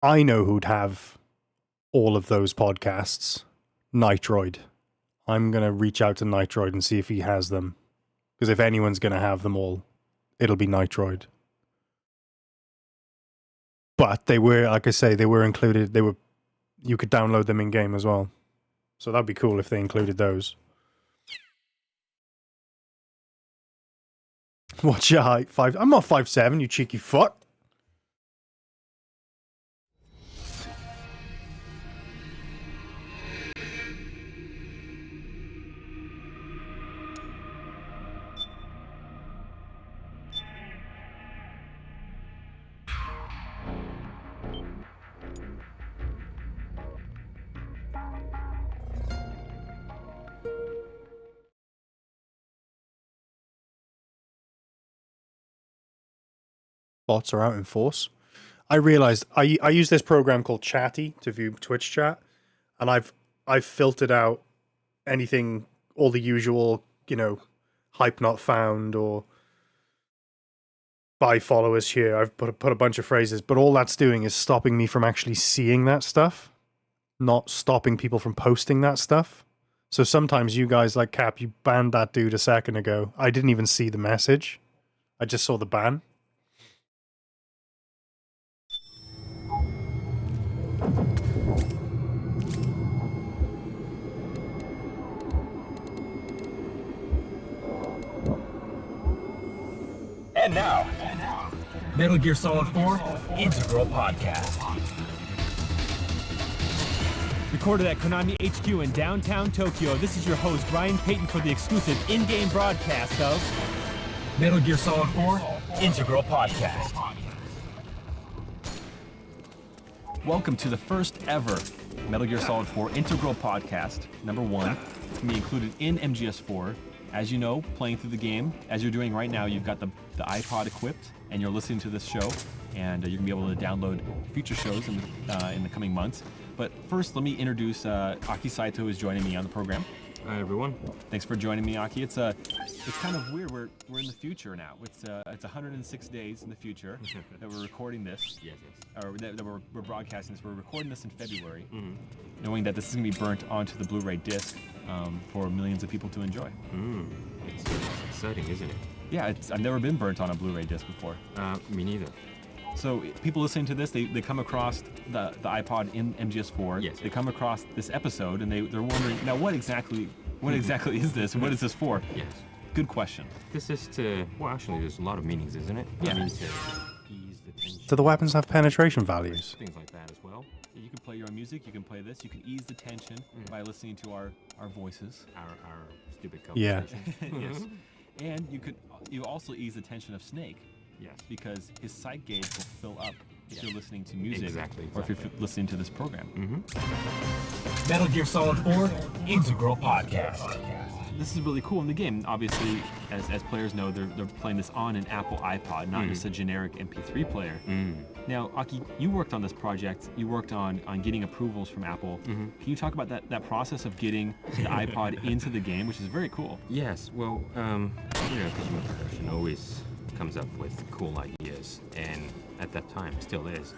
S1: I know who'd have all of those podcasts. Nitroid. I'm going to reach out to Nitroid and see if he has them. Because if anyone's going to have them all, it'll be Nitroid. But they were, like I say, they were included. You could download them in game as well. So that'd be cool if they included those. What's your height? I'm not 5'7", you cheeky fuck. Bots are out in force. I realized I use this program called Chatty to view Twitch chat, and I've filtered out anything, all the usual, hype not found or by followers here. I've put a bunch of phrases, but all that's doing is stopping me from actually seeing that stuff, not stopping people from posting that stuff. So sometimes you guys, like Cap, you banned that dude a second ago. I didn't even see the message. I just saw the ban.
S20: And now, Metal Gear Solid 4 Integral Podcast.
S21: Recorded at Konami HQ in downtown Tokyo, this is your host, Ryan Payton, for the exclusive in-game broadcast of
S20: Metal Gear Solid 4 Integral Podcast.
S21: Welcome to the first ever Metal Gear Solid 4 Integral Podcast, number 1. It's going to be included in MGS4. As you know, playing through the game, as you're doing right now, you've got the iPod equipped, and you're listening to this show, and you're going to be able to download future shows in the coming months. But first, let me introduce Aki Saito, who is joining me on the program.
S22: Hi, everyone.
S21: Thanks for joining me, Aki. It's kind of weird. We're in the future now. It's 106 days in the future that we're recording this.
S22: Yes.
S21: Or that we're broadcasting this. We're recording this in February, knowing that this is going to be burnt onto the Blu-ray disc for millions of people to enjoy.
S22: It's exciting, isn't it?
S21: Yeah, I've never been burnt on a Blu-ray disc before.
S22: Me neither.
S21: So people listening to this, they come across the iPod in MGS4.
S22: Yes.
S21: They come across this episode, and they're wondering, now what exactly is this, and what is this for?
S22: Yes.
S21: Good question.
S22: This is to, well, actually, there's a lot of meanings, isn't it?
S21: Yeah.
S22: I mean, to ease the tension.
S1: Do the weapons have penetration values?
S22: Things like that as well.
S21: You can play your own music, you can play this, you can ease the tension by listening to our voices.
S22: Our stupid
S1: Yeah.
S22: conversation.
S21: Yes. And you also ease the tension of Snake.
S22: Yes.
S21: Because his sight gauge will fill up if you're listening to music.
S22: Exactly.
S21: Or if you're listening to this program.
S20: Metal Gear Solid 4 Integral Podcast.
S21: This is really cool in the game. Obviously, as players know, they're playing this on an Apple iPod, not just a generic MP3 player. Now, Aki, you worked on this project. You worked on getting approvals from Apple. Can you talk about that process of getting the iPod into the game, which is very cool?
S22: Yes. Well, consumer production always comes up with cool ideas, and at that time still is.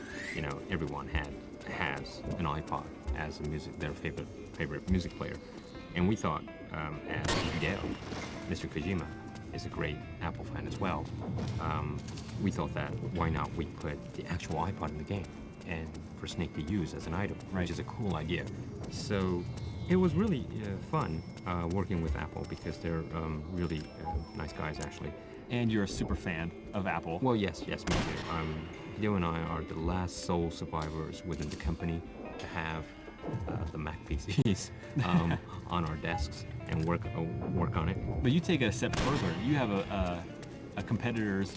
S22: Everyone has an iPod as their favorite music player, and we thought, as Hideo, Mr. Kojima is a great Apple fan as well. We thought that why not we put the actual iPod in the game, and for Snake to use as an item, which is a cool idea. So it was really fun working with Apple because they're really nice guys actually.
S21: And you're a super fan of Apple.
S22: Well, yes, me too. Hideo and I are the last sole survivors within the company to have the Mac PCs on our desks and work on it.
S21: But you take it a step further. You have a competitor's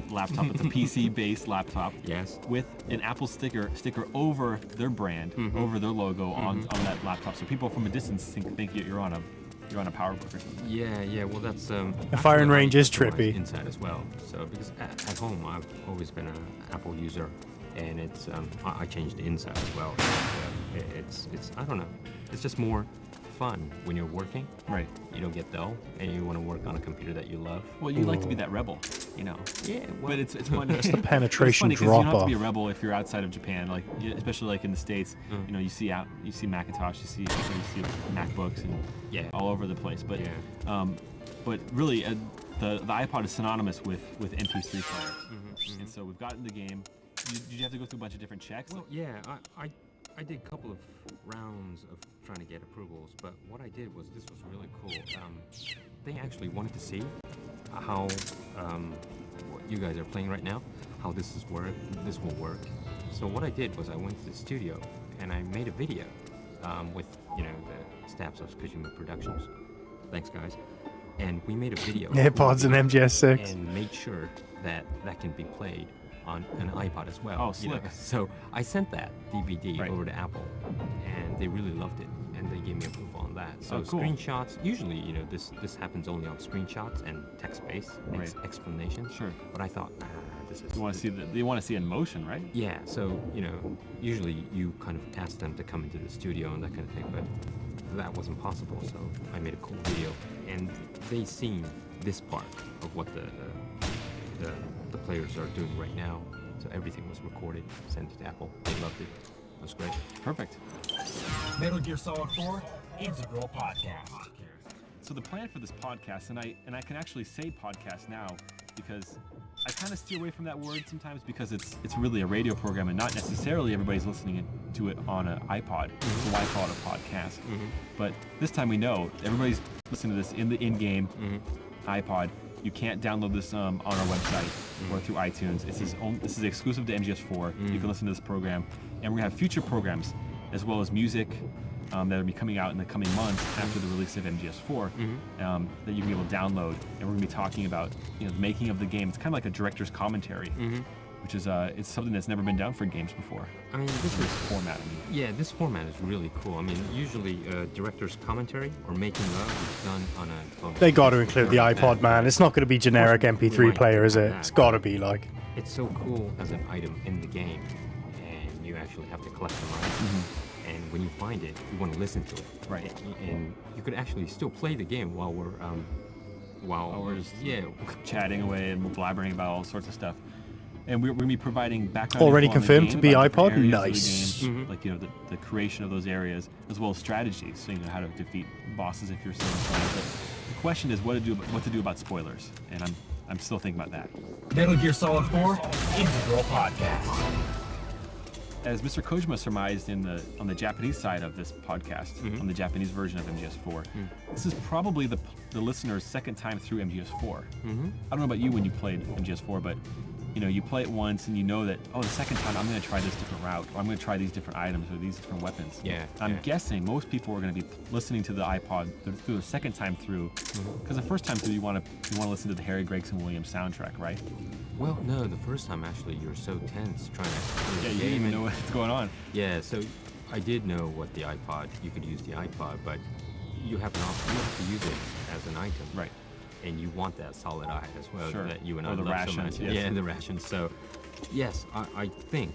S21: laptop. It's a PC-based laptop.
S22: Yes.
S21: With an Apple sticker over their brand, over their logo on that laptop, so people from a distance think you're on a PowerBook or something.
S22: Yeah. Well, that's
S1: The firing range is trippy.
S22: Inside as well. So because at home I've always been an Apple user, and it's I changed the inside as well. It's I don't know. It's just more fun when you're working.
S21: Right.
S22: You don't get dull, and you want to work on a computer that you love.
S21: Well, you like to be that rebel, you know.
S22: Yeah. Well,
S21: but it's fun.
S1: It's the penetration
S21: it's funny 'cause you don't have
S1: drop
S21: to be a
S1: off.
S21: rebel if you're outside of Japan, like especially like in the States. You know, you see Macintosh, you see MacBooks, and all over the place. But but really, the iPod is synonymous with MP3 players. And so we've gotten the game. Did you have to go through a bunch of different checks?
S22: Well, yeah, I did a couple of rounds of trying to get approvals, but what I did was, this was really cool. They actually wanted to see how what you guys are playing right now, how this will work. So what I did was I went to the studio and I made a video with the staffs of Kojima Productions. Thanks, guys. And we made a video.
S1: AirPods and MGS6.
S22: And made sure that can be played on an iPod as well.
S21: Oh, slick.
S22: So I sent that DVD over to Apple, and they really loved it, and they gave me approval on that. So
S21: cool.
S22: Screenshots, usually, this happens only on screenshots and text-based explanations.
S21: Sure.
S22: But I thought, this is...
S21: You want to see you want to see it in motion, right?
S22: Yeah. So usually you kind of ask them to come into the studio and that kind of thing, but that wasn't possible. So I made a cool video, and they seen this part of what the players are doing right now. So everything was recorded, sent to Apple. They loved it. It was great.
S21: Perfect.
S20: Metal Gear Solid 4 Integral Podcast.
S21: So the plan for this podcast, and I can actually say podcast now, because I kind of steer away from that word sometimes, because it's really a radio program and not necessarily everybody's listening to it on an iPod. So why call it a podcast? But this time we know everybody's listening to this in the in-game iPod. You can't download this on our website or through iTunes. This is exclusive to MGS4. You can listen to this program, and we're gonna have future programs as well as music that'll be coming out in the coming months after the release of MGS4 that you can be able to download. And we're gonna be talking about the making of the game. It's kind of like a director's commentary, which is it's something that's never been done for games before.
S22: I mean, this
S21: format.
S22: Yeah, this format is really cool. I mean, usually director's commentary or making of is done on a...
S1: They got to include the iPod, man. It's not going to be generic MP3 player, is it? It's got to be like...
S22: It's so cool as an item in the game, and you actually have to collect them, right? And when you find it, you want to listen to it.
S21: Right.
S22: And you could actually still play the game while we're
S21: just chatting away and blabbering about all sorts of stuff. And we're going to be providing background
S1: Already
S22: info on the
S1: confirmed
S22: game,
S1: to be
S22: about different
S1: iPod?
S22: areas of the
S1: Nice.
S22: game,
S21: like the creation of those areas, as well as strategies, so you know how to defeat bosses if you're still playing. But the question is what to do about spoilers, and I'm still thinking about that.
S20: Metal Gear Solid 4 Integral Podcast.
S21: As Mr. Kojima surmised on the Japanese side of this podcast, on the Japanese version of MGS4, this is probably the listener's second time through MGS4. I don't know about you when you played MGS4, but you play it once and you know that, the second time I'm going to try this different route, or I'm going to try these different items or these different weapons. I'm guessing most people are going to be listening to the iPod through the second time through, because the first time through you want to listen to the Harry Gregson Williams soundtrack, right?
S22: Well, no, the first time actually you're so tense trying to play the
S21: you
S22: game.
S21: didn't even know what's going on.
S22: Yeah, so I did know what the iPod, you could use the iPod, but you have to use it as an item.
S21: Right.
S22: And you want that solid eye as well,
S21: Sure.
S22: that you and I
S21: Or the
S22: love
S21: rations,
S22: so much.
S21: yes.
S22: Yeah, the rations. So, yes, I think.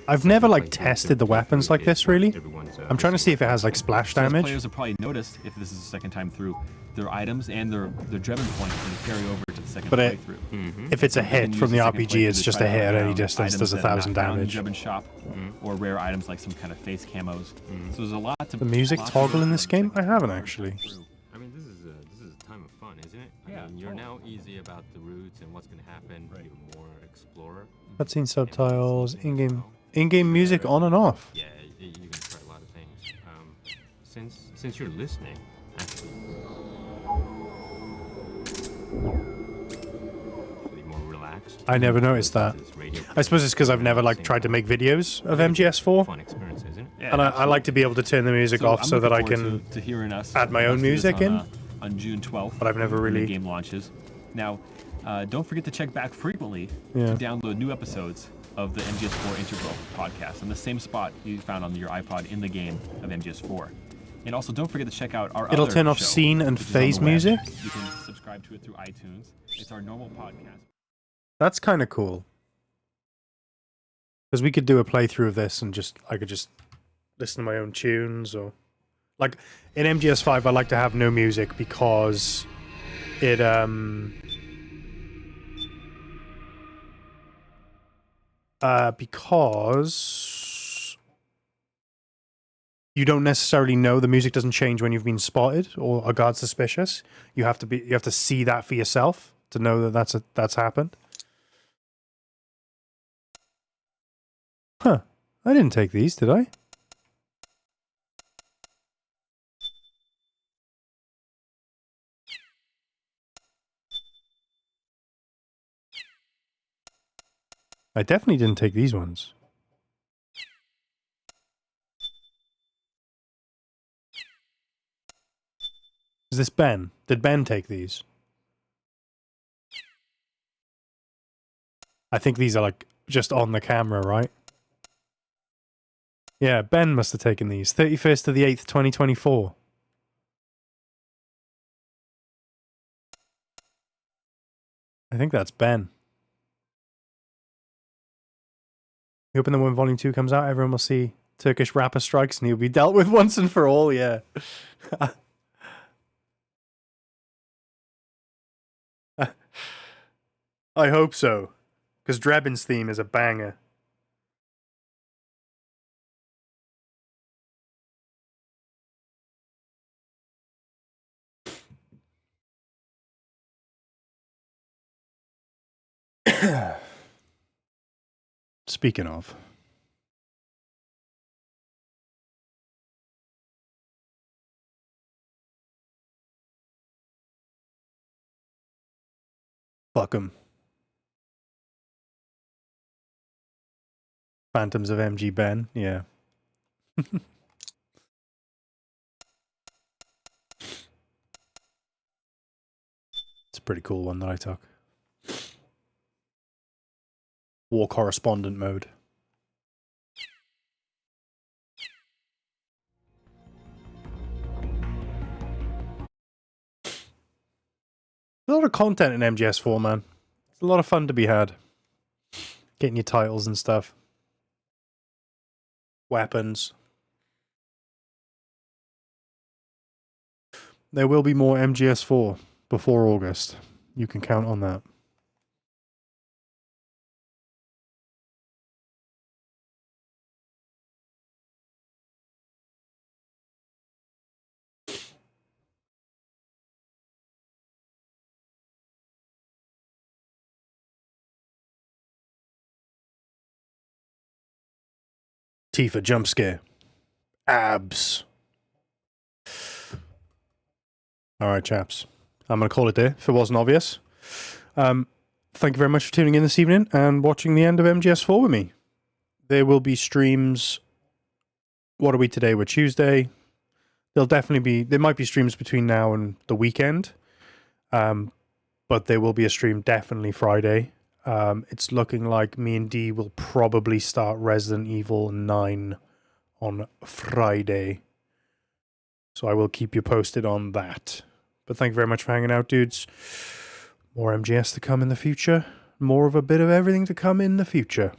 S1: I've never tested the weapons like this, really. I'm trying to see if it has splash
S21: So as
S1: damage.
S22: Mm-hmm.
S21: players have probably noticed, if this is the second time through, their items and their Drebin points are going to carry over to the second
S1: But
S22: Mm-hmm.
S1: if it's a
S21: You can
S1: hit
S21: use
S1: from the
S21: second
S1: RPG,
S21: playthrough
S1: it's
S21: to
S1: just
S21: try
S1: a
S21: to
S1: hit at any
S21: hunt down
S1: distance,
S22: Mm-hmm.
S1: does
S21: items that are
S1: 1,000
S21: not found in
S1: damage.
S21: the Drebin shop, or rare items like some kind of face camos. So there's a lot to...
S1: The music
S21: lot to
S1: toggle
S21: go
S1: in this
S21: through.
S1: game? I haven't actually.
S22: I mean, this is a time of fun, isn't it?
S21: Yeah,
S22: I mean, you're now easy about the routes and what's going to happen. Right. You're more explorer.
S1: Cutscene subtitles, in-game music on and off.
S22: Yeah, you can try a lot of things. Since you're listening, actually, more relaxed.
S1: I never noticed that. I suppose it's because I've never tried to make videos of MGS4.
S22: Fun experience, isn't it?
S21: Yeah,
S1: And I like to be able to turn the music off
S21: I'm
S1: so that I
S21: looking
S1: can
S21: forward to hearing us
S1: add my own
S21: do this
S1: music in.
S21: on June 12th.
S1: But I've never
S21: when the
S1: really-
S21: game launches. Now, Don't forget to check back frequently
S1: Yeah.
S21: to download new episodes of the MGS4 Integral podcast on the same spot you found on your iPod in the game of MGS4. And also, don't forget to check out our
S1: It'll
S21: other
S1: turn off
S21: show,
S1: scene and
S21: which is on the
S1: phase
S21: web.
S1: music?
S21: You can subscribe to it through iTunes. It's our normal podcast.
S1: That's kind of cool. Because we could do a playthrough of this and I could just listen to my own tunes or... Like, in MGS5, I like to have no music because it, because you don't necessarily know, the music doesn't change when you've been spotted or a guard suspicious. You have to see that for yourself to know that that's happened. Huh. I didn't take these, did I? I definitely didn't take these ones. Is this Ben? Did Ben take these? I think these are like just on the camera, right? Yeah, Ben must have taken these. 31st to the 8th, 2024. I think that's Ben. Hoping that when Volume 2 comes out, everyone will see Turkish rapper strikes and he'll be dealt with once and for all, yeah. I hope so. Because Drebin's theme is a banger. Speaking of... Fuck 'em. Phantoms of MG Ben, yeah. It's a pretty cool one that I took. War correspondent mode. A lot of content in MGS4, man. It's a lot of fun to be had. Getting your titles and stuff. Weapons. There will be more MGS4 before August. You can count on that. Tifa jump scare. Abs. Alright, chaps. I'm going to call it there if it wasn't obvious. Thank you very much for tuning in this evening and watching the end of MGS4 with me. There will be streams. What are we today? We're Tuesday. There might be streams between now and the weekend. But there will be a stream definitely Friday. It's looking like me and Dee will probably start Resident Evil 9 on Friday. So I will keep you posted on that. But thank you very much for hanging out, dudes. More MGS to come in the future. More of a bit of everything to come in the future.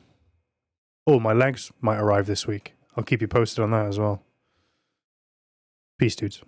S1: Oh, my legs might arrive this week. I'll keep you posted on that as well. Peace, dudes.